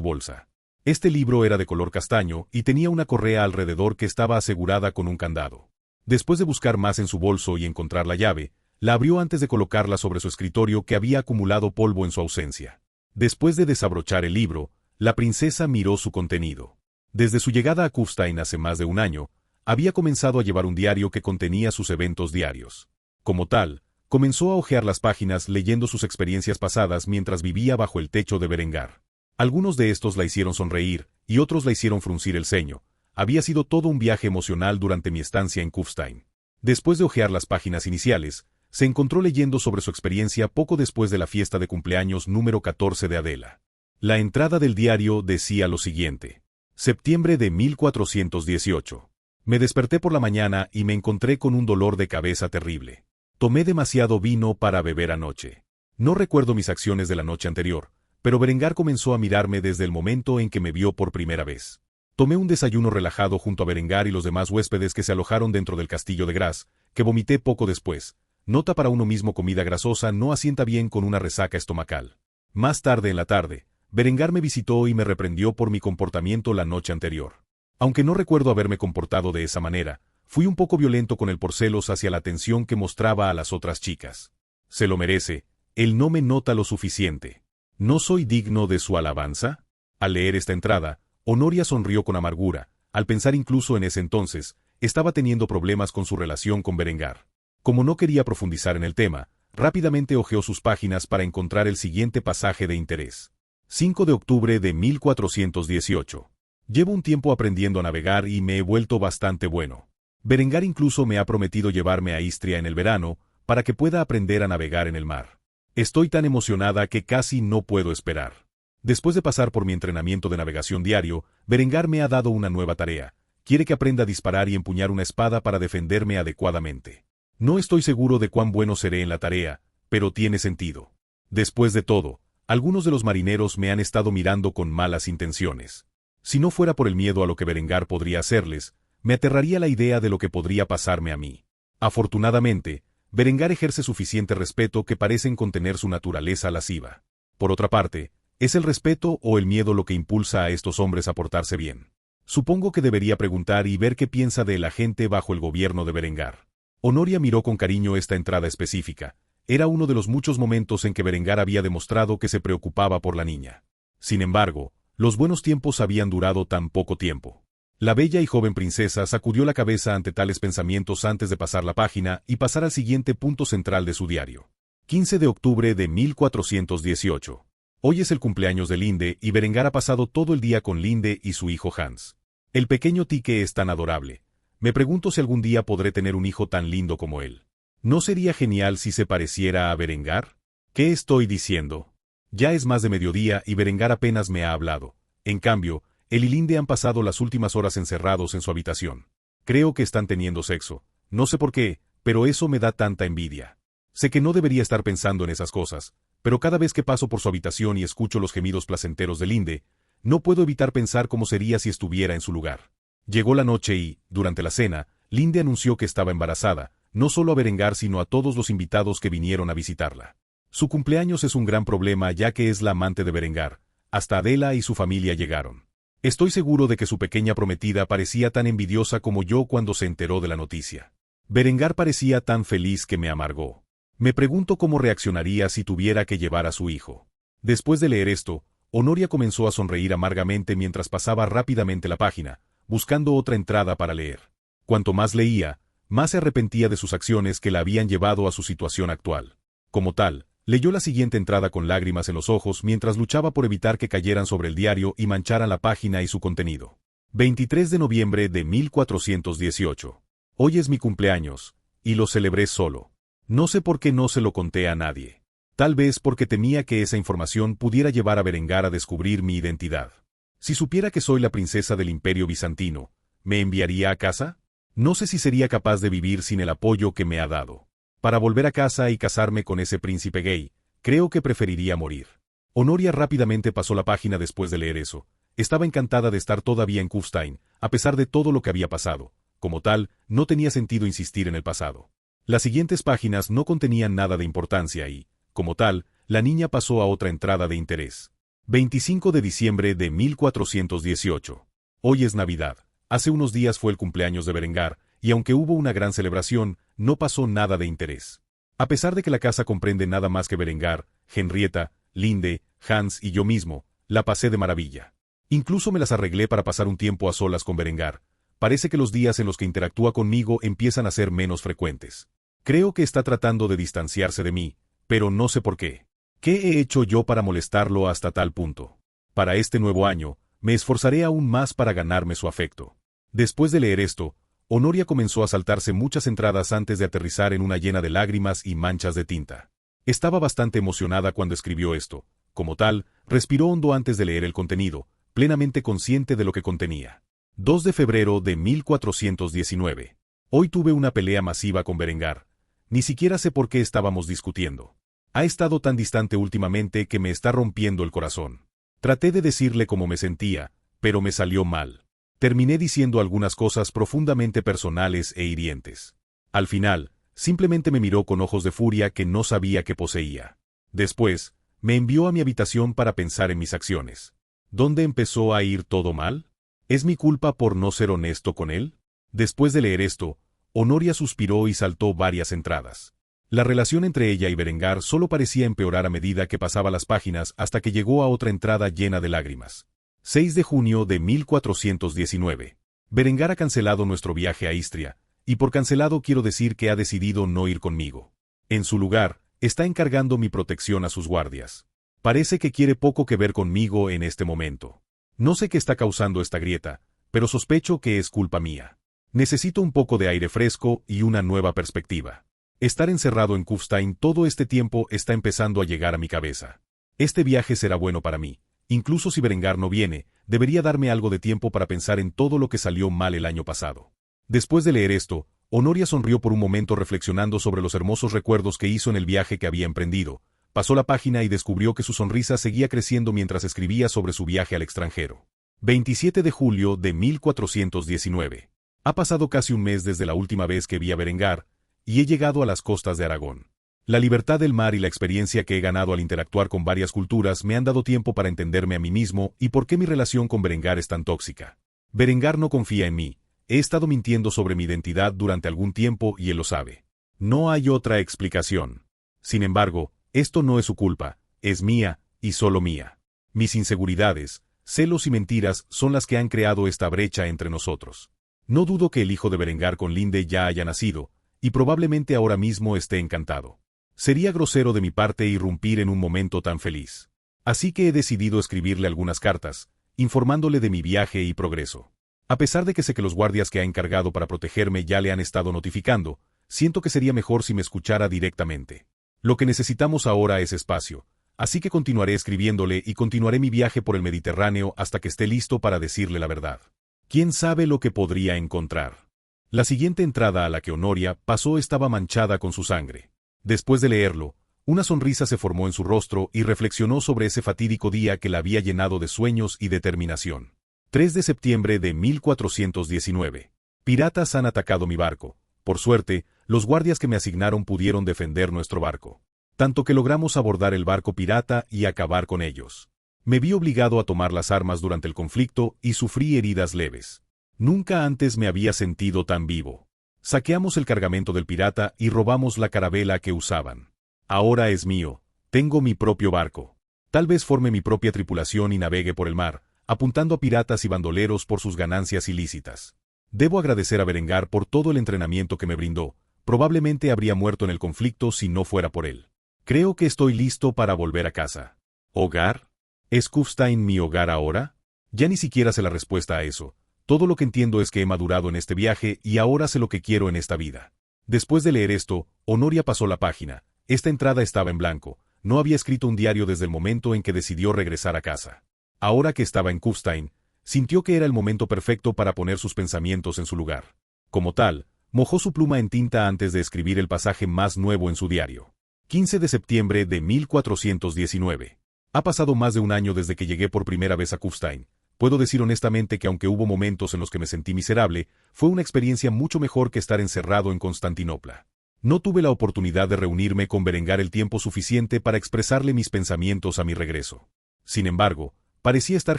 S1: bolsa. Este libro era de color castaño y tenía una correa alrededor que estaba asegurada con un candado. Después de buscar más en su bolso y encontrar la llave, la abrió antes de colocarla sobre su escritorio que había acumulado polvo en su ausencia. Después de desabrochar el libro, la princesa miró su contenido. Desde su llegada a Kufstein hace más de un año, había comenzado a llevar un diario que contenía sus eventos diarios. Como tal, comenzó a hojear las páginas leyendo sus experiencias pasadas mientras vivía bajo el techo de Berengar. Algunos de estos la hicieron sonreír y otros la hicieron fruncir el ceño. Había sido todo un viaje emocional durante mi estancia en Kufstein. Después de hojear las páginas iniciales, se encontró leyendo sobre su experiencia poco después de la fiesta de cumpleaños número 14 de Adela. La entrada del diario decía lo siguiente. Septiembre de 1418. Me desperté por la mañana y me encontré con un dolor de cabeza terrible. Tomé demasiado vino para beber anoche. No recuerdo mis acciones de la noche anterior, pero Berengar comenzó a mirarme desde el momento en que me vio por primera vez. Tomé un desayuno relajado junto a Berengar y los demás huéspedes que se alojaron dentro del castillo de Graz, que vomité poco después. Nota para uno mismo: comida grasosa no asienta bien con una resaca estomacal. Más tarde en la tarde, Berengar me visitó y me reprendió por mi comportamiento la noche anterior. Aunque no recuerdo haberme comportado de esa manera, fui un poco violento con él por celos hacia la atención que mostraba a las otras chicas. Se lo merece, él no me nota lo suficiente. ¿No soy digno de su alabanza? Al leer esta entrada, Honoria sonrió con amargura. Al pensar incluso en ese entonces, estaba teniendo problemas con su relación con Berengar. Como no quería profundizar en el tema, rápidamente hojeó sus páginas para encontrar el siguiente pasaje de interés. 5 de octubre de 1418. Llevo un tiempo aprendiendo a navegar y me he vuelto bastante bueno. Berengar incluso me ha prometido llevarme a Istria en el verano, para que pueda aprender a navegar en el mar. Estoy tan emocionada que casi no puedo esperar. Después de pasar por mi entrenamiento de navegación diario, Berengar me ha dado una nueva tarea. Quiere que aprenda a disparar y empuñar una espada para defenderme adecuadamente. No estoy seguro de cuán bueno seré en la tarea, pero tiene sentido. Después de todo, algunos de los marineros me han estado mirando con malas intenciones. Si no fuera por el miedo a lo que Berengar podría hacerles, me aterraría la idea de lo que podría pasarme a mí. Afortunadamente, Berengar ejerce suficiente respeto que parecen contener su naturaleza lasciva. Por otra parte, ¿es el respeto o el miedo lo que impulsa a estos hombres a portarse bien? Supongo que debería preguntar y ver qué piensa de la gente bajo el gobierno de Berengar. Honoria miró con cariño esta entrada específica. Era uno de los muchos momentos en que Berengar había demostrado que se preocupaba por la niña. Sin embargo, los buenos tiempos habían durado tan poco tiempo. La bella y joven princesa sacudió la cabeza ante tales pensamientos antes de pasar la página y pasar al siguiente punto central de su diario. 15 de octubre de 1418. Hoy es el cumpleaños de Linde y Berengar ha pasado todo el día con Linde y su hijo Hans. El pequeño Tique es tan adorable. Me pregunto si algún día podré tener un hijo tan lindo como él. ¿No sería genial si se pareciera a Berengar? ¿Qué estoy diciendo? Ya es más de mediodía y Berengar apenas me ha hablado. En cambio, él y Linde han pasado las últimas horas encerrados en su habitación. Creo que están teniendo sexo. No sé por qué, pero eso me da tanta envidia. Sé que no debería estar pensando en esas cosas, pero cada vez que paso por su habitación y escucho los gemidos placenteros de Linde, no puedo evitar pensar cómo sería si estuviera en su lugar. Llegó la noche y, durante la cena, Linde anunció que estaba embarazada, no solo a Berengar sino a todos los invitados que vinieron a visitarla. Su cumpleaños es un gran problema ya que es la amante de Berengar. Hasta Adela y su familia llegaron. Estoy seguro de que su pequeña prometida parecía tan envidiosa como yo cuando se enteró de la noticia. Berengar parecía tan feliz que me amargó. Me pregunto cómo reaccionaría si tuviera que llevar a su hijo. Después de leer esto, Honoria comenzó a sonreír amargamente mientras pasaba rápidamente la página, buscando otra entrada para leer. Cuanto más leía, más se arrepentía de sus acciones que la habían llevado a su situación actual. Como tal, leyó la siguiente entrada con lágrimas en los ojos mientras luchaba por evitar que cayeran sobre el diario y mancharan la página y su contenido. 23 de noviembre de 1418. Hoy es mi cumpleaños, y lo celebré solo. No sé por qué no se lo conté a nadie. Tal vez porque temía que esa información pudiera llevar a Berengar a descubrir mi identidad. Si supiera que soy la princesa del Imperio Bizantino, ¿me enviaría a casa? No sé si sería capaz de vivir sin el apoyo que me ha dado. Para volver a casa y casarme con ese príncipe gay, creo que preferiría morir. Honoria rápidamente pasó la página después de leer eso. Estaba encantada de estar todavía en Kufstein, a pesar de todo lo que había pasado. Como tal, no tenía sentido insistir en el pasado. Las siguientes páginas no contenían nada de importancia y, como tal, la niña pasó a otra entrada de interés. 25 de diciembre de 1418. Hoy es Navidad. Hace unos días fue el cumpleaños de Berengar, y aunque hubo una gran celebración, no pasó nada de interés. A pesar de que la casa comprende nada más que Berengar, Henrietta, Linde, Hans y yo mismo, la pasé de maravilla. Incluso me las arreglé para pasar un tiempo a solas con Berengar. Parece que los días en los que interactúa conmigo empiezan a ser menos frecuentes. Creo que está tratando de distanciarse de mí, pero no sé por qué. ¿Qué he hecho yo para molestarlo hasta tal punto? Para este nuevo año, me esforzaré aún más para ganarme su afecto. Después de leer esto, Honoria comenzó a saltarse muchas entradas antes de aterrizar en una llena de lágrimas y manchas de tinta. Estaba bastante emocionada cuando escribió esto. Como tal, respiró hondo antes de leer el contenido, plenamente consciente de lo que contenía. 2 de febrero de 1419. Hoy tuve una pelea masiva con Berengar. Ni siquiera sé por qué estábamos discutiendo. Ha estado tan distante últimamente que me está rompiendo el corazón. Traté de decirle cómo me sentía, pero me salió mal. Terminé diciendo algunas cosas profundamente personales e hirientes. Al final, simplemente me miró con ojos de furia que no sabía que poseía. Después, me envió a mi habitación para pensar en mis acciones. ¿Dónde empezó a ir todo mal? ¿Es mi culpa por no ser honesto con él? Después de leer esto, Honoria suspiró y saltó varias entradas. La relación entre ella y Berengar solo parecía empeorar a medida que pasaba las páginas hasta que llegó a otra entrada llena de lágrimas. 6 de junio de 1419. Berengar ha cancelado nuestro viaje a Istria, y por cancelado quiero decir que ha decidido no ir conmigo. En su lugar, está encargando mi protección a sus guardias. Parece que quiere poco que ver conmigo en este momento. No sé qué está causando esta grieta, pero sospecho que es culpa mía. Necesito un poco de aire fresco y una nueva perspectiva. Estar encerrado en Kufstein todo este tiempo está empezando a llegar a mi cabeza. Este viaje será bueno para mí. Incluso si Berengar no viene, debería darme algo de tiempo para pensar en todo lo que salió mal el año pasado. Después de leer esto, Honoria sonrió por un momento reflexionando sobre los hermosos recuerdos que hizo en el viaje que había emprendido. Pasó la página y descubrió que su sonrisa seguía creciendo mientras escribía sobre su viaje al extranjero. 27 de julio de 1419. Ha pasado casi un mes desde la última vez que vi a Berengar, y he llegado a las costas de Aragón. La libertad del mar y la experiencia que he ganado al interactuar con varias culturas me han dado tiempo para entenderme a mí mismo y por qué mi relación con Berengar es tan tóxica. Berengar no confía en mí. He estado mintiendo sobre mi identidad durante algún tiempo y él lo sabe. No hay otra explicación. Sin embargo, esto no es su culpa, es mía, y solo mía. Mis inseguridades, celos y mentiras son las que han creado esta brecha entre nosotros. No dudo que el hijo de Berengar con Linde ya haya nacido, y probablemente ahora mismo esté encantado. Sería grosero de mi parte irrumpir en un momento tan feliz. Así que he decidido escribirle algunas cartas, informándole de mi viaje y progreso. A pesar de que sé que los guardias que ha encargado para protegerme ya le han estado notificando, siento que sería mejor si me escuchara directamente. Lo que necesitamos ahora es espacio, así que continuaré escribiéndole y continuaré mi viaje por el Mediterráneo hasta que esté listo para decirle la verdad. ¿Quién sabe lo que podría encontrar? La siguiente entrada a la que Honoria pasó estaba manchada con su sangre. Después de leerlo, una sonrisa se formó en su rostro y reflexionó sobre ese fatídico día que la había llenado de sueños y determinación. 3 de septiembre de 1419. Piratas han atacado mi barco. Por suerte, los guardias que me asignaron pudieron defender nuestro barco. Tanto que logramos abordar el barco pirata y acabar con ellos. Me vi obligado a tomar las armas durante el conflicto y sufrí heridas leves. Nunca antes me había sentido tan vivo. Saqueamos el cargamento del pirata y robamos la carabela que usaban. Ahora es mío. Tengo mi propio barco. Tal vez forme mi propia tripulación y navegue por el mar, apuntando a piratas y bandoleros por sus ganancias ilícitas. Debo agradecer a Berengar por todo el entrenamiento que me brindó. Probablemente habría muerto en el conflicto si no fuera por él. Creo que estoy listo para volver a casa. ¿Hogar? ¿Es Kufstein mi hogar ahora? Ya ni siquiera sé la respuesta a eso. Todo lo que entiendo es que he madurado en este viaje y ahora sé lo que quiero en esta vida. Después de leer esto, Honoria pasó la página. Esta entrada estaba en blanco. No había escrito un diario desde el momento en que decidió regresar a casa. Ahora que estaba en Kufstein, sintió que era el momento perfecto para poner sus pensamientos en su lugar. Como tal, mojó su pluma en tinta antes de escribir el pasaje más nuevo en su diario. 15 de septiembre de 1419. Ha pasado más de un año desde que llegué por primera vez a Kufstein. Puedo decir honestamente que aunque hubo momentos en los que me sentí miserable, fue una experiencia mucho mejor que estar encerrado en Constantinopla. No tuve la oportunidad de reunirme con Berengar el tiempo suficiente para expresarle mis pensamientos a mi regreso. Sin embargo, parecía estar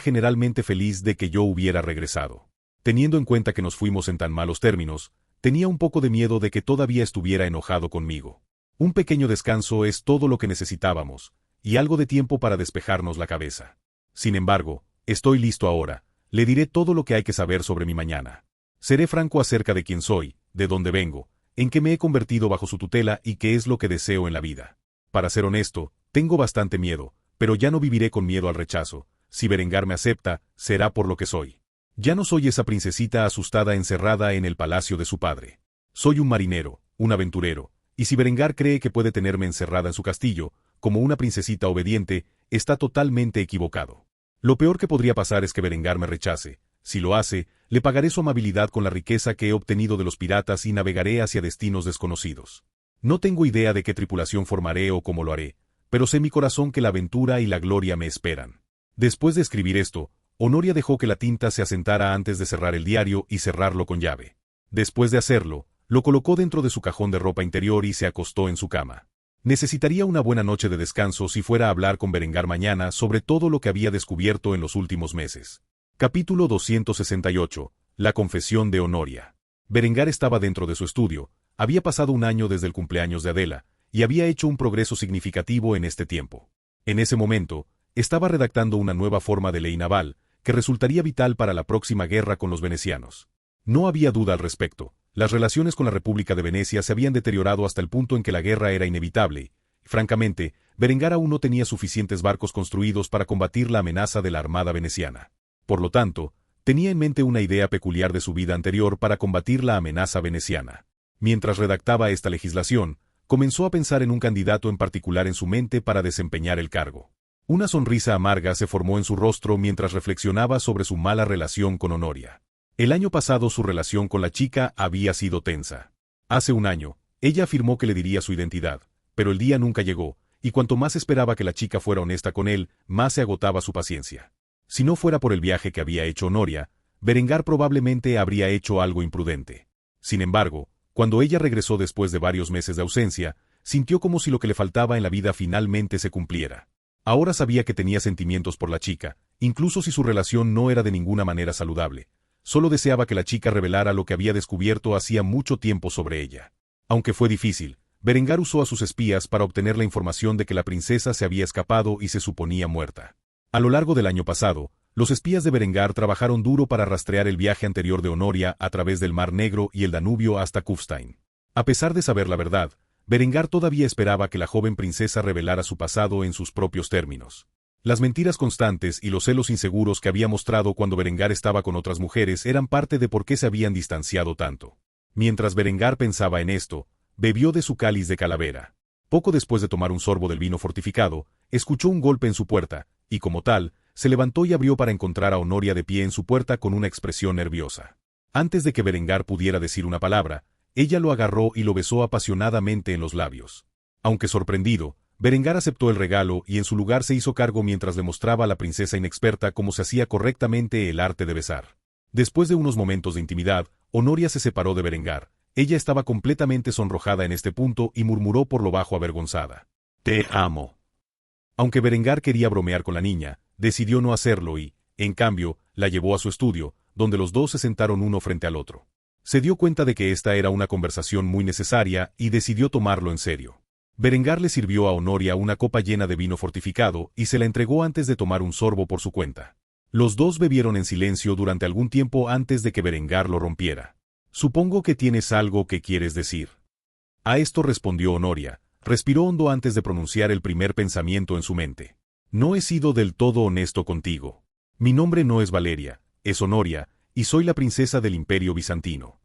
S1: generalmente feliz de que yo hubiera regresado. Teniendo en cuenta que nos fuimos en tan malos términos, tenía un poco de miedo de que todavía estuviera enojado conmigo. Un pequeño descanso es todo lo que necesitábamos, y algo de tiempo para despejarnos la cabeza. Sin embargo, estoy listo ahora. Le diré todo lo que hay que saber sobre mi mañana. Seré franco acerca de quién soy, de dónde vengo, en qué me he convertido bajo su tutela y qué es lo que deseo en la vida. Para ser honesto, tengo bastante miedo, pero ya no viviré con miedo al rechazo. Si Berengar me acepta, será por lo que soy. Ya no soy esa princesita asustada encerrada en el palacio de su padre. Soy un marinero, un aventurero, y si Berengar cree que puede tenerme encerrada en su castillo, como una princesita obediente, está totalmente equivocado. Lo peor que podría pasar es que Berengar me rechace. Si lo hace, le pagaré su amabilidad con la riqueza que he obtenido de los piratas y navegaré hacia destinos desconocidos. No tengo idea de qué tripulación formaré o cómo lo haré, pero sé mi corazón que la aventura y la gloria me esperan. Después de escribir esto, Honoria dejó que la tinta se asentara antes de cerrar el diario y cerrarlo con llave. Después de hacerlo, lo colocó dentro de su cajón de ropa interior y se acostó en su cama. Necesitaría una buena noche de descanso si fuera a hablar con Berengar mañana sobre todo lo que había descubierto en los últimos meses. Capítulo 268. La confesión de Honoria. Berengar estaba dentro de su estudio, había pasado un año desde el cumpleaños de Adela, y había hecho un progreso significativo en este tiempo. En ese momento, estaba redactando una nueva forma de ley naval, que resultaría vital para la próxima guerra con los venecianos. No había duda al respecto. Las relaciones con la República de Venecia se habían deteriorado hasta el punto en que la guerra era inevitable, y, francamente, Berengar aún no tenía suficientes barcos construidos para combatir la amenaza de la armada veneciana. Por lo tanto, tenía en mente una idea peculiar de su vida anterior para combatir la amenaza veneciana. Mientras redactaba esta legislación, comenzó a pensar en un candidato en particular en su mente para desempeñar el cargo. Una sonrisa amarga se formó en su rostro mientras reflexionaba sobre su mala relación con Honoria. El año pasado su relación con la chica había sido tensa. Hace un año, ella afirmó que le diría su identidad, pero el día nunca llegó, y cuanto más esperaba que la chica fuera honesta con él, más se agotaba su paciencia. Si no fuera por el viaje que había hecho Honoria, Berengar probablemente habría hecho algo imprudente. Sin embargo, cuando ella regresó después de varios meses de ausencia, sintió como si lo que le faltaba en la vida finalmente se cumpliera. Ahora sabía que tenía sentimientos por la chica, incluso si su relación no era de ninguna manera saludable. Solo deseaba que la chica revelara lo que había descubierto hacía mucho tiempo sobre ella. Aunque fue difícil, Berengar usó a sus espías para obtener la información de que la princesa se había escapado y se suponía muerta. A lo largo del año pasado, los espías de Berengar trabajaron duro para rastrear el viaje anterior de Honoria a través del Mar Negro y el Danubio hasta Kufstein. A pesar de saber la verdad, Berengar todavía esperaba que la joven princesa revelara su pasado en sus propios términos. Las mentiras constantes y los celos inseguros que había mostrado cuando Berengar estaba con otras mujeres eran parte de por qué se habían distanciado tanto. Mientras Berengar pensaba en esto, bebió de su cáliz de calavera. Poco después de tomar un sorbo del vino fortificado, escuchó un golpe en su puerta, y como tal, se levantó y abrió para encontrar a Honoria de pie en su puerta con una expresión nerviosa. Antes de que Berengar pudiera decir una palabra, ella lo agarró y lo besó apasionadamente en los labios. Aunque sorprendido, Berengar aceptó el regalo y en su lugar se hizo cargo mientras le mostraba a la princesa inexperta cómo se hacía correctamente el arte de besar. Después de unos momentos de intimidad, Honoria se separó de Berengar. Ella estaba completamente sonrojada en este punto y murmuró por lo bajo avergonzada: «Te amo». Aunque Berengar quería bromear con la niña, decidió no hacerlo y, en cambio, la llevó a su estudio, donde los dos se sentaron uno frente al otro. Se dio cuenta de que esta era una conversación muy necesaria y decidió tomarlo en serio. Berengar le sirvió a Honoria una copa llena de vino fortificado y se la entregó antes de tomar un sorbo por su cuenta. Los dos bebieron en silencio durante algún tiempo antes de que Berengar lo rompiera. «Supongo que tienes algo que quieres decir». A esto respondió Honoria. Respiró hondo antes de pronunciar el primer pensamiento en su mente. «No he sido del todo honesto contigo. Mi nombre no es Valeria, es Honoria, y soy la princesa del Imperio Bizantino».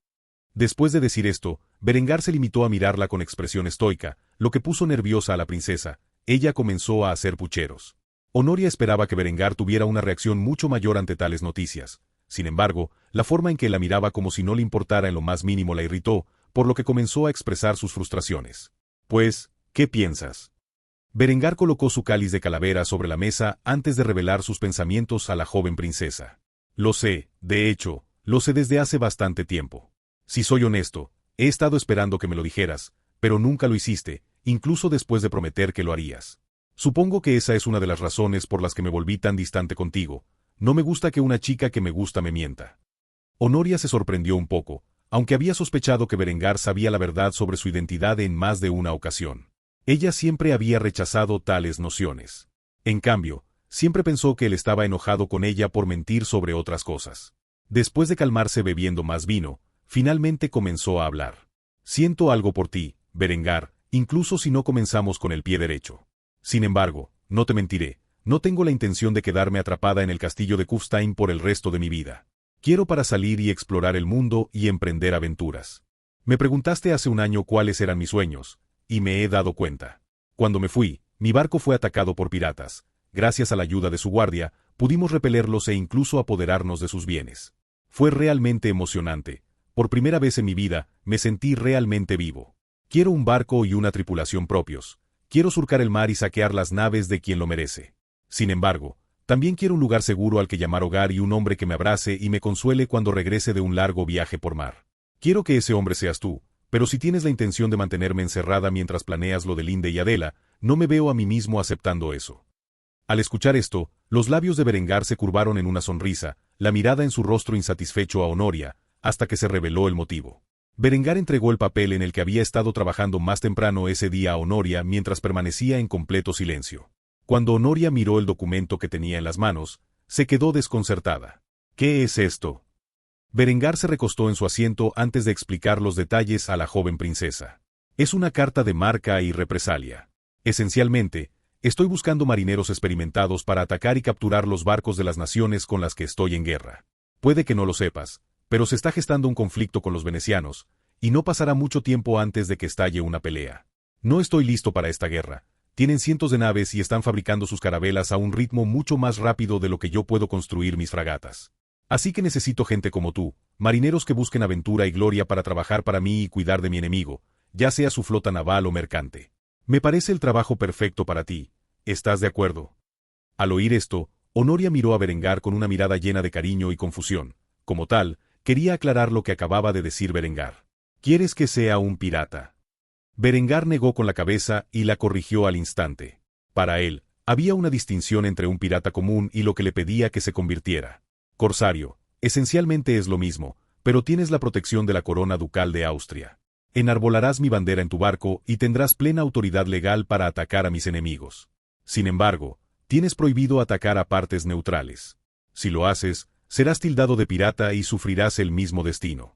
S1: Después de decir esto, Berengar se limitó a mirarla con expresión estoica, lo que puso nerviosa a la princesa. Ella comenzó a hacer pucheros. Honoria esperaba que Berengar tuviera una reacción mucho mayor ante tales noticias. Sin embargo, la forma en que la miraba como si no le importara en lo más mínimo la irritó, por lo que comenzó a expresar sus frustraciones. «Pues, ¿qué piensas?». Berengar colocó su cáliz de calavera sobre la mesa antes de revelar sus pensamientos a la joven princesa. Lo sé, de hecho, lo sé desde hace bastante tiempo. Si soy honesto, he estado esperando que me lo dijeras, pero nunca lo hiciste, incluso después de prometer que lo harías. Supongo que esa es una de las razones por las que me volví tan distante contigo. No me gusta que una chica que me gusta me mienta. Honoria se sorprendió un poco, aunque había sospechado que Berengar sabía la verdad sobre su identidad en más de una ocasión. Ella siempre había rechazado tales nociones. En cambio, siempre pensó que él estaba enojado con ella por mentir sobre otras cosas. Después de calmarse bebiendo más vino, finalmente comenzó a hablar. Siento algo por ti, Berengar, incluso si no comenzamos con el pie derecho. Sin embargo, no te mentiré, no tengo la intención de quedarme atrapada en el castillo de Kufstein por el resto de mi vida. Quiero para salir y explorar el mundo y emprender aventuras. Me preguntaste hace un año cuáles eran mis sueños, y me he dado cuenta. Cuando me fui, mi barco fue atacado por piratas. Gracias a la ayuda de su guardia, pudimos repelerlos e incluso apoderarnos de sus bienes. Fue realmente emocionante. Por primera vez en mi vida, me sentí realmente vivo. Quiero un barco y una tripulación propios. Quiero surcar el mar y saquear las naves de quien lo merece. Sin embargo, también quiero un lugar seguro al que llamar hogar y un hombre que me abrace y me consuele cuando regrese de un largo viaje por mar. Quiero que ese hombre seas tú, pero si tienes la intención de mantenerme encerrada mientras planeas lo de Linde y Adela, no me veo a mí mismo aceptando eso. Al escuchar esto, los labios de Berengar se curvaron en una sonrisa, la mirada en su rostro insatisfecho a Honoria, hasta que se reveló el motivo. Berengar entregó el papel en el que había estado trabajando más temprano ese día a Honoria mientras permanecía en completo silencio. Cuando Honoria miró el documento que tenía en las manos, se quedó desconcertada. ¿Qué es esto? Berengar se recostó en su asiento antes de explicar los detalles a la joven princesa. Es una carta de marca y represalia. Esencialmente, estoy buscando marineros experimentados para atacar y capturar los barcos de las naciones con las que estoy en guerra. Puede que no lo sepas, pero se está gestando un conflicto con los venecianos, y no pasará mucho tiempo antes de que estalle una pelea. No estoy listo para esta guerra. Tienen cientos de naves y están fabricando sus carabelas a un ritmo mucho más rápido de lo que yo puedo construir mis fragatas. Así que necesito gente como tú, marineros que busquen aventura y gloria para trabajar para mí y cuidar de mi enemigo, ya sea su flota naval o mercante. Me parece el trabajo perfecto para ti. ¿Estás de acuerdo? Al oír esto, Honoria miró a Berengar con una mirada llena de cariño y confusión. Como tal, quería aclarar lo que acababa de decir Berengar. ¿Quieres que sea un pirata? Berengar negó con la cabeza y la corrigió al instante. Para él, había una distinción entre un pirata común y lo que le pedía que se convirtiera. Corsario, esencialmente es lo mismo, pero tienes la protección de la corona ducal de Austria. Enarbolarás mi bandera en tu barco y tendrás plena autoridad legal para atacar a mis enemigos. Sin embargo, tienes prohibido atacar a partes neutrales. Si lo haces, serás tildado de pirata y sufrirás el mismo destino.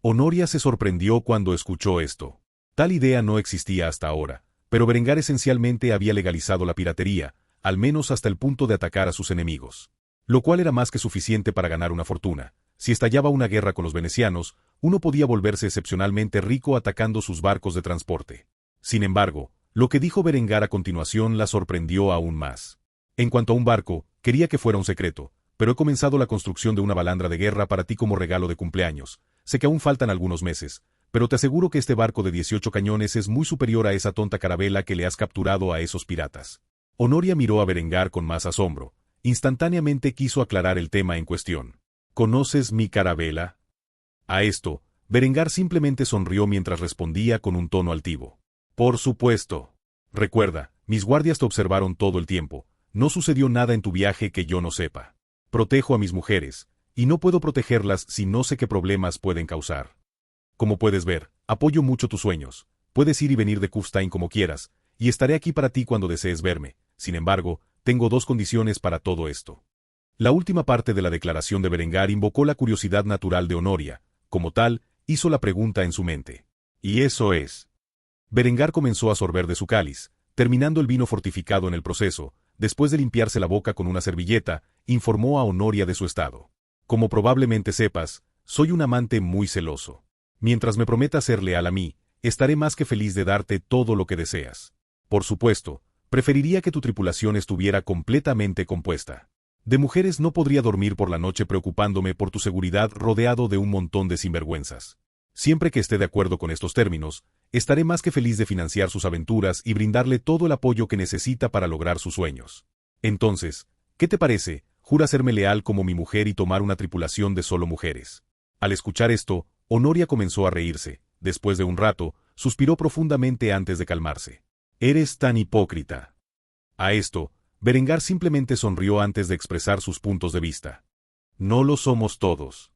S1: Honoria se sorprendió cuando escuchó esto. Tal idea no existía hasta ahora, pero Berengar esencialmente había legalizado la piratería, al menos hasta el punto de atacar a sus enemigos. Lo cual era más que suficiente para ganar una fortuna. Si estallaba una guerra con los venecianos, uno podía volverse excepcionalmente rico atacando sus barcos de transporte. Sin embargo, lo que dijo Berengar a continuación la sorprendió aún más. En cuanto a un barco, quería que fuera un secreto, pero he comenzado la construcción de una balandra de guerra para ti como regalo de cumpleaños. Sé que aún faltan algunos meses, pero te aseguro que este barco de 18 cañones es muy superior a esa tonta carabela que le has capturado a esos piratas. Honoria miró a Berengar con más asombro. Instantáneamente quiso aclarar el tema en cuestión. ¿Conoces mi carabela? A esto, Berengar simplemente sonrió mientras respondía con un tono altivo. Por supuesto. Recuerda, mis guardias te observaron todo el tiempo. No sucedió nada en tu viaje que yo no sepa. Protejo a mis mujeres, y no puedo protegerlas si no sé qué problemas pueden causar. Como puedes ver, apoyo mucho tus sueños. Puedes ir y venir de Kufstein como quieras, y estaré aquí para ti cuando desees verme. Sin embargo, tengo dos condiciones para todo esto. La última parte de la declaración de Berengar invocó la curiosidad natural de Honoria. Como tal, hizo la pregunta en su mente. ¿Y eso es? Berengar comenzó a sorber de su cáliz, terminando el vino fortificado en el proceso. Después de limpiarse la boca con una servilleta, informó a Honoria de su estado. Como probablemente sepas, soy un amante muy celoso. Mientras me prometas ser leal a mí, estaré más que feliz de darte todo lo que deseas. Por supuesto, preferiría que tu tripulación estuviera completamente compuesta. De mujeres no podría dormir por la noche preocupándome por tu seguridad rodeado de un montón de sinvergüenzas. Siempre que esté de acuerdo con estos términos, estaré más que feliz de financiar sus aventuras y brindarle todo el apoyo que necesita para lograr sus sueños. Entonces, ¿qué te parece? ¿Jura serme leal como mi mujer y tomar una tripulación de solo mujeres? Al escuchar esto, Honoria comenzó a reírse. Después de un rato, suspiró profundamente antes de calmarse. Eres tan hipócrita. A esto, Berengar simplemente sonrió antes de expresar sus puntos de vista. No lo somos todos.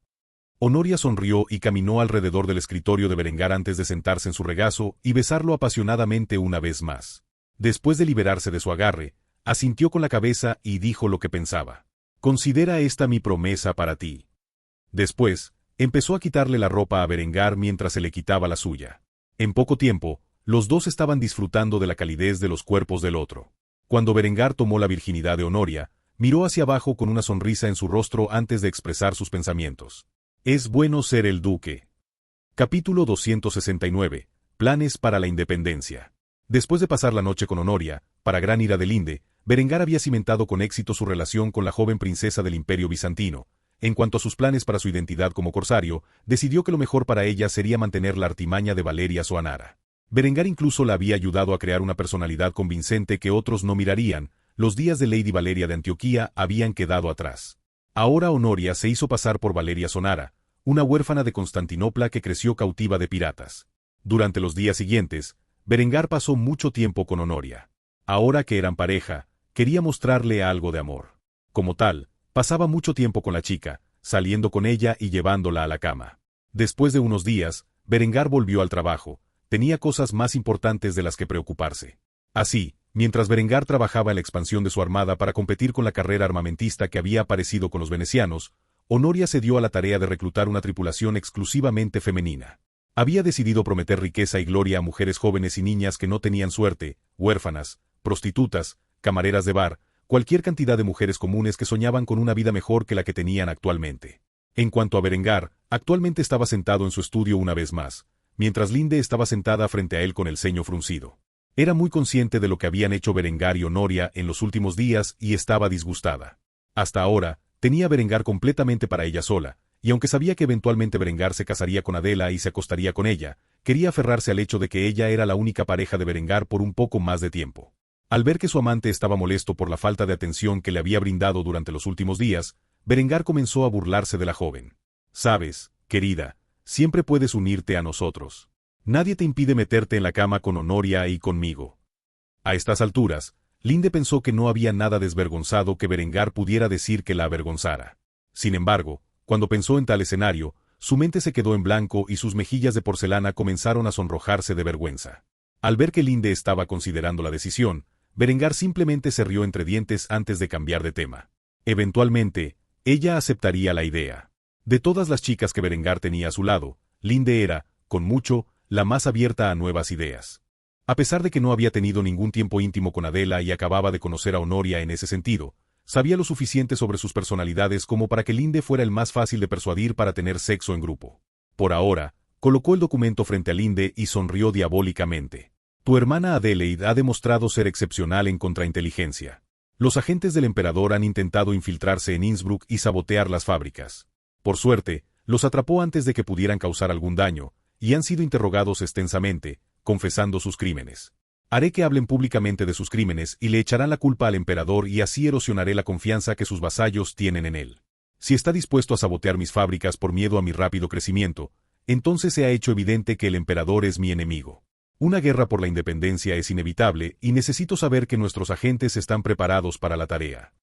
S1: Honoria sonrió y caminó alrededor del escritorio de Berengar antes de sentarse en su regazo y besarlo apasionadamente una vez más. Después de liberarse de su agarre, asintió con la cabeza y dijo lo que pensaba. Considera esta mi promesa para ti. Después, empezó a quitarle la ropa a Berengar mientras se le quitaba la suya. En poco tiempo, los dos estaban disfrutando de la calidez de los cuerpos del otro. Cuando Berengar tomó la virginidad de Honoria, miró hacia abajo con una sonrisa en su rostro antes de expresar sus pensamientos. Es bueno ser el duque. Capítulo 269. Planes para la independencia. Después de pasar la noche con Honoria, para gran ira de Linde, Berengar había cimentado con éxito su relación con la joven princesa del Imperio Bizantino. En cuanto a sus planes para su identidad como corsario, decidió que lo mejor para ella sería mantener la artimaña de Valeria Soanara. Berengar incluso la había ayudado a crear una personalidad convincente que otros no mirarían. Los días de Lady Valeria de Antioquía habían quedado atrás. Ahora Honoria se hizo pasar por Valeria Sonara, una huérfana de Constantinopla que creció cautiva de piratas. Durante los días siguientes, Berengar pasó mucho tiempo con Honoria. Ahora que eran pareja, quería mostrarle algo de amor. Como tal, pasaba mucho tiempo con la chica, saliendo con ella y llevándola a la cama. Después de unos días, Berengar volvió al trabajo. Tenía cosas más importantes de las que preocuparse. Así, mientras Berengar trabajaba en la expansión de su armada para competir con la carrera armamentista que había aparecido con los venecianos, Honoria se dio a la tarea de reclutar una tripulación exclusivamente femenina. Había decidido prometer riqueza y gloria a mujeres jóvenes y niñas que no tenían suerte, huérfanas, prostitutas, camareras de bar, cualquier cantidad de mujeres comunes que soñaban con una vida mejor que la que tenían actualmente. En cuanto a Berengar, actualmente estaba sentado en su estudio una vez más, mientras Linde estaba sentada frente a él con el ceño fruncido. Era muy consciente de lo que habían hecho Berengar y Honoria en los últimos días y estaba disgustada. Hasta ahora, tenía a Berengar completamente para ella sola, y aunque sabía que eventualmente Berengar se casaría con Adela y se acostaría con ella, quería aferrarse al hecho de que ella era la única pareja de Berengar por un poco más de tiempo. Al ver que su amante estaba molesto por la falta de atención que le había brindado durante los últimos días, Berengar comenzó a burlarse de la joven. «Sabes, querida, siempre puedes unirte a nosotros. Nadie te impide meterte en la cama con Honoria y conmigo». A estas alturas, Linde pensó que no había nada desvergonzado que Berengar pudiera decir que la avergonzara. Sin embargo, cuando pensó en tal escenario, su mente se quedó en blanco y sus mejillas de porcelana comenzaron a sonrojarse de vergüenza. Al ver que Linde estaba considerando la decisión, Berengar simplemente se rió entre dientes antes de cambiar de tema. Eventualmente, ella aceptaría la idea. De todas las chicas que Berengar tenía a su lado, Linde era, con mucho, la más abierta a nuevas ideas. A pesar de que no había tenido ningún tiempo íntimo con Adela y acababa de conocer a Honoria en ese sentido, sabía lo suficiente sobre sus personalidades como para que Linde fuera el más fácil de persuadir para tener sexo en grupo. Por ahora, colocó el documento frente a Linde y sonrió diabólicamente. Tu hermana Adelaide ha demostrado ser excepcional en contrainteligencia. Los agentes del emperador han intentado infiltrarse en Innsbruck y sabotear las fábricas. Por suerte, los atrapó antes de que pudieran causar algún daño, y han sido interrogados extensamente, confesando sus crímenes. Haré que hablen públicamente de sus crímenes y le echarán la culpa al emperador y así erosionaré la confianza que sus vasallos tienen en él. Si está dispuesto a sabotear mis fábricas por miedo a mi rápido crecimiento, entonces se ha hecho evidente que el emperador es mi enemigo. Una guerra por la independencia es inevitable y necesito saber que nuestros agentes están preparados para la tarea.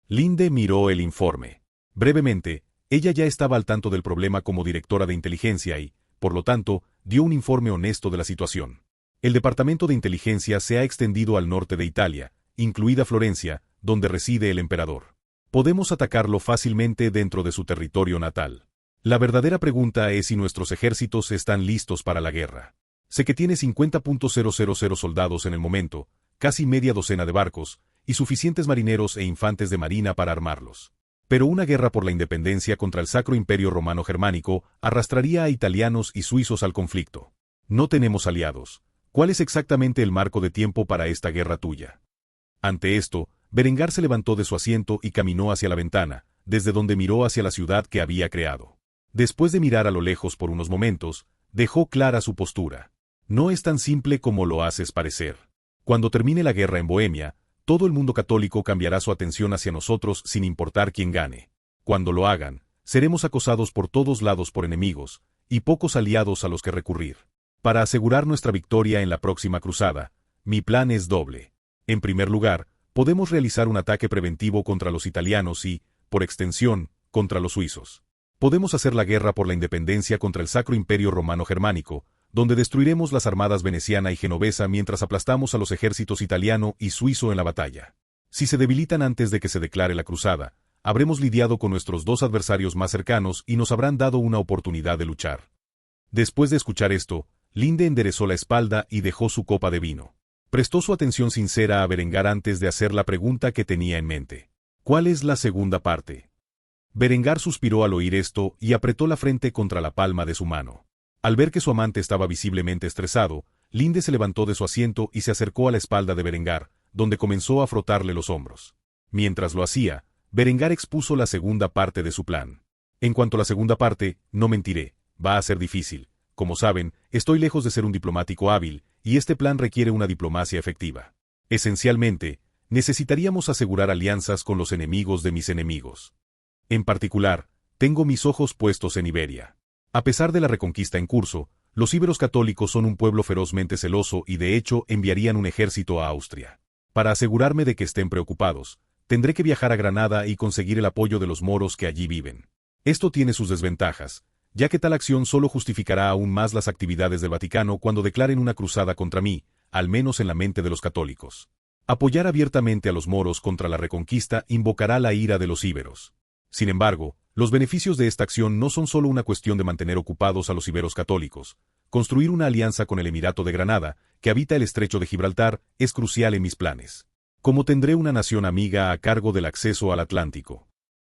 S1: Linde miró el informe. Brevemente, ella ya estaba al tanto del problema como directora de inteligencia y, por lo tanto, dio un informe honesto de la situación. El departamento de inteligencia se ha extendido al norte de Italia, incluida Florencia, donde reside el emperador. Podemos atacarlo fácilmente dentro de su territorio natal. La verdadera pregunta es si nuestros ejércitos están listos para la guerra. Sé que tiene 50.000 soldados en el momento, casi media docena de barcos, y suficientes marineros e infantes de marina para armarlos. Pero una guerra por la independencia contra el Sacro Imperio Romano Germánico arrastraría a italianos y suizos al conflicto. No tenemos aliados. ¿Cuál es exactamente el marco de tiempo para esta guerra tuya? Ante esto, Berengar se levantó de su asiento y caminó hacia la ventana, desde donde miró hacia la ciudad que había creado. Después de mirar a lo lejos por unos momentos, Dejó clara su postura. No es tan simple como lo haces parecer. Cuando termine la guerra en Bohemia, todo el mundo católico cambiará su atención hacia nosotros sin importar quién gane. Cuando lo hagan, seremos acosados por todos lados por enemigos, y pocos aliados a los que recurrir. Para asegurar nuestra victoria en la próxima cruzada, mi plan es doble. En primer lugar, podemos realizar un ataque preventivo contra los italianos y, por extensión, contra los suizos. Podemos hacer la guerra por la independencia contra el Sacro Imperio Romano Germánico, donde destruiremos las armadas veneciana y genovesa mientras aplastamos a los ejércitos italiano y suizo en la batalla. Si se debilitan antes de que se declare la cruzada, habremos lidiado con nuestros dos adversarios más cercanos y nos habrán dado una oportunidad de luchar. Después de escuchar esto, Linde enderezó la espalda y dejó su copa de vino. Prestó su atención sincera a Berengar antes de hacer la pregunta que tenía en mente. ¿Cuál es la segunda parte? Berengar suspiró al oír esto y apretó la frente contra la palma de su mano. Al ver que su amante estaba visiblemente estresado, Linde se levantó de su asiento y se acercó a la espalda de Berengar, donde comenzó a frotarle los hombros. Mientras lo hacía, Berengar expuso la segunda parte de su plan. En cuanto a la segunda parte, no mentiré, va a ser difícil. Como saben, estoy lejos de ser un diplomático hábil, y este plan requiere una diplomacia efectiva. Esencialmente, necesitaríamos asegurar alianzas con los enemigos de mis enemigos. En particular, tengo mis ojos puestos en Iberia. A pesar de la reconquista en curso, los íberos católicos son un pueblo ferozmente celoso y de hecho enviarían un ejército a Austria. Para asegurarme de que estén preocupados, tendré que viajar a Granada y conseguir el apoyo de los moros que allí viven. Esto tiene sus desventajas, ya que tal acción solo justificará aún más las actividades del Vaticano cuando declaren una cruzada contra mí, al menos en la mente de los católicos. Apoyar abiertamente a los moros contra la reconquista invocará la ira de los íberos. Sin embargo, los beneficios de esta acción no son solo una cuestión de mantener ocupados a los íberos católicos. Construir una alianza con el Emirato de Granada, que habita el estrecho de Gibraltar, es crucial en mis planes. Como tendré una nación amiga a cargo del acceso al Atlántico.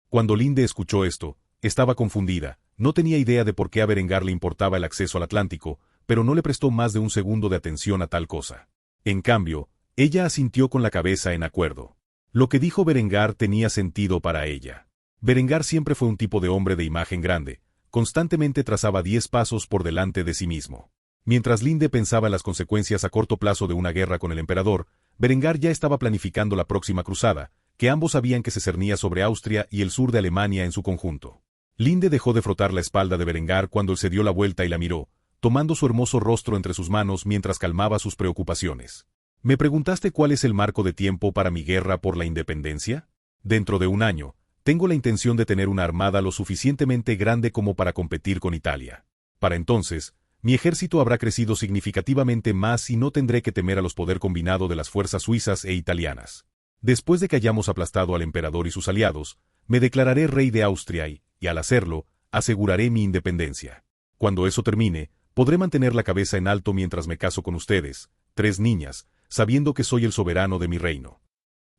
S1: Cuando Linde escuchó esto, estaba confundida, no tenía idea de por qué a Berengar le importaba el acceso al Atlántico, pero no le prestó más de un segundo de atención a tal cosa. En cambio, ella asintió con la cabeza en acuerdo. Lo que dijo Berengar tenía sentido para ella. Berengar siempre fue un tipo de hombre de imagen grande, constantemente trazaba 10 pasos por delante de sí mismo. Mientras Linde pensaba en las consecuencias a corto plazo de una guerra con el emperador, Berengar ya estaba planificando la próxima cruzada, que ambos sabían que se cernía sobre Austria y el sur de Alemania en su conjunto. Linde dejó de frotar la espalda de Berengar cuando él se dio la vuelta y la miró, tomando su hermoso rostro entre sus manos mientras calmaba sus preocupaciones. ¿Me preguntaste cuál es el marco de tiempo para mi guerra por la independencia? Dentro de un año, tengo la intención de tener una armada lo suficientemente grande como para competir con Italia. Para entonces, mi ejército habrá crecido significativamente más y no tendré que temer a los poder combinado de las fuerzas suizas e italianas. Después de que hayamos aplastado al emperador y sus aliados, me declararé rey de Austria y, al hacerlo, aseguraré mi independencia. Cuando eso termine, podré mantener la cabeza en alto mientras me caso con ustedes, 3 niñas, sabiendo que soy el soberano de mi reino.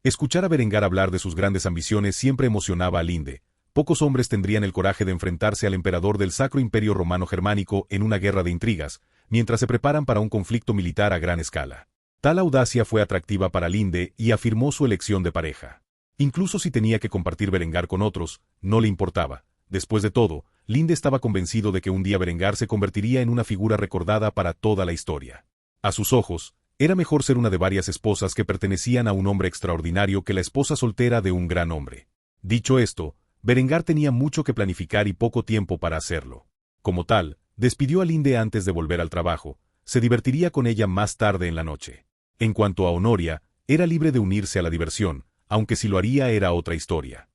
S1: Escuchar a Berengar hablar de sus grandes ambiciones siempre emocionaba a Linde. Pocos hombres tendrían el coraje de enfrentarse al emperador del Sacro Imperio Romano Germánico en una guerra de intrigas, mientras se preparan para un conflicto militar a gran escala. Tal audacia fue atractiva para Linde y afirmó su elección de pareja. Incluso si tenía que compartir Berengar con otros, no le importaba. Después de todo, Linde estaba convencido de que un día Berengar se convertiría en una figura recordada para toda la historia. A sus ojos, era mejor ser una de varias esposas que pertenecían a un hombre extraordinario que la esposa soltera de un gran hombre. Dicho esto, Berengar tenía mucho que planificar y poco tiempo para hacerlo. Como tal, despidió a Linde antes de volver al trabajo, se divertiría con ella más tarde en la noche. En cuanto a Honoria, era libre de unirse a la diversión, aunque si lo haría era otra historia.